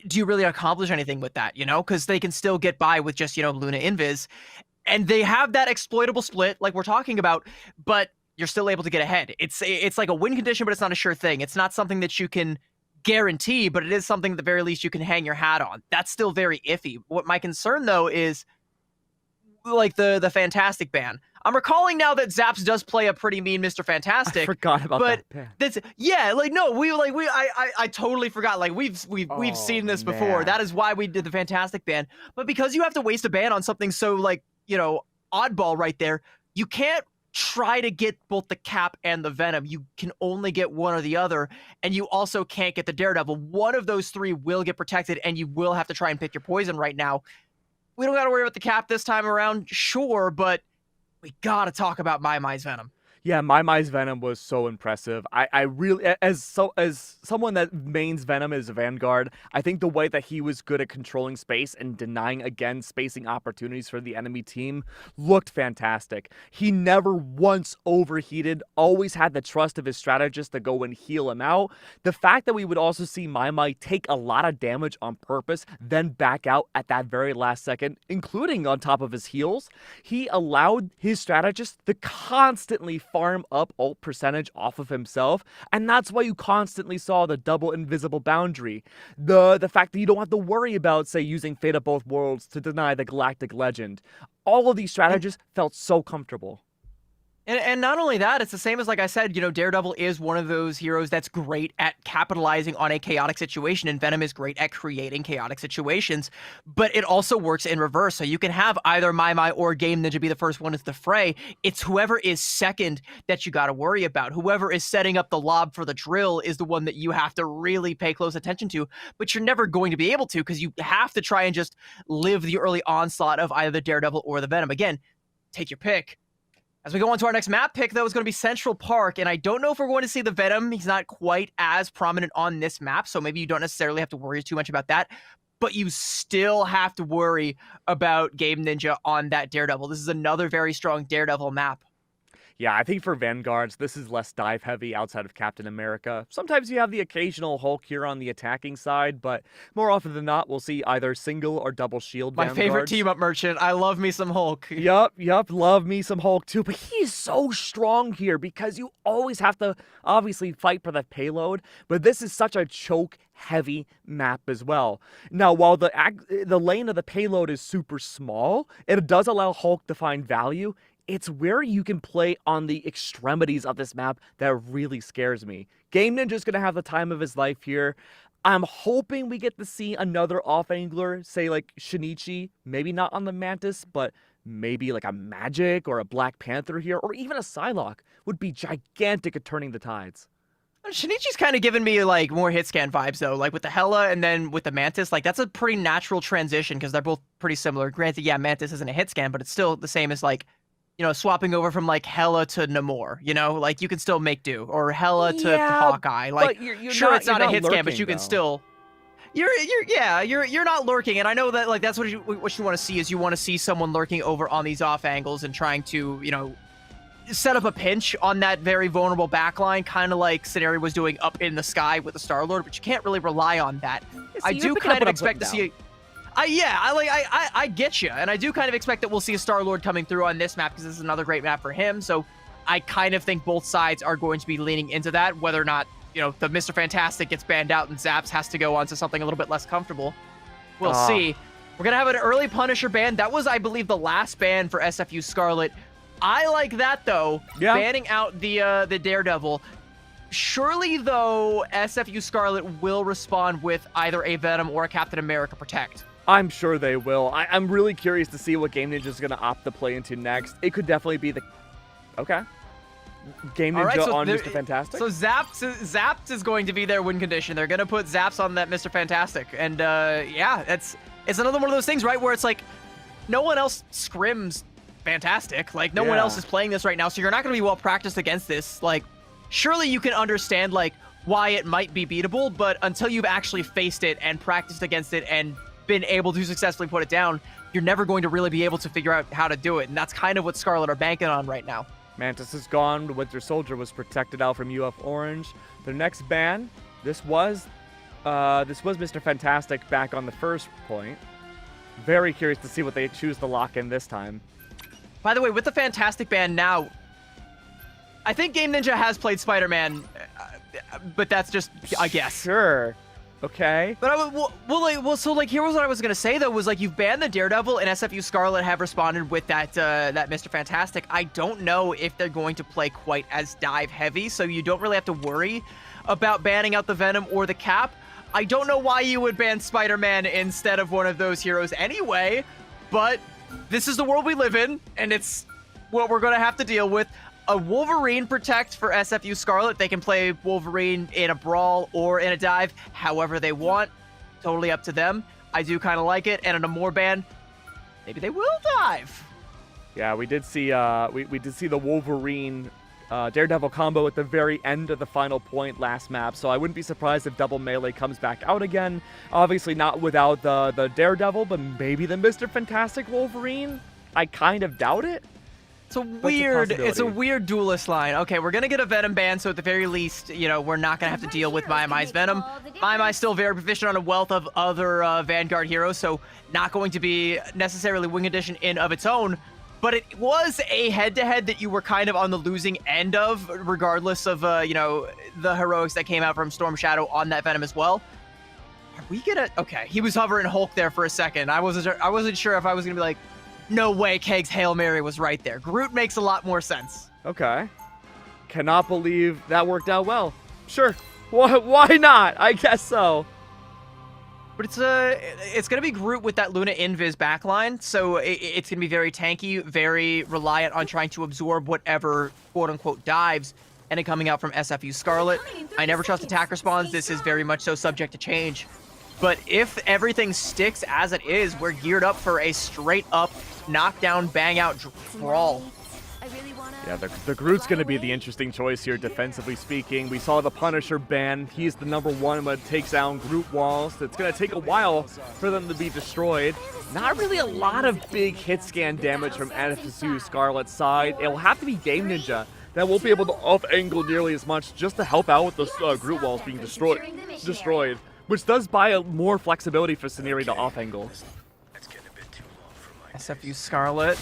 do you really accomplish anything with that, you know? Because they can still get by with just, Luna Invis. And they have that exploitable split like we're talking about, but you're still able to get ahead. It's like a win condition, but it's not a sure thing. It's not something that you can guarantee, but it is something at the very least you can hang your hat on. That's still very iffy. What my concern, though, is like the Fantastic ban. I'm recalling now that Zaps does play a pretty mean Mr. Fantastic. I forgot about that ban. I totally forgot. Like we've seen this before. Man. That is why we did the Fantastic ban. But because you have to waste a ban on something so like, oddball right there, you can't try to get both the Cap and the Venom. You can only get one or the other, and you also can't get the Daredevil. One of those three will get protected, and you will have to try and pick your poison right now. We don't got to worry about the Cap this time around, sure, but we got to talk about Mai's Venom. Yeah, Mai's Venom was so impressive. I really, as someone that mains Venom as a Vanguard, I think the way that he was good at controlling space and denying, again, spacing opportunities for the enemy team looked fantastic. He never once overheated, always had the trust of his strategist to go and heal him out. The fact that we would also see Mai take a lot of damage on purpose, then back out at that very last second, including on top of his heals, he allowed his strategist to constantly farm up ult percentage off of himself, and that's why you constantly saw the double invisible boundary. The fact that you don't have to worry about, say, using Fate of Both Worlds to deny the Galactic Legend. All of these strategies felt so comfortable. And not only that, it's the same as, like I said, Daredevil is one of those heroes that's great at capitalizing on a chaotic situation, and Venom is great at creating chaotic situations, but it also works in reverse. So you can have either Mai or Game Ninja be the first one into the fray. It's whoever is second that you got to worry about. Whoever is setting up the lob for the drill is the one that you have to really pay close attention to, but you're never going to be able to because you have to try and just live the early onslaught of either the Daredevil or the Venom. Again, take your pick. As we go on to our next map pick, though, it's going to be Central Park, and I don't know if we're going to see the Venom. He's not quite as prominent on this map, so maybe you don't necessarily have to worry too much about that, but you still have to worry about Game Ninja on that Daredevil. This is another very strong Daredevil map. Yeah, I think for Vanguards, this is less dive heavy outside of Captain America. Sometimes you have the occasional Hulk here on the attacking side, but more often than not, we'll see either single or double shield My Vanguards. favorite team up merchant. I love me some Hulk. Yup, love me some Hulk too, but he's so strong here because you always have to obviously fight for the payload, but this is such a choke heavy map as well. Now, while the lane of the payload is super small, it does allow Hulk to find value. It's where you can play on the extremities of this map that really scares me. Game Ninja's going to have the time of his life here. I'm hoping we get to see another off-angler, say like Shinichi, maybe not on the Mantis, but maybe like a Magic or a Black Panther here, or even a Psylocke would be gigantic at turning the tides. Shinichi's kind of giving me like more hit scan vibes though, like with the Hela and then with the Mantis, like that's a pretty natural transition because they're both pretty similar. Granted, yeah, Mantis isn't a hit scan, but it's still the same as like, swapping over from like Hela to Namor, like you can still make do, or Hela to Hawkeye. Like, you're sure, not, it's not a hit scan, but you though. can still. You're not lurking, and I know that like that's what you want to see is you want to see someone lurking over on these off angles and trying to set up a pinch on that very vulnerable backline, kind of like Scenario was doing up in the sky with the Star-Lord, but you can't really rely on that. See, I you're do picking up kind of what I'm expect to putting see. I get you, and I do kind of expect that we'll see a Star-Lord coming through on this map because this is another great map for him. So I kind of think both sides are going to be leaning into that, whether or not, you know, the Mr. Fantastic gets banned out and Zaps has to go on to something a little bit less comfortable. We'll see. We're going to have an early Punisher ban. That was, I believe, the last ban for SFU Scarlet. I like that, though. Yeah. Banning out the Daredevil. Surely, though, SFU Scarlet will respond with either a Venom or a Captain America Protect. I'm sure they will. I'm really curious to see what Game Ninja is going to opt to play into next. It could definitely be the... Okay. Game Ninja on Mr. Fantastic? So Zaps is going to be their win condition. They're going to put Zaps on that Mr. Fantastic. And, yeah, it's another one of those things, right, where it's like, no one else scrims Fantastic. Like, no one else is playing this right now, so you're not going to be well practiced against this. Like, surely you can understand, like, why it might be beatable, but until you've actually faced it and practiced against it and been able to successfully put it down, you're never going to really be able to figure out how to do it. And that's kind of what Scarlet are banking on right now. Mantis is gone. The Winter Soldier was protected out from UF Orange. Their next ban, this was Mr. Fantastic back on the first point. Very curious to see what they choose to lock in this time. By the way, with the Fantastic ban now, I think Game Ninja has played Spider-Man, but that's just a guess. Sure. Okay. But so here was what I was gonna say though, was like, you've banned the Daredevil and SFU Scarlet have responded with that Mr. Fantastic. I don't know if they're going to play quite as dive heavy, so you don't really have to worry about banning out the Venom or the Cap. I don't know why you would ban Spider-Man instead of one of those heroes anyway, but this is the world we live in, and it's what we're gonna have to deal with. A Wolverine Protect for SFU Scarlet. They can play Wolverine in a brawl or in a dive however they want. Totally up to them. I do kind of like it. And in a more ban, maybe they will dive. Yeah, we did see we did see the Wolverine Daredevil combo at the very end of the final point last map, so I wouldn't be surprised if double melee comes back out again. Obviously not without the Daredevil, but maybe the Mr. Fantastic Wolverine. I kind of doubt it. It's a weird duelist line. Okay, we're gonna get a Venom ban, so at the very least, you know, we're not gonna have to deal with Mai's Venom. Mai's still very proficient on a wealth of other Vanguard heroes, so not going to be necessarily wing edition in of its own. But it was a head-to-head that you were kind of on the losing end of, regardless of you know, the heroics that came out from Storm Shadow on that Venom as well. Are we gonna? Okay, he was hovering Hulk there for a second. I wasn't sure if I was gonna be like, no way, Keg's Hail Mary was right there. Groot makes a lot more sense. Okay. Cannot believe that worked out well. Sure. Why not? I guess so. But it's going to be Groot with that Luna Invis backline, so it's going to be very tanky, very reliant on trying to absorb whatever quote-unquote dives and it coming out from SFU Scarlet. I never trust attack response. This is very much so subject to change. But if everything sticks as it is, we're geared up for a straight-up knockdown, bang-out brawl. Yeah, the Groot's going to be the interesting choice here, defensively speaking. We saw the Punisher ban. He's the #1 when it takes down Groot walls. It's going to take a while for them to be destroyed. Not really a lot of big hit scan damage from SFU Scarlet's side. It will have to be Game Ninja that won't be able to off-angle nearly as much just to help out with the Groot walls being destroyed. Which does buy more flexibility for Scenery to off-angle. SFU Scarlet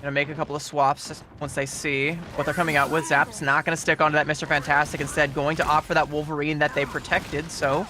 gonna make a couple of swaps once they see what they're coming out with. Zap's not gonna stick onto that Mr. Fantastic, instead going to opt for that Wolverine that they protected, so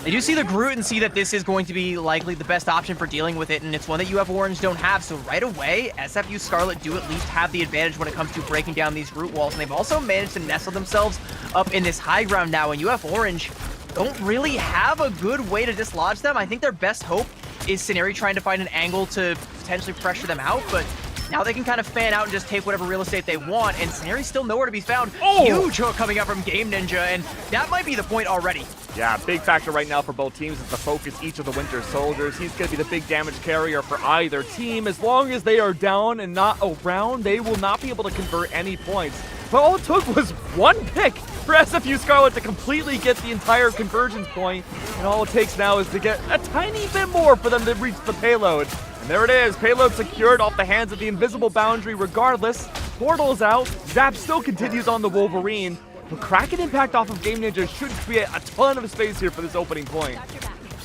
they do see the Groot and see that this is going to be likely the best option for dealing with it, and it's one that UF Orange don't have, so right away, SFU Scarlet do at least have the advantage when it comes to breaking down these Groot walls, and they've also managed to nestle themselves up in this high ground now, and UF Orange don't really have a good way to dislodge them. I think their best hope is Scenery trying to find an angle to potentially pressure them out, but now they can kind of fan out and just take whatever real estate they want, and Scenery's still nowhere to be found. Huge hook coming up from Game Ninja, and that might be the point already. Yeah, big factor right now for both teams is to focus each of the Winter Soldiers. He's going to be the big damage carrier for either team. As long as they are down and not around, they will not be able to convert any points. But all it took was one pick for SFU Scarlet to completely get the entire convergence point, and all it takes now is to get a tiny bit more for them to reach the payload. And there it is, payload secured off the hands of the invisible boundary regardless. Portal's out, Zap still continues on the Wolverine, but Kraken impact off of Game Ninja should create a ton of space here for this opening point.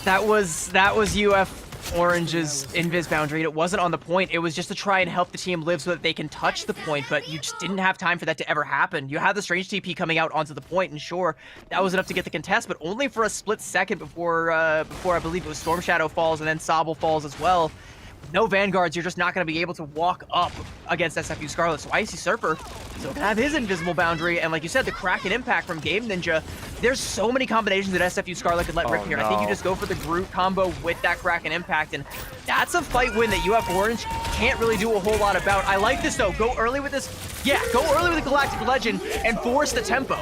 That was UF Orange's invis boundary, and it wasn't on the point. It was just to try and help the team live so that they can touch the point, but you just didn't have time for that to ever happen. You had the Strange TP coming out onto the point, and sure, that was enough to get the contest, but only for a split second before I believe it was Storm Shadow falls and then Sobble falls as well. No Vanguards, you're just not going to be able to walk up against SFU Scarlet. So Icy Surfer still can have his invisible boundary, and like you said, the Kraken impact from Game Ninja. There's so many combinations that SFU Scarlet could let rip here. No. I think you just go for the Groot combo with that Kraken impact, and that's a fight win that UF Orange can't really do a whole lot about. I like this though. Go early with this. Yeah, go early with the Galactic Legend and force the tempo.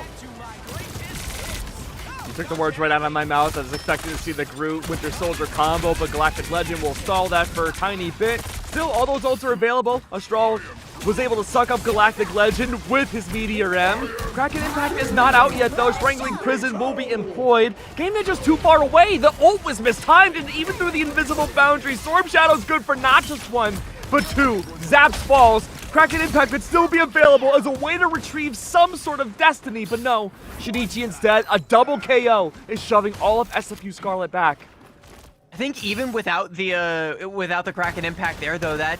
Took the words right out of my mouth. I was expecting to see the Groot Winter Soldier combo, but Galactic Legend will stall that for a tiny bit. Still, all those ults are available. Astral was able to suck up Galactic Legend with his Meteor M. Kraken Impact is not out yet, though. Strangling Prison will be employed. Game Ninja's too far away. The ult was mistimed, and even through the invisible boundary, Storm Shadow's good for not just one, but two. Zaps falls. Kraken Impact could still be available as a way to retrieve some sort of destiny, but no. Shinichi instead, a double KO, is shoving all of SFU Scarlet back. I think even without the Kraken impact there, though, that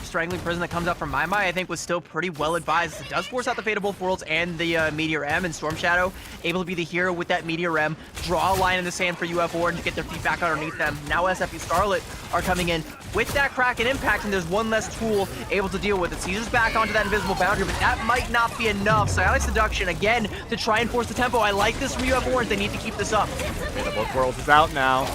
Strangling Prison that comes out from Mai, I think was still pretty well advised. It does force out the Fate of Both Worlds and the Meteor M, and Storm Shadow able to be the hero with that Meteor M, draw a line in the sand for UF Orange to get their feet back underneath them. Now SFU Scarlet are coming in with that Kraken impact, and there's one less tool able to deal with it. Caesar's back onto that invisible boundary, but that might not be enough. Psionic Seduction again to try and force the tempo. I like this from UF Orange. They need to keep this up. Fate of Both Worlds is out now,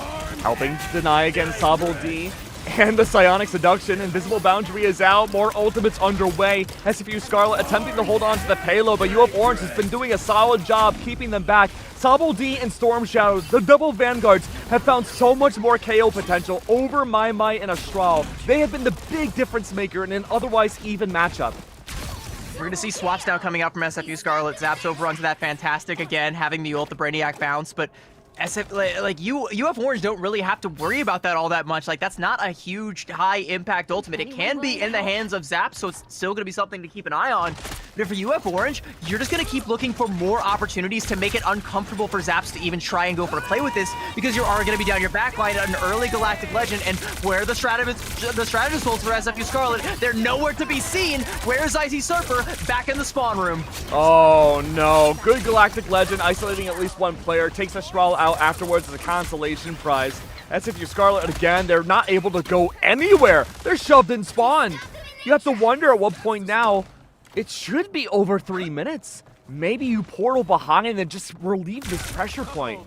helping to deny against Sobble D. And the Psionic Seduction, Invisible Boundary is out, more ultimates underway. SFU Scarlet attempting to hold on to the payload, but UF Orange has been doing a solid job keeping them back. Sobble D and Storm Shadow, the double Vanguards, have found so much more KO potential over Mai and Astral. They have been the big difference maker in an otherwise even matchup. We're going to see swaps now coming out from SFU Scarlet. Zaps over onto that Fantastic again, having the ult, the Brainiac bounce, but UF Orange don't really have to worry about that all that much. Like, that's not a huge high impact ultimate. It can be in the hands of Zap, so it's still going to be something to keep an eye on. But for UF Orange, you're just going to keep looking for more opportunities to make it uncomfortable for Zaps to even try and go for a play with this, because you are going to be down your backline at an early Galactic Legend, and where the strategist holds for SFU Scarlet, they're nowhere to be seen. Where's Icy Surfer? Back in the spawn room. Oh no, good Galactic Legend, isolating at least one player, takes Astral out afterwards as a consolation prize. SFU Scarlet, again, they're not able to go anywhere. They're shoved in spawn. You have to wonder at what point now, it should be over 3 minutes. Maybe you portal behind and just relieve this pressure point.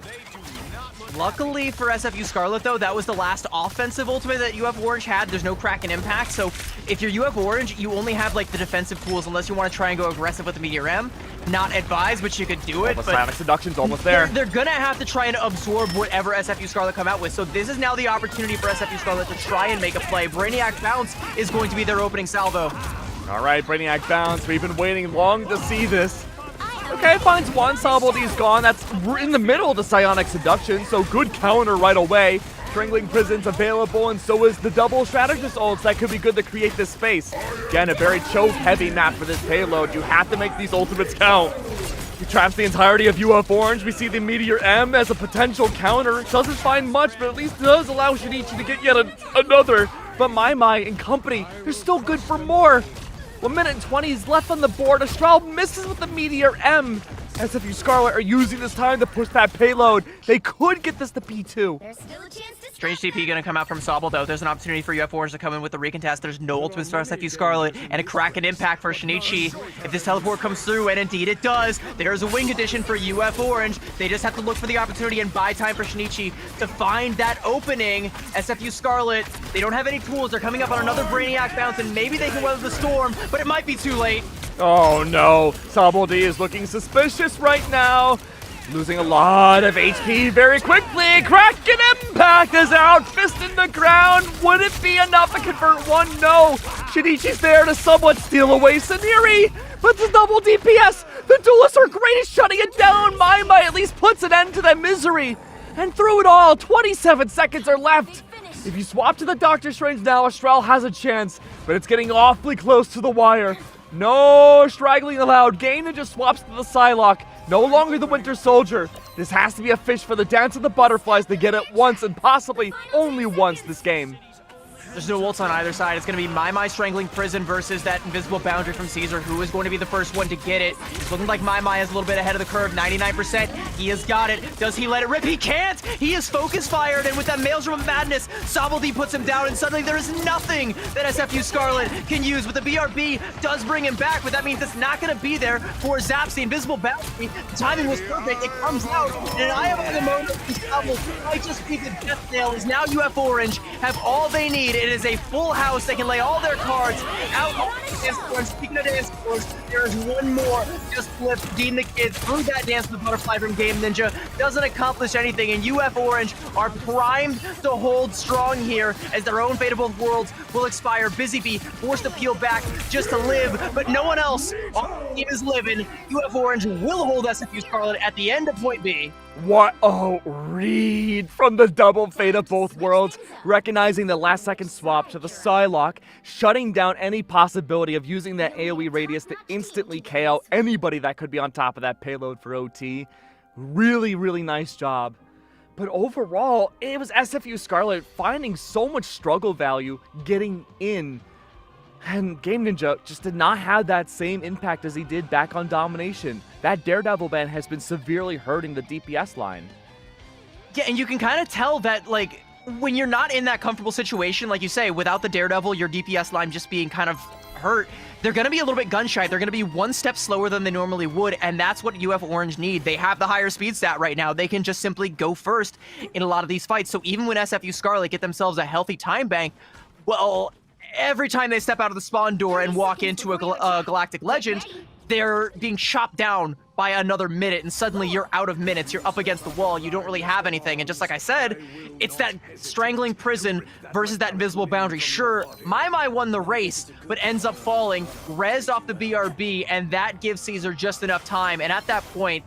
Luckily for SFU Scarlet, though, that was the last offensive ultimate that UF Orange had. There's no Kraken impact, so if you're UF Orange, you only have, like, the defensive tools unless you want to try and go aggressive with the Meteor M. Not advised, but you could do it. The Psionic Seduction's almost there. They're gonna have to try and absorb whatever SFU Scarlet come out with, so this is now the opportunity for SFU Scarlet to try and make a play. Brainiac Bounce is going to be their opening salvo. All right, Brainiac Bounce. We've been waiting long to see this. Okay, finds one. Sobble D's gone. That's in the middle of the Psionic Seduction, so good counter right away. Strangling Prison's available, and so is the double Strategist ults. That could be good to create this space. Again, a very choke-heavy map for this payload. You have to make these ultimates count. He traps the entirety of UF Orange. We see the Meteor M as a potential counter. Doesn't find much, but at least does allow Shinichi to get yet another. But Mai and company, they're still good for more. 1 minute and 20 is left on the board. Astral misses with the Meteor M. SFU Scarlet are using this time to push that payload. They could get this to P2. There's still a chance to Strange TP gonna come out from Sobble, though. There's an opportunity for UF Orange to come in with the recontest. There's no ultimates for SFU Scarlet, and a Kraken impact for Shinichi. If this teleport comes through, and indeed it does, there's a wing condition for UF Orange. They just have to look for the opportunity and buy time for Shinichi to find that opening. SFU Scarlet, they don't have any tools. They're coming up on another Brainiac bounce, and maybe they can weather the storm, but it might be too late. Oh no, Sobble D is looking suspicious right now. Losing a lot of HP very quickly. Kraken Impact is out, fist in the ground. Would it be enough to convert one? No. Shinichi's there to somewhat steal away Saniri, but the double DPS, the duelists are great at shutting it down. Mai at least puts an end to that misery. And through it all, 27 seconds are left. If you swap to the Doctor Strange now, Astral has a chance, but it's getting awfully close to the wire. No straggling allowed. Game Ninja swaps to the Psylocke. No longer the Winter Soldier. This has to be a fish for the Dance of the Butterflies to get it once and possibly only once this game. There's no ults on either side. It's going to be My strangling Prison versus that invisible boundary from Caesar, who is going to be the first one to get it. It's looking like My is a little bit ahead of the curve, 99%. He has got it. Does he let it rip? He can't! He is focus fired, and with that Maelstrom of Madness, Sabaldi puts him down, and suddenly there is nothing that SFU Scarlet can use. But the BRB does bring him back, but that means it's not going to be there for Zaps. The invisible boundary, the timing was perfect. It comes out, and an Eye of Agamotto might just be the death nail, as now UF Orange have all they need. It is a full house. They can lay all their cards out on the dance floor. Speaking of dance floors, there is one more. Just flipped Dean the Kid through that Dance with the Butterfly from Game Ninja. Doesn't accomplish anything, and UF Orange are primed to hold strong here as their own Fate of Both Worlds will expire. Busy Bee forced to peel back just to live, but no one else on the team is living. UF Orange will hold SFU Scarlet at the end of Point B. What a read from the double Fate of Both Worlds, recognizing the last second swap to the Psylocke, shutting down any possibility of using that AoE radius to instantly KO anybody that could be on top of that payload for OT. Really, really nice job. But overall, it was SFU Scarlet finding so much struggle value getting in. And Game Ninja just did not have that same impact as he did back on Domination. That Daredevil ban has been severely hurting the DPS line. Yeah, and you can kind of tell that, like, when you're not in that comfortable situation, like you say, without the Daredevil, your DPS line just being kind of hurt, they're going to be a little bit gun-shy. They're going to be one step slower than they normally would, and that's what UF Orange need. They have the higher speed stat right now. They can just simply go first in a lot of these fights. So even when SFU Scarlet get themselves a healthy time bank, well, every time they step out of the spawn door and walk into a Galactic Legend, they're being chopped down by another minute, and suddenly you're out of minutes. You're up against the wall. You don't really have anything. And just like I said, it's that strangling Prison versus that invisible boundary. Sure, My won the race, but ends up falling, rezzed off the BRB, and that gives Caesar just enough time. And at that point,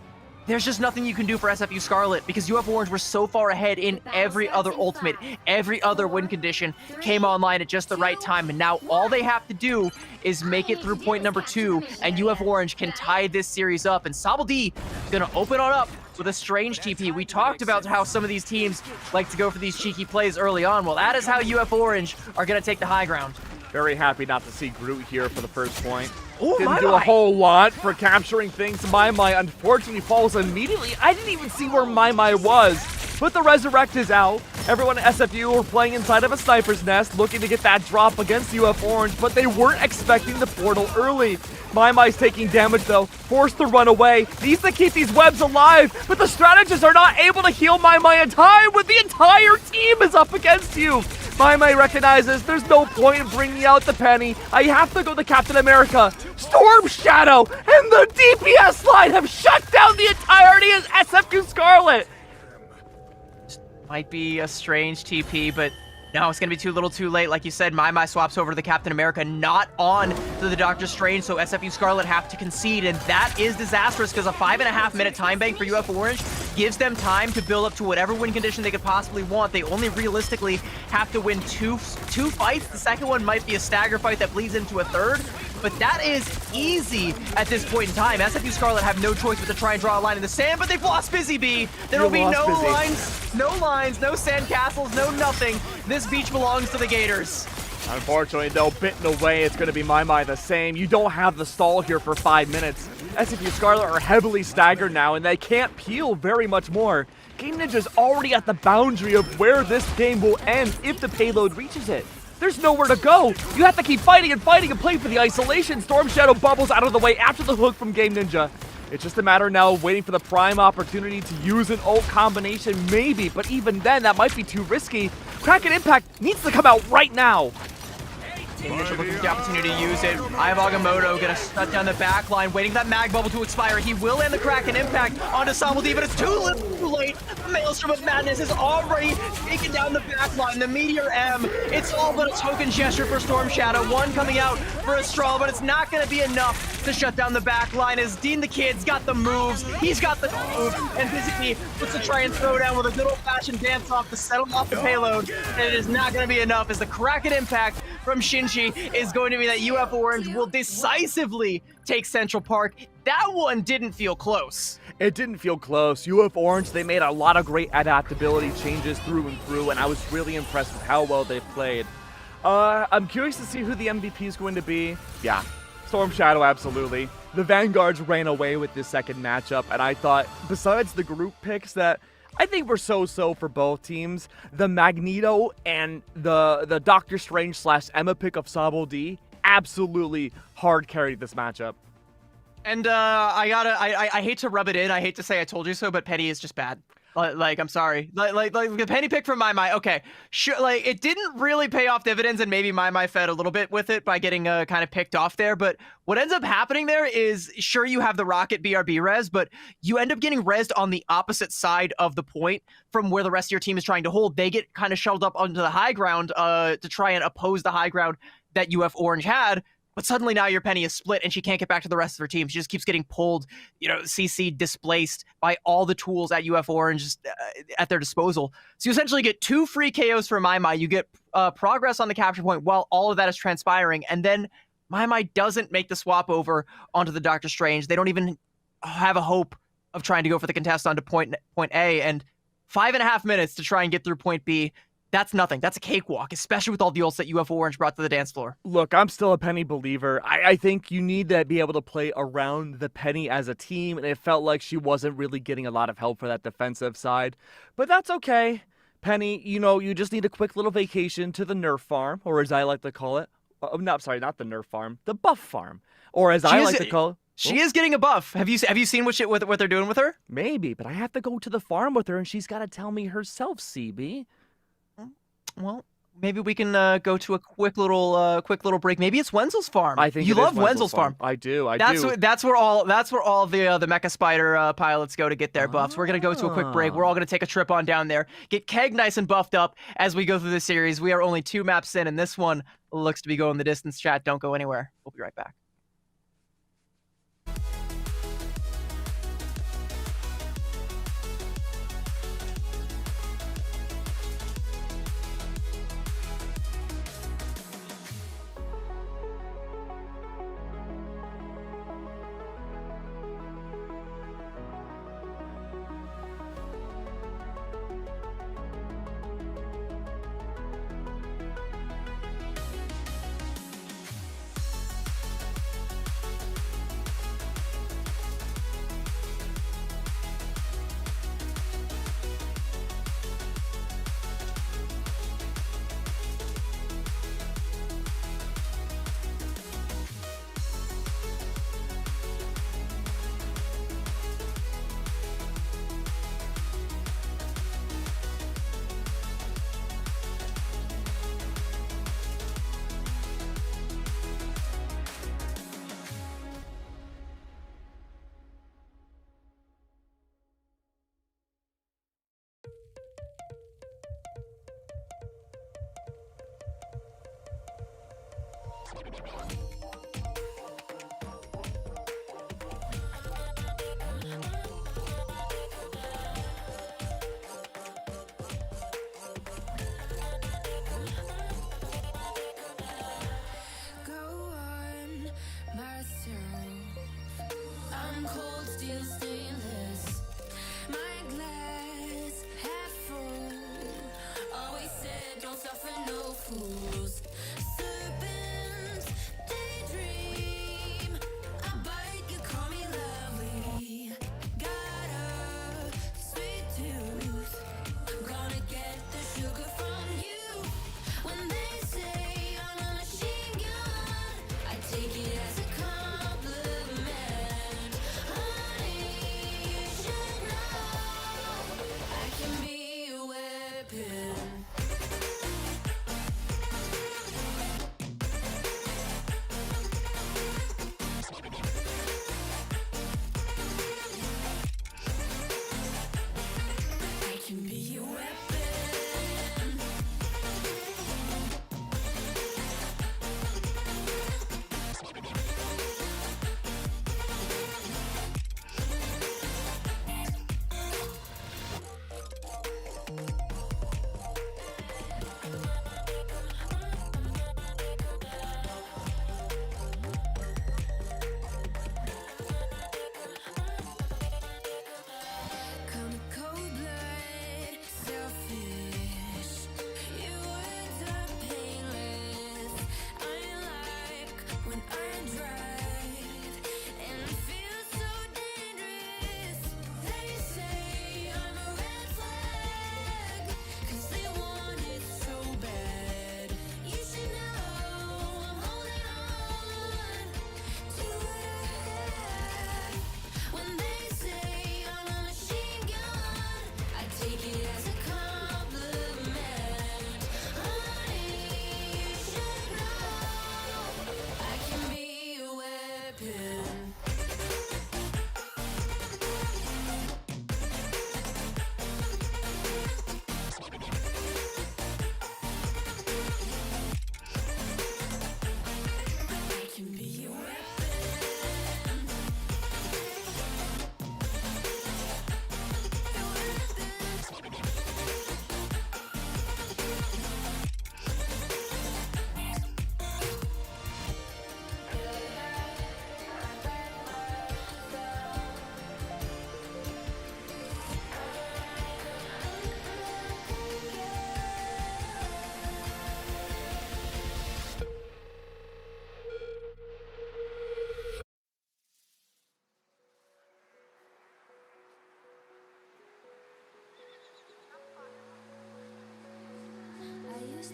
there's just nothing you can do for SFU Scarlet because UF Orange were so far ahead in every other ultimate. Every other win condition came online at just the right time, and now all they have to do is make it through point number 2, and UF Orange can tie this series up. And Sabaldi is going to open on up with a strange TP. We talked about how some of these teams like to go for these cheeky plays early on. Well, that is how UF Orange are going to take the high ground. Very happy not to see Groot here for the first point. Ooh, Didn't do a whole lot for capturing things. My unfortunately falls immediately. I didn't even see where My was. But the Resurrect is out. Everyone at SFU were playing inside of a sniper's nest, looking to get that drop against UF Orange, but they weren't expecting the portal early. Mai's taking damage though, forced to run away, needs to keep these webs alive, but the strategists are not able to heal Mai in time when the entire team is up against you. Mai recognizes there's no point in bringing out the penny. I have to go to Captain America. Storm Shadow and the DPS line have shut down the entirety of SFU Scarlet. Might be a strange TP, but no, it's going to be too little too late. Like you said, My swaps over to the Captain America, not on to the Doctor Strange, so SFU Scarlet have to concede, and that is disastrous because a 5.5 minute time bank for UF Orange gives them time to build up to whatever win condition they could possibly want. They only realistically have to win two fights. The second one might be a stagger fight that bleeds into a third, but that is easy at this point in time. SFU Scarlet have no choice but to try and draw a line in the sand, but they've lost Busy Bee. There will be no lines, no sand castles, no nothing. This beach belongs to the Gators. Unfortunately, though, bitten away, it's going to be My the same. You don't have the stall here for 5 minutes. SFU Scarlet are heavily staggered now, and they can't peel very much more. Game Ninja's already at the boundary of where this game will end if the payload reaches it. There's nowhere to go. You have to keep fighting and play for the isolation. Storm Shadow bubbles out of the way after the hook from Game Ninja. It's just a matter now of waiting for the prime opportunity to use an ult combination, maybe, but even then, that might be too risky. Kraken Impact needs to come out right now. Game Ninja looking for the opportunity to use it. Eye of Agamotto gonna shut down the back line, waiting for that mag bubble to expire. He will end the Kraken Impact onto Sabaldi, but it's too little too late. The Maelstrom of Madness has already taken down the back line. The Meteor M, it's all but a token gesture for Storm Shadow. One coming out for a straw, but it's not gonna be enough to shut down the back line as Dean the Kid's got the moves. He's got the moves, and Busy looks to try and throw down with a good old-fashioned dance off to settle off the payload, and it is not gonna be enough as the Kraken Impact from Shin strategy is going to be that UF Orange will decisively take Central Park. That one didn't feel close. It didn't feel close. UF Orange, they made a lot of great adaptability changes through and through, and I was really impressed with how well they played. I'm curious to see who the MVP is going to be. Yeah, Storm Shadow, absolutely. The Vanguards ran away with this second matchup, and I thought, besides the group picks that I think were so-so for both teams, the Magneto and the Doctor Strange / Emma pick of Sabo D absolutely hard carried this matchup. And I hate to rub it in. I hate to say I told you so, but Penny is just bad. Like I'm sorry. Like the Penny pick from My. Okay, sure. Like it didn't really pay off dividends, and maybe My fed a little bit with it by getting kind of picked off there. But what ends up happening there is, sure, you have the Rocket BRB res, but you end up getting rezzed on the opposite side of the point from where the rest of your team is trying to hold. They get kind of shuttled up onto the high ground to try and oppose the high ground that UF Orange had. But suddenly now your Penny is split and she can't get back to the rest of her team. She just keeps getting pulled, CC displaced by all the tools at UF Orange at their disposal. So you essentially get 2 free KOs for My. You get progress on the capture point while all of that is transpiring. And then My doesn't make the swap over onto the Doctor Strange. They don't even have a hope of trying to go for the contest onto point A. And 5.5 minutes to try and get through point B. That's nothing. That's a cakewalk, especially with all the ults that UF Orange brought to the dance floor. Look, I'm still a Penny believer. I think you need to be able to play around the Penny as a team, and it felt like she wasn't really getting a lot of help for that defensive side. But that's okay. Penny, you just need a quick little vacation to the Nerf farm, or as I like to call it, not the Nerf farm, the buff farm, or as I like to call it. She is getting a buff. Have you seen what they're doing with her? Maybe, but I have to go to the farm with her, and she's got to tell me herself, CB. Well, maybe we can go to a quick little break. Maybe it's Wenzel's farm. I think you love Wenzel's farm. I do. That's where all the Mecha Spider pilots go to get their buffs. We're gonna go to a quick break. We're all gonna take a trip on down there, get Keg nice and buffed up as we go through this series. We are only 2 maps in, and this one looks to be going the distance. Chat, don't go anywhere. We'll be right back.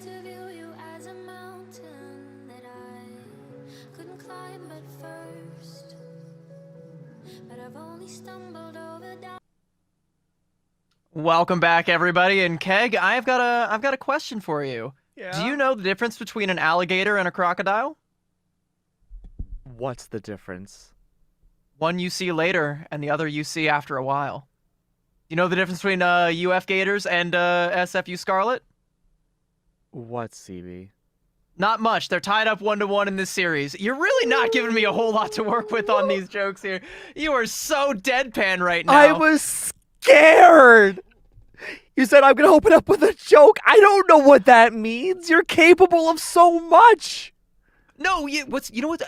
used to view you as a mountain that I couldn't climb at first, but I've only stumbled over down. Welcome back, everybody. And Keg, I've got a question for you. Yeah. Do you know the difference between an alligator and a crocodile? What's the difference? One you see later, and the other you see after a while. You know the difference between UF Gators and SFU Scarlet? What, CB? Not much. They're tied up 1-1 in this series. You're really not giving me a whole lot to work with on these jokes here. You are so deadpan right now. I was scared. You said I'm gonna open up with a joke. I don't know what that means. You're capable of so much. No, you know what?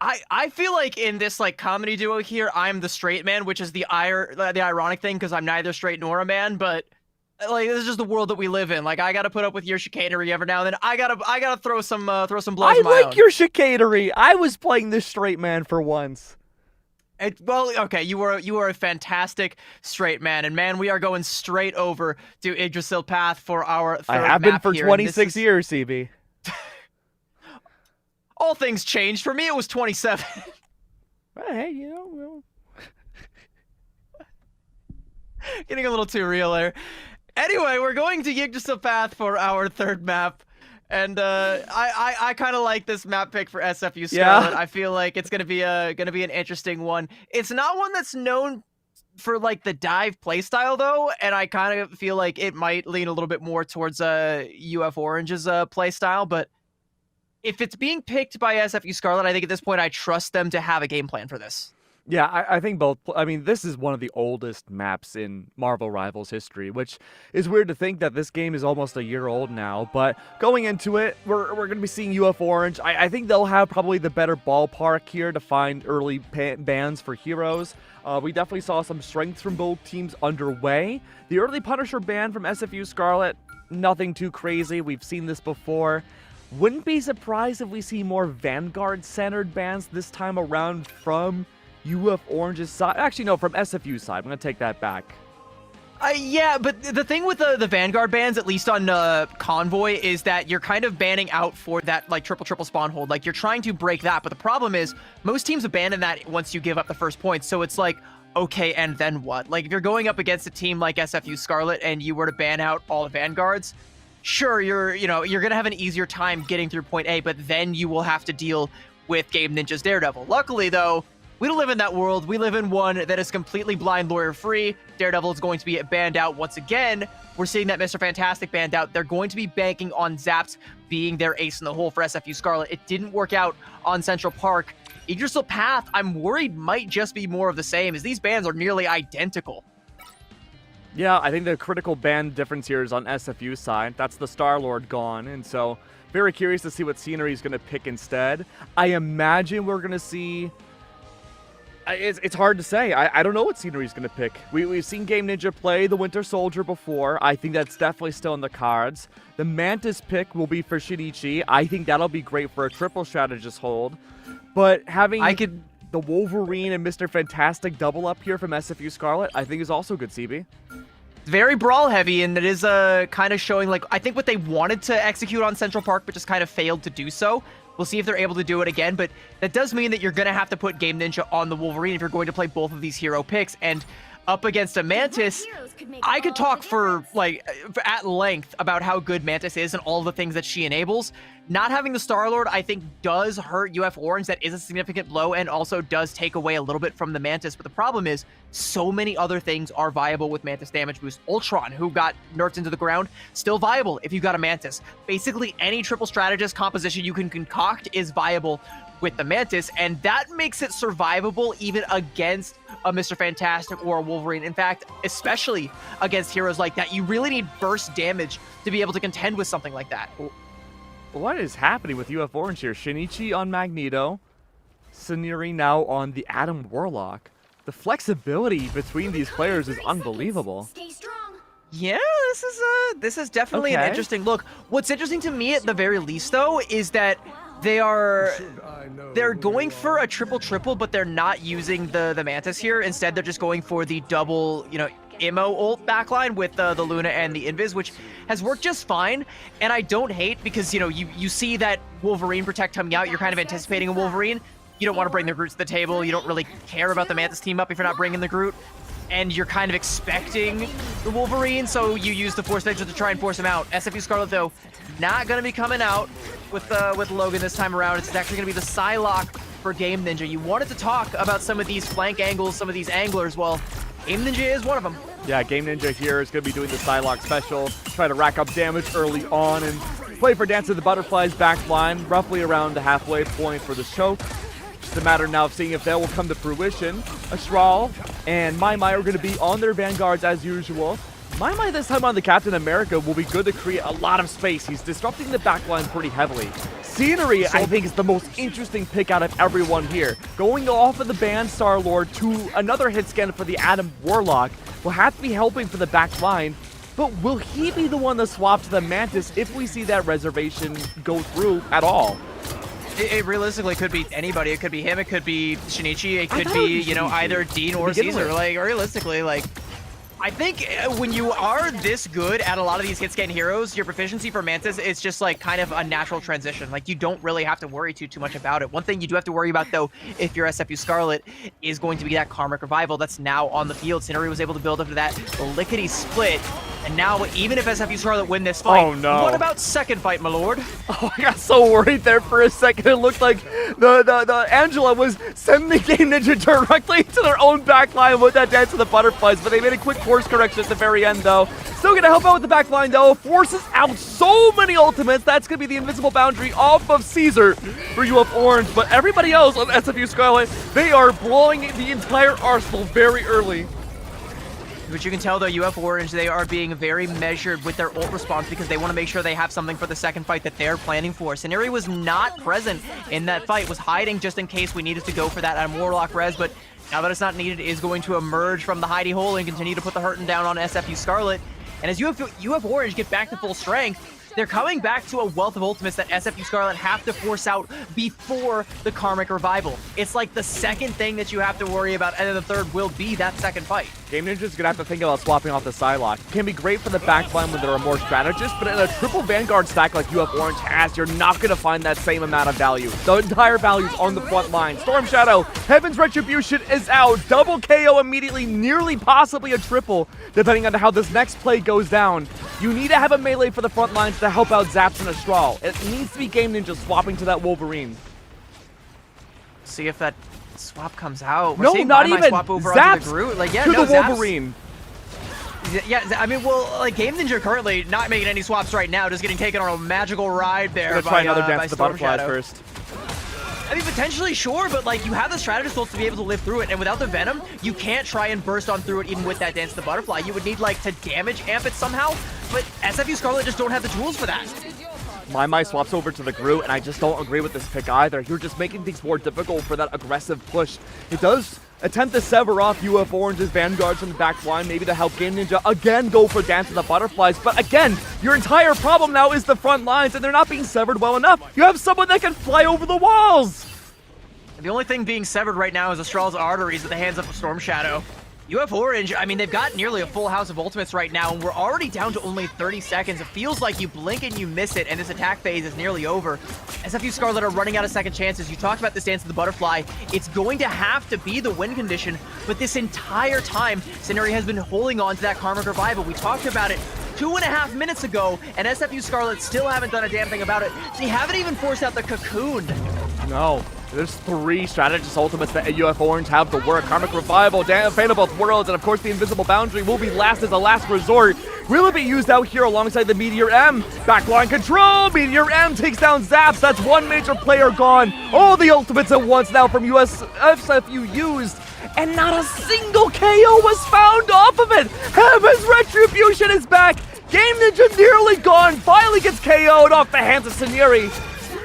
I feel like in this like comedy duo here, I'm the straight man, which is the ironic thing because I'm neither straight nor a man. But like this is just the world that we live in. Like I gotta put up with your chicanery every now and then. I gotta throw some blows. I of my like own. your chicanery. I was playing the straight man for once. Well, okay, you are a fantastic straight man, and man, we are going straight over to Yggdrasil Path for our third I have been map for here, 26 years, CB. All things changed. For me, it was 27. Hey, you know. Getting a little too real there. Anyway, we're going to Yggdrasil Path for our third map. And I kind of like this map pick for SFU Scarlet. Yeah. I feel like it's gonna be an interesting one. It's not one that's known for like the dive playstyle though, and I kind of feel like it might lean a little bit more towards UF Orange's playstyle. But if it's being picked by SFU Scarlet, I think at this point I trust them to have a game plan for this. Yeah, I think both. I mean, this is one of the oldest maps in Marvel Rivals history, which is weird to think that this game is almost a year old now. But going into it, we're going to be seeing UF Orange. I think they'll have probably the better ballpark here to find early bans for heroes. We definitely saw some strengths from both teams underway. The early Punisher ban from SFU Scarlet, nothing too crazy. We've seen this before. Wouldn't be surprised if we see more Vanguard-centered bans this time around from UF Orange's side. Actually, no, from SFU's side. I'm going to take that back. Yeah, but the thing with the Vanguard bans, at least on Convoy, is that you're kind of banning out for that like triple spawn hold. Like you're trying to break that, but the problem is most teams abandon that once you give up the first point. So it's like, okay, and then what? Like if you're going up against a team like SFU Scarlet and you were to ban out all the Vanguards, sure, you're gonna have an easier time getting through point A, but then you will have to deal with Game Ninja's Daredevil. Luckily, though, we don't live in that world. We live in one that is completely blind lawyer free. Daredevil is going to be banned out once again. We're seeing that Mr. Fantastic banned out. They're going to be banking on Zaps being their ace in the hole for SFU Scarlet. It didn't work out on Central Park. Yggdrasil Path, I'm worried, might just be more of the same, as these bans are nearly identical. Yeah, I think the critical ban difference here is on SFU's side. That's the Star-Lord gone, and so very curious to see what scenery he's going to pick instead. I imagine we're going to see... It's hard to say. I don't know what scenery he's going to pick. We've seen Game Ninja play the Winter Soldier before. I think that's definitely still in the cards. The Mantis pick will be for Shinichi. I think that'll be great for a triple strategist hold. But having the Wolverine and Mr. Fantastic double up here from SFU Scarlet, I think is also good, CB. Very brawl heavy, and it is kind of showing like I think what they wanted to execute on Central Park, but just kind of failed to do so. We'll see if they're able to do it again, but that does mean that you're going to have to put Game Ninja on the Wolverine if you're going to play both of these hero picks. And up against a Mantis, I could talk for at length about how good Mantis is and all the things that she enables. Not having the Star-Lord, I think, does hurt UF Orange. That is a significant blow and also does take away a little bit from the Mantis. But the problem is, so many other things are viable with Mantis damage boost. Ultron, who got nerfed into the ground, still viable if you got a Mantis. Basically, any triple strategist composition you can concoct is viable with the Mantis, and that makes it survivable even against a Mr. Fantastic or a Wolverine. In fact, especially against heroes like that, you really need burst damage to be able to contend with something like that. What is happening with UF Orange here? Shinichi on Magneto, Suniri now on the Atom Warlock. The flexibility between these players is unbelievable. Stay strong. Yeah, this is definitely an interesting look. What's interesting to me at the very least, though, is that they're going for a triple, but they're not using the Mantis here. Instead, they're just going for the double, Immo ult backline with the Luna and the Invis, which has worked just fine. And I don't hate because, you know, you see that Wolverine protect coming out. You're kind of anticipating a Wolverine. You don't want to bring the Groot to the table. You don't really care about the Mantis team up if you're not bringing the Groot. And you're kind of expecting the Wolverine, so you use the Force Vector to try and force him out. SFU Scarlet, though, not going to be coming out with Logan this time around. It's actually going to be the Psylocke for Game Ninja. You wanted to talk about some of these flank angles, some of these anglers. Well, Game Ninja is one of them. Yeah, Game Ninja here is going to be doing the Psylocke special, try to rack up damage early on and play for Dance of the Butterflies back line, roughly around the halfway point for the choke. Just a matter now of seeing if that will come to fruition. Astral and Mai Mai are going to be on their vanguards as usual. Mai Mai this time on the Captain America will be good to create a lot of space. He's disrupting the backline pretty heavily. Scenery, I think, is the most interesting pick out of everyone here. Going off of the banned Star-Lord to another hit scan for the Adam Warlock will have to be helping for the back line. But will he be the one to swap to the Mantis if we see that reservation go through at all? It realistically could be anybody. It could be him. It could be Shinichi. It could be, you know, either Dean or Caesar. Like, realistically, like, I think when you are this good at a lot of these hit scan heroes, your proficiency for Mantis is just like kind of a natural transition. Like, you don't really have to worry too much about it. One thing you do have to worry about, though, if you're SFU Scarlet, is going to be that Karmic Revival that's now on the field. Scenery was able to build up to that lickety split. And now, even if SFU Scarlet win this fight, oh no! What about second fight, my lord? Oh, I got so worried there for a second. It looked like the Angela was sending Game Ninja directly to their own backline with that Dance of the Butterflies, but they made a quick course correction at the very end, though. Still gonna help out with the backline, though. Forces out so many ultimates. That's gonna be the invisible boundary off of Caesar for UF Orange, but everybody else on SFU Scarlet, they are blowing the entire arsenal very early. But you can tell, though, UF Orange, they are being very measured with their ult response because they want to make sure they have something for the second fight that they're planning for. Scenery was not present in that fight, was hiding just in case we needed to go for that Adam Warlock res, but now that it's not needed, is going to emerge from the hidey hole and continue to put the hurting down on SFU Scarlet. And as UF Orange get back to full strength, they're coming back to a wealth of ultimates that SFU Scarlet have to force out before the Karmic Revival. It's like the second thing that you have to worry about, and then the third will be that second fight. Game Ninja's gonna have to think about swapping off the Psylocke. Can be great for the backline when there are more strategists, but in a triple Vanguard stack like UF Orange has, you're not gonna find that same amount of value. The entire value's on the front line. Storm Shadow, Heaven's Retribution is out. Double KO immediately, nearly possibly a triple, depending on how this next play goes down. You need to have a melee for the front lines to help out Zaps and Astral. It needs to be Game Ninja swapping to that Wolverine. See if that swap comes out. No, not even. Swap over Zaps the Groot. Like, yeah, to no, the Wolverine. Yeah, I mean, well, like, Game Ninja currently not making any swaps right now, just getting taken on a magical ride there. Let's try another Dance to the Butterflies first. I mean, potentially, sure, but, like, you have the strategist supposed to be able to live through it, and without the Venom, you can't try and burst on through it even with that Dance to the Butterfly. You would need, like, to damage amp it somehow, but SFU Scarlet just don't have the tools for that. Mai Mai swaps over to the Groot, and I just don't agree with this pick either. You're just making things more difficult for that aggressive push. It does attempt to sever off UF Orange's vanguards from the back line, maybe to help Game Ninja again go for Dance of the Butterflies. But again, your entire problem now is the front lines, and they're not being severed well enough. You have someone that can fly over the walls. The only thing being severed right now is Astral's arteries at the hands of Storm Shadow. UF Orange, I mean, they've got nearly a full house of ultimates right now, and we're already down to only 30 seconds. It feels like you blink and you miss it, and this attack phase is nearly over. SFU Scarlet are running out of second chances. You talked about this Dance of the Butterfly. It's going to have to be the win condition, but this entire time, Scenery has been holding on to that Karmic Revival. We talked about it 2.5 minutes ago, and SFU Scarlet still haven't done a damn thing about it. They haven't even forced out the Cocoon. No. There's 3 strategist ultimates that UF Orange have to work. Karmic Revival, Fan of Both Worlds, and of course the Invisible Boundary will be last as a last resort. Will it be used out here alongside the Meteor M? Backline control! Meteor M takes down Zaps. That's one major player gone. All the ultimates at once now from SFU used. And not a single KO was found off of it. Heaven's Retribution is back. Game Ninja nearly gone. Finally gets KO'd off the hands of Scenery.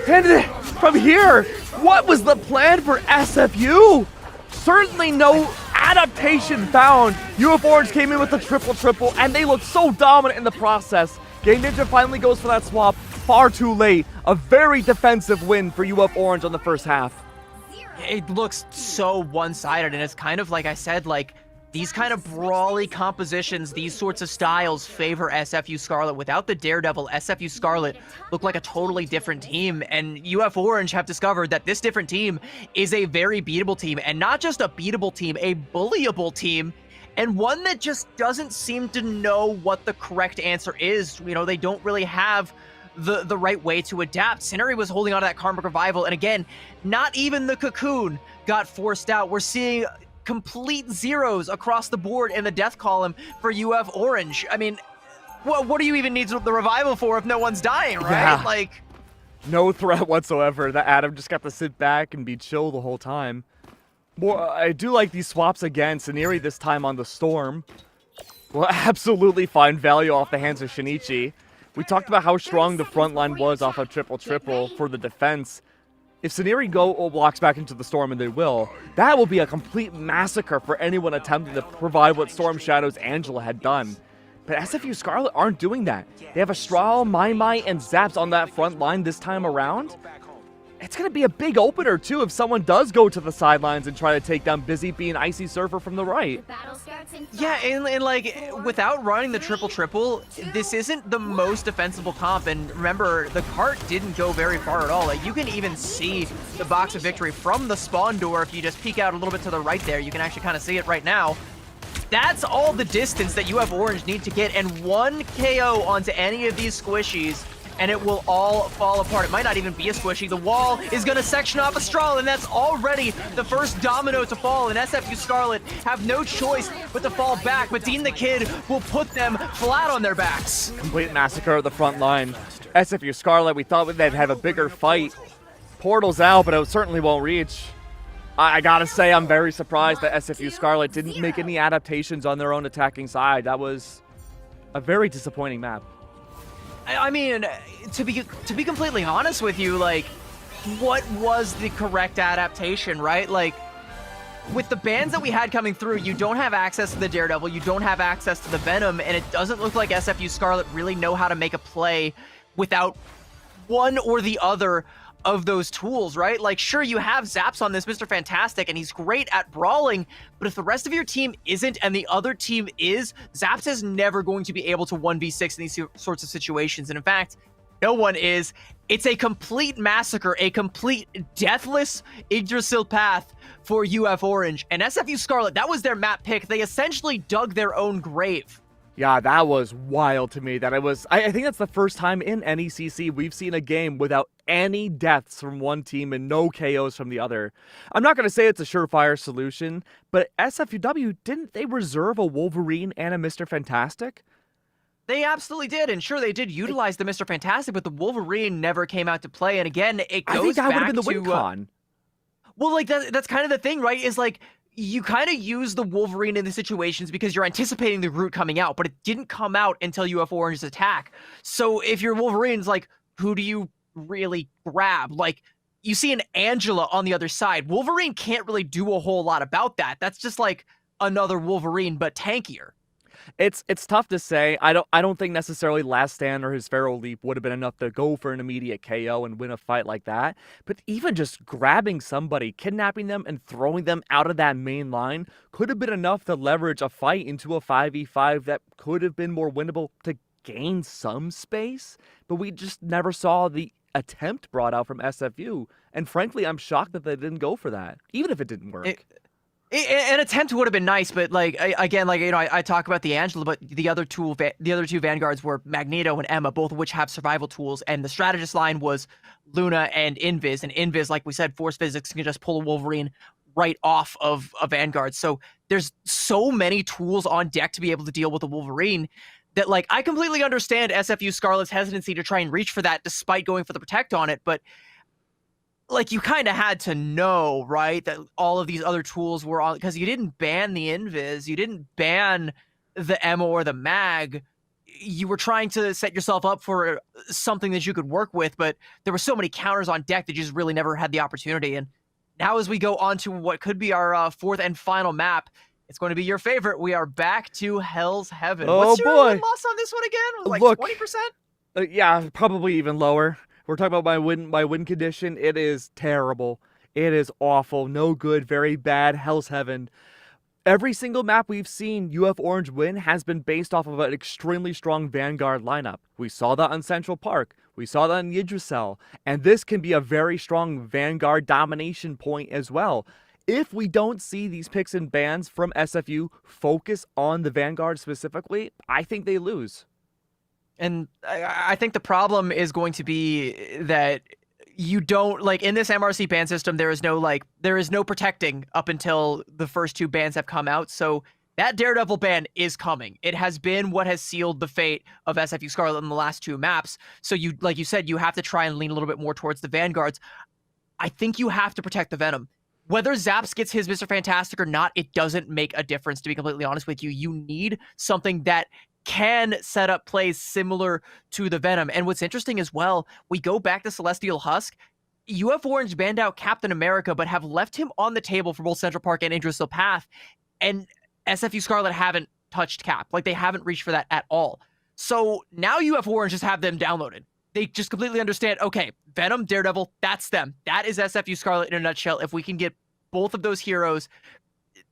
And from here, what was the plan for SFU? Certainly no adaptation found. UF Orange came in with the triple, and they looked so dominant in the process. Game Ninja finally goes for that swap. Far too late. A very defensive win for UF Orange on the first half. It looks so one-sided, and it's kind of like I said, like, these kind of brawly compositions, these sorts of styles favor SFU Scarlet. Without the Daredevil, SFU Scarlet look like a totally different team, and UF Orange have discovered that this different team is a very beatable team, and not just a beatable team, a bullyable team, and one that just doesn't seem to know what the correct answer is. You know, they don't really have the right way to adapt. Cineri was holding on to that Karmic Revival, and again, not even the Cocoon got forced out. We're seeing complete zeros across the board in the death column for UF Orange. I mean, what do you even need the revival for if no one's dying, right? Yeah. Like, No threat whatsoever. That Adam just got to sit back and be chill the whole time. Well, I do like these swaps again. Cineri this time on the Storm will absolutely find value off the hands of Shinichi. We talked about how strong the front line was off of triple for the defense. If Cineri walks back into the Storm, and they will, that will be a complete massacre for anyone attempting to provide what Storm Shadow's Angela had done. But SFU Scarlet aren't doing that. They have Astral, Mai, and Zaps on that front line this time around. It's going to be a big opener, too, if someone does go to the sidelines and try to take down Busy Bee and Icy Surfer from the right. yeah, and like, without running the triple, this isn't the most defensible comp, and remember, the cart didn't go very far at all. Like, you can even see the box of victory from the spawn door. If you just peek out a little bit to the right there, you can actually kind of see it right now. That's all the distance that UF Orange need to get, and one KO onto any of these squishies, and it will all fall apart. It might not even be a squishy. The wall is going to section off Astral, and that's already the first domino to fall, and SFU Scarlet have no choice but to fall back, but Dean the Kid will put them flat on their backs. Complete massacre of the front line. SFU Scarlet, we thought they'd have a bigger fight. Portal's out, but it certainly won't reach. I gotta say, I'm very surprised that SFU Scarlet didn't make any adaptations on their own attacking side. That was a very disappointing map. I mean, to be completely honest with you, like, what was the correct adaptation, right? Like, with the bans that we had coming through, you don't have access to the Daredevil, you don't have access to the Venom, and it doesn't look like SFU Scarlet really know how to make a play without one or the other of those tools, right? Like, sure, you have Zaps on this Mr. Fantastic, and he's great at brawling, but if the rest of your team isn't and the other team is, Zaps is never going to be able to 1v6 in these sorts of situations. And in fact, no one is. It's a complete massacre, a complete deathless Yggdrasil path for UF Orange. And SFU Scarlet, that was their map pick. They essentially dug their own grave. Yeah, that was wild to me. I think that's the first time in NECC we've seen a game without any deaths from one team and no KOs from the other. I'm not going to say it's a surefire solution, but SFUW, didn't they reserve a Wolverine and a Mr. Fantastic? They absolutely did, and sure, they did utilize the Mr. Fantastic, but the Wolverine never came out to play, and again, it goes I think that would back have been the to... win con. Well, like, that's kind of the thing, right? Is like, you kind of use the Wolverine in the situations because you're anticipating the root coming out, but it didn't come out until UF Orange's attack. So if you're Wolverine's, like, who do you really grab? Like, you see an Angela on the other side. Wolverine can't really do a whole lot about that. That's just like another Wolverine, but tankier. It's tough to say. I don't think necessarily Last Stand or his Feral Leap would have been enough to go for an immediate KO and win a fight like that. But even just grabbing somebody, kidnapping them, and throwing them out of that main line could have been enough to leverage a fight into a 5v5 that could have been more winnable to gain some space. But we just never saw the attempt brought out from SFU. And frankly, I'm shocked that they didn't go for that, even if it didn't work. An attempt would have been nice, but like, again, like, you know, I talk about the Angela, but the other two Vanguards were Magneto and Emma, both of which have survival tools, and the strategist line was Luna and Invis, and Invis, like we said, force physics can just pull a Wolverine right off of a Vanguard. So there's so many tools on deck to be able to deal with a Wolverine that, like, I completely understand SFU Scarlet's hesitancy to try and reach for that despite going for the protect on it, but like, you kind of had to know, right, that all of these other tools were on, because you didn't ban the Invis, you didn't ban the Emma or the Mag. You were trying to set yourself up for something that you could work with, but there were so many counters on deck that you just really never had the opportunity. And now, as we go on to what could be our fourth and final map, it's going to be your favorite. We are back to Hell's Heaven. Oh, What's your boy. win-loss on this one again? Was it like Look, 20%? Yeah, probably even lower. We're talking about my win condition. It is terrible. It is awful. No good. Very bad. Hell's Heaven. Every single map we've seen UF Orange win has been based off of an extremely strong Vanguard lineup. We saw that on Central Park. We saw that on Yggdrasil. And this can be a very strong Vanguard domination point as well. If we don't see these picks and bans from SFU focus on the Vanguard specifically, I think they lose. And I think the problem is going to be that you don't, like, in this MRC ban system, there is no protecting up until the first 2 bans have come out. So that Daredevil ban is coming. It has been what has sealed the fate of SFU Scarlet in the last 2 maps. So you, like you said, you have to try and lean a little bit more towards the Vanguards. I think you have to protect the Venom. Whether Zaps gets his Mr. Fantastic or not, it doesn't make a difference, to be completely honest with you. You need something that can set up plays similar to the Venom. And what's interesting as well, we go back to Celestial Husk. UF Orange banned out Captain America, but have left him on the table for both Central Park and Yggdrasil Path. And SFU Scarlet haven't touched Cap. Like, they haven't reached for that at all. So now UF Orange just have them downloaded. They just completely understand, okay, Venom, Daredevil, that's them. That is SFU Scarlet in a nutshell. If we can get both of those heroes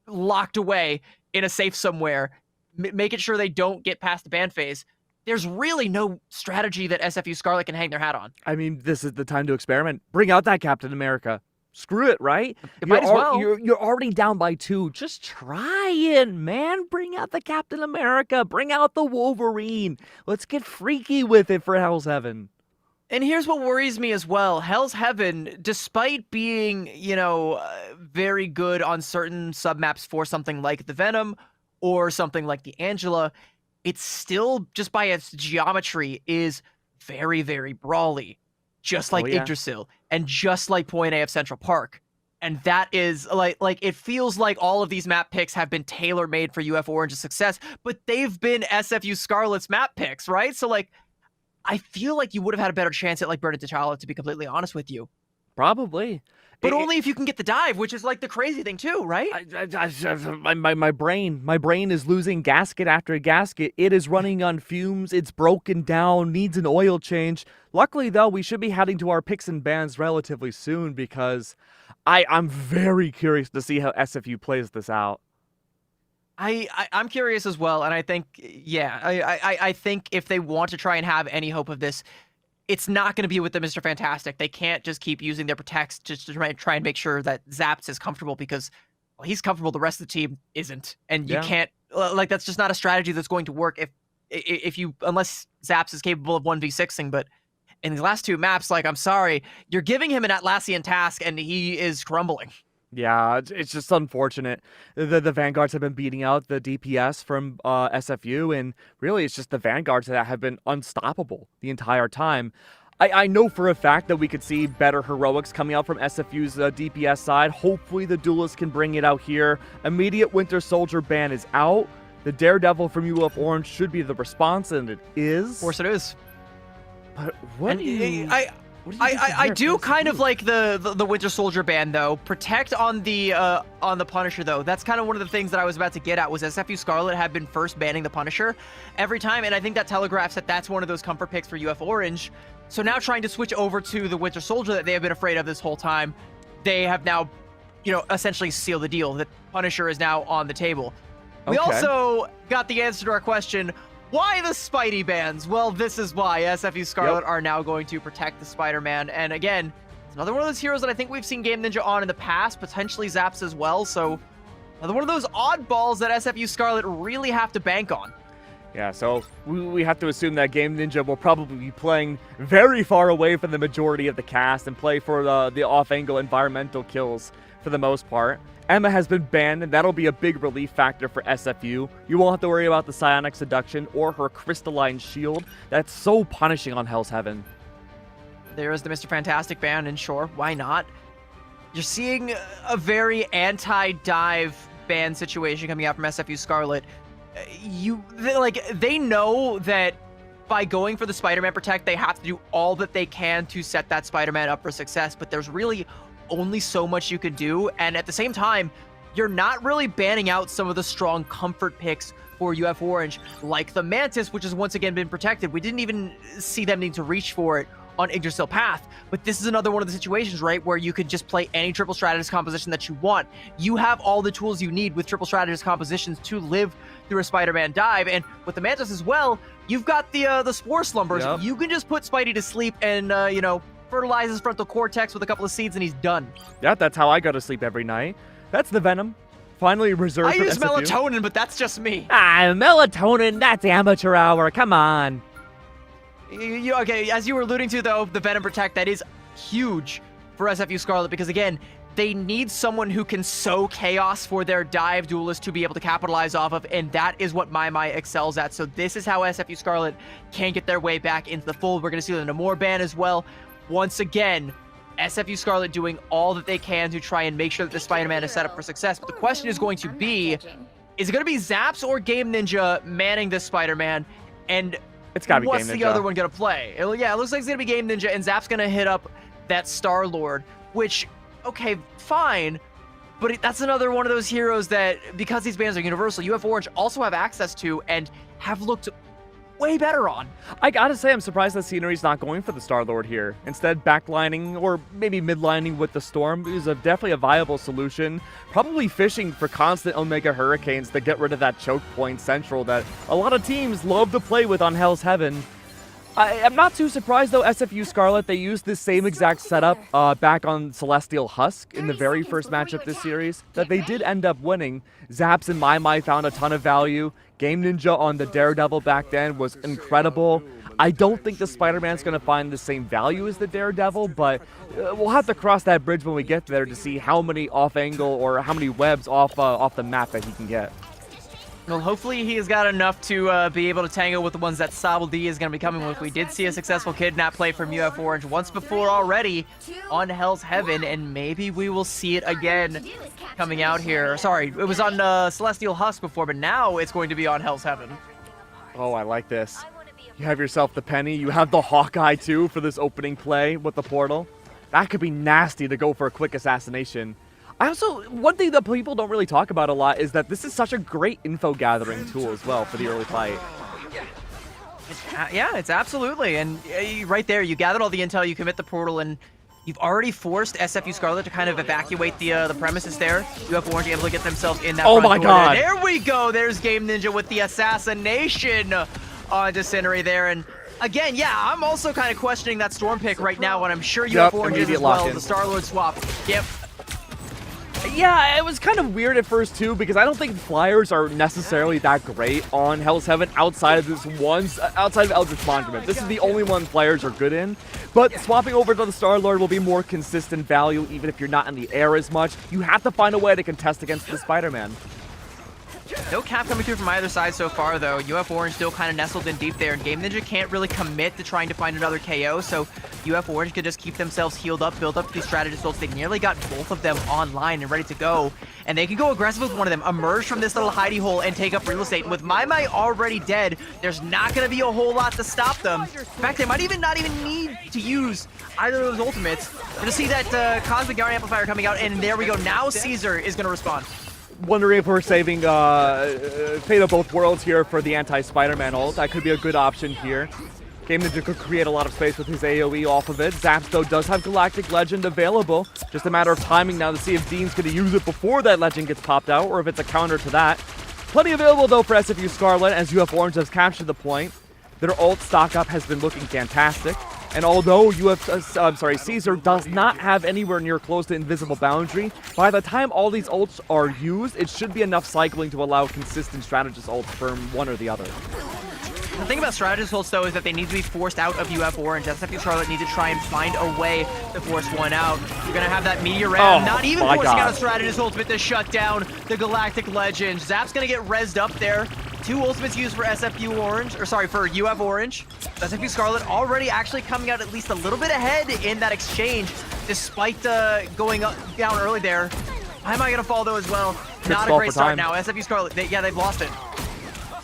locked away in a safe somewhere, making sure they don't get past the ban phase, there's really no strategy that SFU Scarlet can hang their hat on. I mean, this is the time to experiment. Bring out that Captain America. Screw it, right? It might as well. You're already down by 2. Just try it, man. Bring out the Captain America. Bring out the Wolverine. Let's get freaky with it for Hell's Heaven. And here's what worries me as well. Hell's Heaven, despite being, very good on certain submaps for something like the Venom or something like the Angela, it's still, just by its geometry, is very, very brawly. Just like Yggdrasil, and just like Point A of Central Park. And that is, like it feels like all of these map picks have been tailor-made for UF Orange's success, but they've been SFU Scarlet's map picks, right? So, I feel like you would have had a better chance at, Burn It T'Challa, to be completely honest with you. Probably. But only if you can get the dive, which is, the crazy thing, too, right? My brain is losing gasket after gasket. It is running on fumes. It's broken down, needs an oil change. Luckily, though, we should be heading to our picks and bans relatively soon, because I'm very curious to see how SFU plays this out. I'm curious as well, and I think, I think if they want to try and have any hope of this, it's not going to be with the Mr. Fantastic. They can't just keep using their protects just to try and make sure that Zaps is comfortable, because he's comfortable, the rest of the team isn't. And you can't, that's just not a strategy that's going to work unless Zaps is capable of 1v6ing. But in the last 2 maps, I'm sorry, you're giving him an Atlassian task and he is crumbling. Yeah, it's just unfortunate. The Vanguards have been beating out the DPS from SFU, and really it's just the Vanguards that have been unstoppable the entire time. I know for a fact that we could see better heroics coming out from SFU's DPS side. Hopefully the Duelists can bring it out here. Immediate Winter Soldier ban is out. The Daredevil from UF Orange should be the response, and it is. Of course it is. But what do you... I do kind of like the Winter Soldier ban, though. Protect on the Punisher, though. That's kind of one of the things that I was about to get at, was SFU Scarlet have been first banning the Punisher every time, and I think that telegraphs that that's one of those comfort picks for UF Orange. So now trying to switch over to the Winter Soldier that they have been afraid of this whole time, they have now, essentially sealed the deal. That Punisher is now on the table. We also got the answer to our question, why the Spidey bans? Well, this is why. SFU Scarlet are now going to protect the Spider-Man. And again, it's another one of those heroes that I think we've seen Game Ninja on in the past, potentially Zaps as well. So another one of those oddballs that SFU Scarlet really have to bank on. Yeah, so we have to assume that Game Ninja will probably be playing very far away from the majority of the cast and play for the off-angle environmental kills for the most part. Emma has been banned, and that'll be a big relief factor for SFU. You won't have to worry about the Psionic Seduction or her Crystalline Shield. That's so punishing on Hell's Heaven. There is the Mr. Fantastic ban, and sure, why not? You're seeing a very anti-dive ban situation coming out from SFU Scarlet. They know that by going for the Spider-Man Protect, they have to do all that they can to set that Spider-Man up for success, but there's really only so much you can do, and at the same time, you're not really banning out some of the strong comfort picks for UF Orange, like the Mantis, which has once again been protected. We didn't even see them need to reach for it on Yggdrasil Path. But this is another one of the situations, right, where you could just play any triple strategist composition that you want. You have all the tools you need with triple strategist compositions to live through a Spider-Man dive. And with the Mantis as well, you've got the Spore Slumbers. Yep. You can just put Spidey to sleep and, fertilize his frontal cortex with a couple of seeds and he's done. Yeah, that's how I go to sleep every night. That's the Venom. Finally reserved I for use SFU. melatonin, but that's just me. Melatonin, that's amateur hour. Come on. Okay, as you were alluding to, though, the Venom Protect, that is huge for SFU Scarlet because, again, they need someone who can sow chaos for their dive duelist to be able to capitalize off of, and that is what My excels at. So this is how SFU Scarlet can get their way back into the fold. We're going to see the Namor ban as well. Once again, SFU Scarlet doing all that they can to try and make sure that the Spider-Man is set up for success. But the question is going to be, is it going to be Zaps or Game Ninja manning this Spider-Man? And It's gotta be what's Game the Ninja. other one going to play? It looks like it's going to be Game Ninja, and Zap's going to hit up that Star-Lord, which, okay, fine. But that's another one of those heroes that, because these bans are universal, UF Orange also have access to and have looked way better on. I gotta say, I'm surprised that Scenery's not going for the Star-Lord here. Instead, backlining or maybe midlining with the Storm is definitely a viable solution. Probably fishing for constant Omega Hurricanes to get rid of that choke point central that a lot of teams love to play with on Hell's Heaven. I'm not too surprised, though, SFU Scarlet, they used this same exact setup back on Celestial Husk in the very first matchup this series, that they did end up winning. Zaps and My found a ton of value. Game Ninja on the Daredevil back then was incredible. I don't think the Spider-Man's going to find the same value as the Daredevil, but we'll have to cross that bridge when we get there to see how many off-angle or how many webs off the map that he can get. Well, hopefully he's got enough to be able to tangle with the ones that Sabal D is going to be coming with. We did see a successful kidnap play from UF Orange once before already on Hell's Heaven, and maybe we will see it again coming out here. Sorry, it was on Celestial Husk before, but now it's going to be on Hell's Heaven. Oh, I like this. You have yourself the Penny. You have the Hawkeye, too, for this opening play with the portal. That could be nasty to go for a quick assassination. One thing that people don't really talk about a lot is that this is such a great info gathering tool as well for the early fight. Yeah, it's absolutely. And right there, you gathered all the intel, you commit the portal, and you've already forced SFU Scarlet to kind of evacuate the premises there. UF Orange able to get themselves in that Oh front my door God. there. There we go. There's Game Ninja with the assassination on Scenery there. And again, yeah, I'm also kind of questioning that Storm pick right now, and I'm sure UF Orange is as immediate well. lock-in. The Star-Lord swap. Yep. Yeah, it was kind of weird at first, too, because I don't think Flyers are necessarily that great on Hell's Heaven outside of outside of Eldritch Monument. This is the only one Flyers are good in, but swapping over to the Star-Lord will be more consistent value, even if you're not in the air as much. You have to find a way to contest against the Spider-Man. No cap coming through from either side so far, though. UF Orange still kind of nestled in deep there, and Game Ninja can't really commit to trying to find another KO, so UF Orange could just keep themselves healed up, build up these strategist ults. They nearly got both of them online and ready to go, and they can go aggressive with one of them, emerge from this little hidey hole, and take up real estate. And with My already dead, there's not going to be a whole lot to stop them. In fact, they might not even need to use either of those ultimates. We're going to see that Cosmic Yarn Amplifier coming out, and there we go. Now Caesar is going to respond. Wondering if we're saving Fate of Both Worlds here for the anti-Spider-Man ult. That could be a good option here. Game Ninja could create a lot of space with his AoE off of it. Zaps, though, does have Galactic Legend available. Just a matter of timing now to see if Dean's going to use it before that Legend gets popped out, or if it's a counter to that. Plenty available, though, for SFU Scarlet, as UF Orange has captured the point. Their ult stock-up has been looking fantastic. And although Caesar does not have anywhere near close to Invisible Boundary, by the time all these ults are used, it should be enough cycling to allow consistent strategist ults from one or the other. The thing about strategist ults, though, is that they need to be forced out of UF Orange. SFU Charlotte need to try and find a way to force one out. You're going to have that Meteor Ram, not even forcing out a strategist ultimate to shut down the Galactic Legend. Zap's going to get rezzed up there. 2 ultimates used for SFU Orange, or sorry, for UF Orange. SFU Scarlet already actually coming out at least a little bit ahead in that exchange, despite going down early there. How am I going to fall, though, as well? Not a great start now. SFU Scarlet, they've lost it.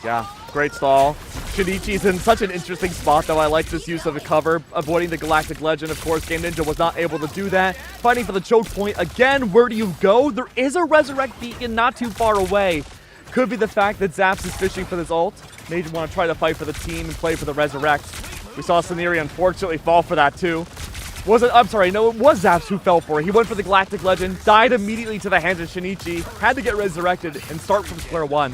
Yeah, great stall. Shinichi's in such an interesting spot, though. I like this use of a cover, avoiding the Galactic Legend. Of course, Game Ninja was not able to do that. Fighting for the choke point again. Where do you go? There is a Resurrect Beacon not too far away. Could be the fact that Zaps is fishing for this ult. May want to try to fight for the team and play for the Resurrect. We saw Saniri unfortunately fall for that too. I'm sorry, no, it was Zaps who fell for it. He went for the Galactic Legend, died immediately to the hands of Shinichi, had to get resurrected and start from square one.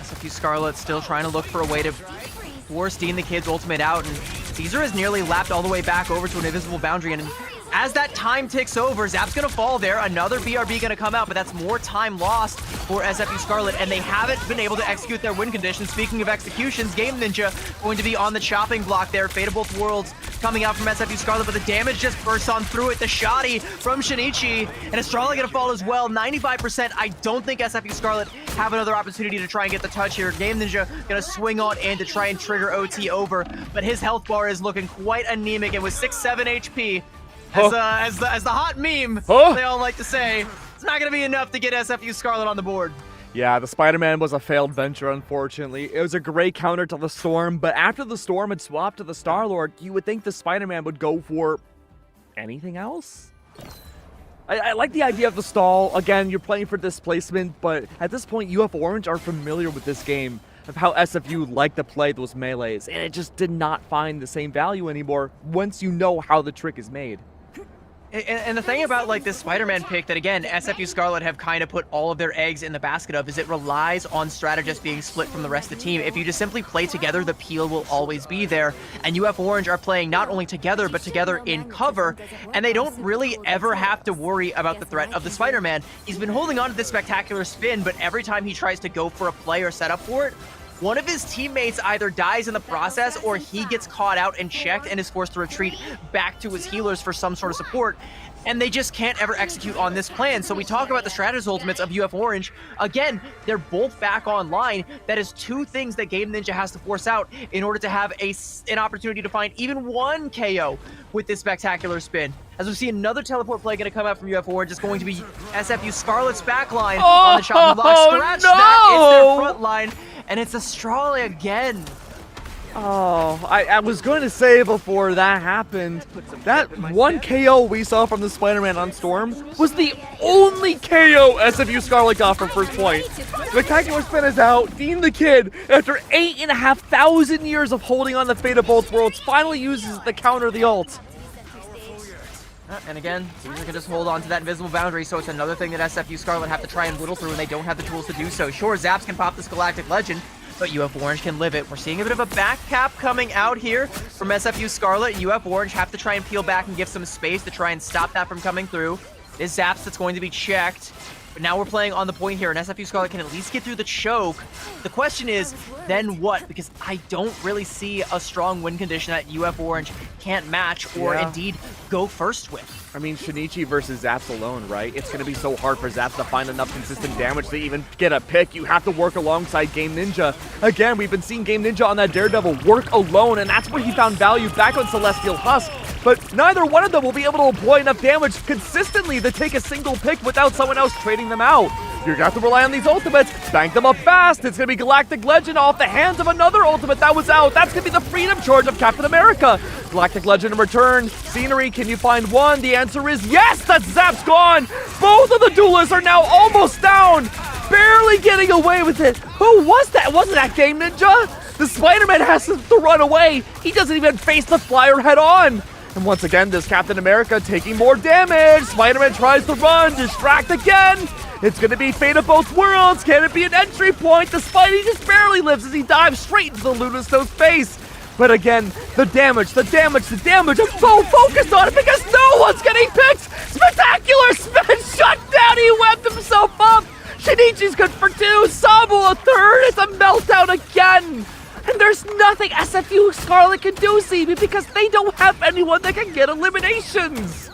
SFU Scarlet still trying to look for a way to force Dean the Kid's ultimate out, and Caesar has nearly lapped all the way back over to an invisible boundary, and as that time ticks over, Zap's gonna fall there, another BRB gonna come out, but that's more time lost for SFU Scarlet, and they haven't been able to execute their win condition. Speaking of executions, Game Ninja going to be on the chopping block there. Fate of Both Worlds coming out from SFU Scarlet, but the damage just bursts on through it. The shoddy from Shinichi, and Astrali gonna fall as well. 95%. I don't think SFU Scarlet have another opportunity to try and get the touch here. Game Ninja gonna swing on in to try and trigger OT over, but his health bar is looking quite anemic, and with 6-7 HP, as the hot meme they all like to say, it's not going to be enough to get SFU Scarlet on the board. Yeah, the Spider-Man was a failed venture, unfortunately. It was a great counter to the Storm, but after the Storm had swapped to the Star-Lord, you would think the Spider-Man would go for anything else? I like the idea of the stall. Again, you're playing for displacement, but at this point, UF Orange are familiar with this game of how SFU like to play those melees, and it just did not find the same value anymore once you know how the trick is made. And the thing about like this Spider-Man pick that, again, SFU Scarlet have kind of put all of their eggs in the basket of is it relies on strategists being split from the rest of the team. If you just simply play together, the peel will always be there. And UF Orange are playing not only together, but together in cover. And they don't really ever have to worry about the threat of the Spider-Man. He's been holding on to this spectacular spin, but every time he tries to go for a play or set up for it, one of his teammates either dies in the process or he gets caught out and checked and is forced to retreat back to his healers for some sort of support. And they just can't ever execute on this plan. So we talk about the strategist ultimates of UF Orange. Again, they're both back online. That is two things that Game Ninja has to force out in order to have an opportunity to find even one KO with this spectacular spin. As we see another teleport play going to come out from UF Orange, it's going to be SFU Scarlet's backline on the chopping block. Scratch that, it's their front line. And it's Astrali again. Oh, I was going to say before that happened, that one KO we saw from the Spider-Man on Storm was the only KO SFU Scarlet got from first point. Spectacular spin is out. Dean the Kid, after 8,500 years of holding on the Fate of Both Worlds, finally uses the counter the ult. And again, Caesar can just hold on to that invisible boundary, so it's another thing that SFU Scarlet have to try and whittle through, and they don't have the tools to do so. Sure, Zaps can pop this Galactic Legend, but UF Orange can live it. We're seeing a bit of a back cap coming out here from SFU Scarlet. UF Orange have to try and peel back and give some space to try and stop that from coming through. It is Zaps that's going to be checked. But now we're playing on the point here, and SFU Scarlet can at least get through the choke. The question is, then what? Because I don't really see a strong win condition that UF Orange can't match or indeed go first with. I mean, Shinichi versus Zaps alone, right? It's going to be so hard for Zaps to find enough consistent damage to even get a pick. You have to work alongside Game Ninja. Again, we've been seeing Game Ninja on that Daredevil work alone, and that's where he found value back on Celestial Husk. But neither one of them will be able to employ enough damage consistently to take a single pick without someone else trading them out. You're going to have to rely on these ultimates, bank them up fast. It's going to be Galactic Legend off the hands of another ultimate that was out. That's going to be the Freedom Charge of Captain America. Galactic Legend in return. Scenery, can you find one? The answer is yes, that Zap's gone. Both of the duelists are now almost down. Barely getting away with it. Who was that? Wasn't that Game Ninja? The Spider-Man has to run away. He doesn't even face the flyer head on. And once again, this Captain America taking more damage. Spider-Man tries to run, distract again. It's going to be Fate of Both Worlds. Can it be an entry point? The Spidey just barely lives as he dives straight into the Lunastone's face. But again, the damage. I'm so focused on it because no one's getting picked. Spectacular spin shut down. He webbed himself up. Shinichi's good for 2. Sabu a third. It's a meltdown again. And there's nothing SFU Scarlet can do, CB, because they don't have anyone that can get eliminations.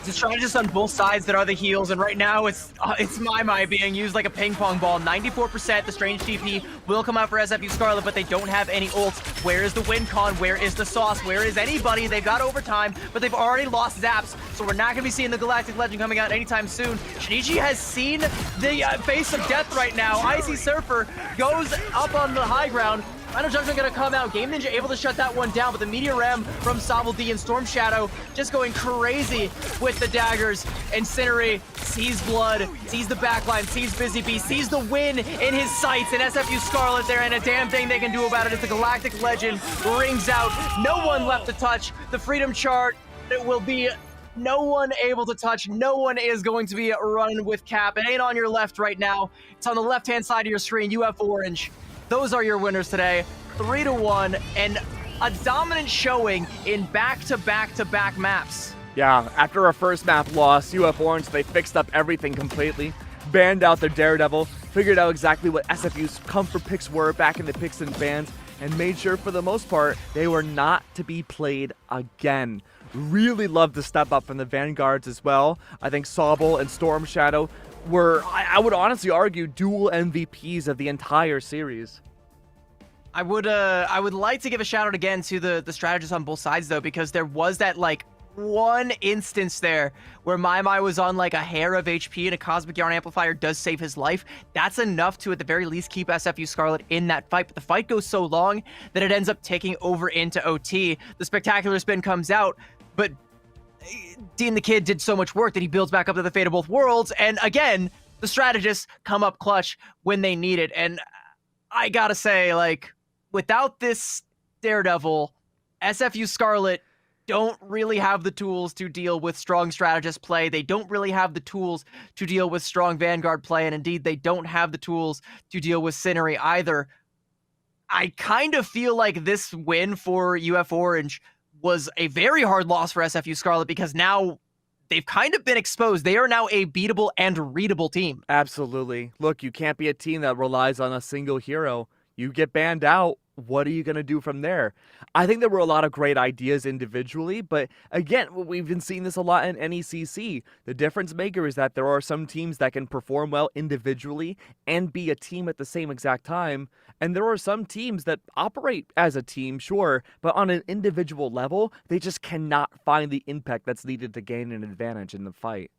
It's strategists on both sides that are the heals, and right now it's Mai being used like a ping pong ball. 94%, the Strange TP will come out for SFU Scarlet, but they don't have any ults. Where is the win con? Where is the sauce? Where is anybody? They've got overtime, but they've already lost Zaps, so we're not going to be seeing the Galactic Legend coming out anytime soon. Shinichi has seen the face of death right now. Icy Surfer goes up on the high ground, Final Judgment gonna come out. Game Ninja able to shut that one down, but the Meteor Ram from Sobble D and Storm Shadow just going crazy with the daggers. And Cinery sees blood, sees the backline, sees Busy Bee, sees the win in his sights, and SFU Scarlet there, and a damn thing they can do about it as the Galactic Legend rings out. No one left to touch the Freedom Chart. It will be no one able to touch. No one is going to be running with Cap. It ain't on your left right now. It's on the left-hand side of your screen. UF Orange. Those are your winners today. 3-1, and a dominant showing in back-to-back-to-back maps. Yeah, after our first map loss, UF Orange, they fixed up everything completely, banned out their Daredevil, figured out exactly what SFU's comfort picks were back in the picks and bans, and made sure for the most part they were not to be played again. Really love the step up from the Vanguards as well. I think Sobble and Storm Shadow were, I would honestly argue, dual MVPs of the entire series. I would like to give a shout out again to the strategists on both sides though, because there was that like one instance there where Mai was on like a hair of HP and a Cosmic Yarn Amplifier does save his life. That's enough to at the very least keep SFU Scarlet in that fight, but the fight goes so long that it ends up taking over into OT. The Spectacular Spin comes out, but Dean the Kid did so much work that he builds back up to the Fate of Both Worlds, and again, the strategists come up clutch when they need it. And I gotta say, like, without this Daredevil, SFU Scarlet don't really have the tools to deal with strong strategist play. They don't really have the tools to deal with strong Vanguard play, and indeed, they don't have the tools to deal with Cinery either. I kind of feel like this win for UF Orange was a very hard loss for SFU Scarlet, because now they've kind of been exposed. They are now a beatable and readable team. Absolutely. Look, you can't be a team that relies on a single hero. You get banned out, what are you going to do from there? I think there were a lot of great ideas individually, but again, we've been seeing this a lot in NECC. The difference maker is that there are some teams that can perform well individually and be a team at the same exact time, and there are some teams that operate as a team, sure, but on an individual level, they just cannot find the impact that's needed to gain an advantage in the fight.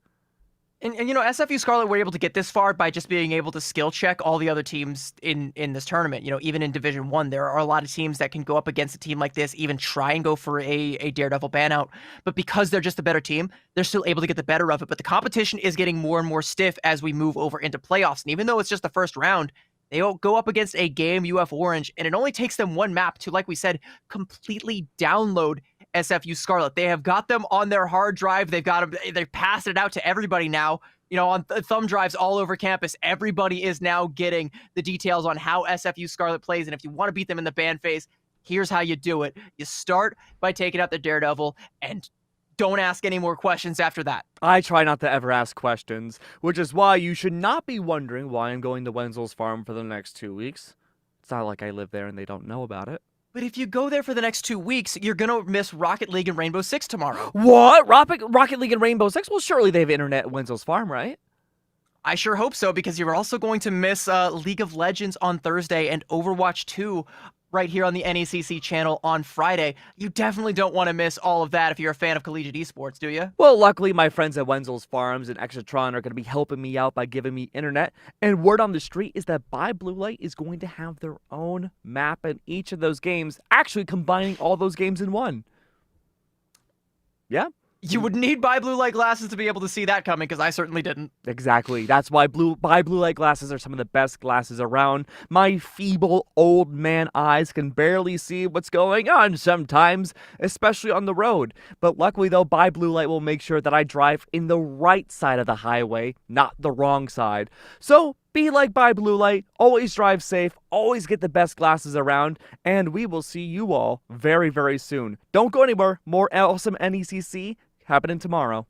And you know, SFU Scarlet were able to get this far by just being able to skill check all the other teams in this tournament. You know, even in Division 1, there are a lot of teams that can go up against a team like this, even try and go for a Daredevil ban out. But because they're just a better team, they're still able to get the better of it. But the competition is getting more and more stiff as we move over into playoffs. And even though it's just the first round, they all go up against a game UF Orange, and it only takes them one map to, like we said, completely download SFU Scarlet. They have got them on their hard drive. They've passed it out to everybody now. You know, on thumb drives all over campus. Everybody is now getting the details on how SFU Scarlet plays. And if you want to beat them in the ban phase, here's how you do it. You start by taking out the Daredevil and don't ask any more questions after that. I try not to ever ask questions, which is why you should not be wondering why I'm going to Wenzel's farm for the next 2 weeks. It's not like I live there and they don't know about it. But if you go there for the next 2 weeks, you're going to miss Rocket League and Rainbow Six tomorrow. What? Rocket League and Rainbow Six? Well, surely they have internet at Wenzel's farm, right? I sure hope so, because you're also going to miss League of Legends on Thursday and Overwatch 2 right here on the NECC channel on Friday. You definitely don't want to miss all of that if you're a fan of collegiate esports, do you? Well, luckily, my friends at Wenzel's Farms and Extratron are going to be helping me out by giving me internet. And word on the street is that Buy Blue Light is going to have their own map in each of those games, actually combining all those games in one. Yeah. You would need Buy Blue Light glasses to be able to see that coming, because I certainly didn't. Exactly. That's why Buy Blue Light glasses are some of the best glasses around. My feeble old man eyes can barely see what's going on sometimes, especially on the road. But luckily, though, Buy Blue Light will make sure that I drive in the right side of the highway, not the wrong side. So be like Buy Blue Light, always drive safe, always get the best glasses around, and we will see you all very, very soon. Don't go anywhere. More awesome NECC happening tomorrow.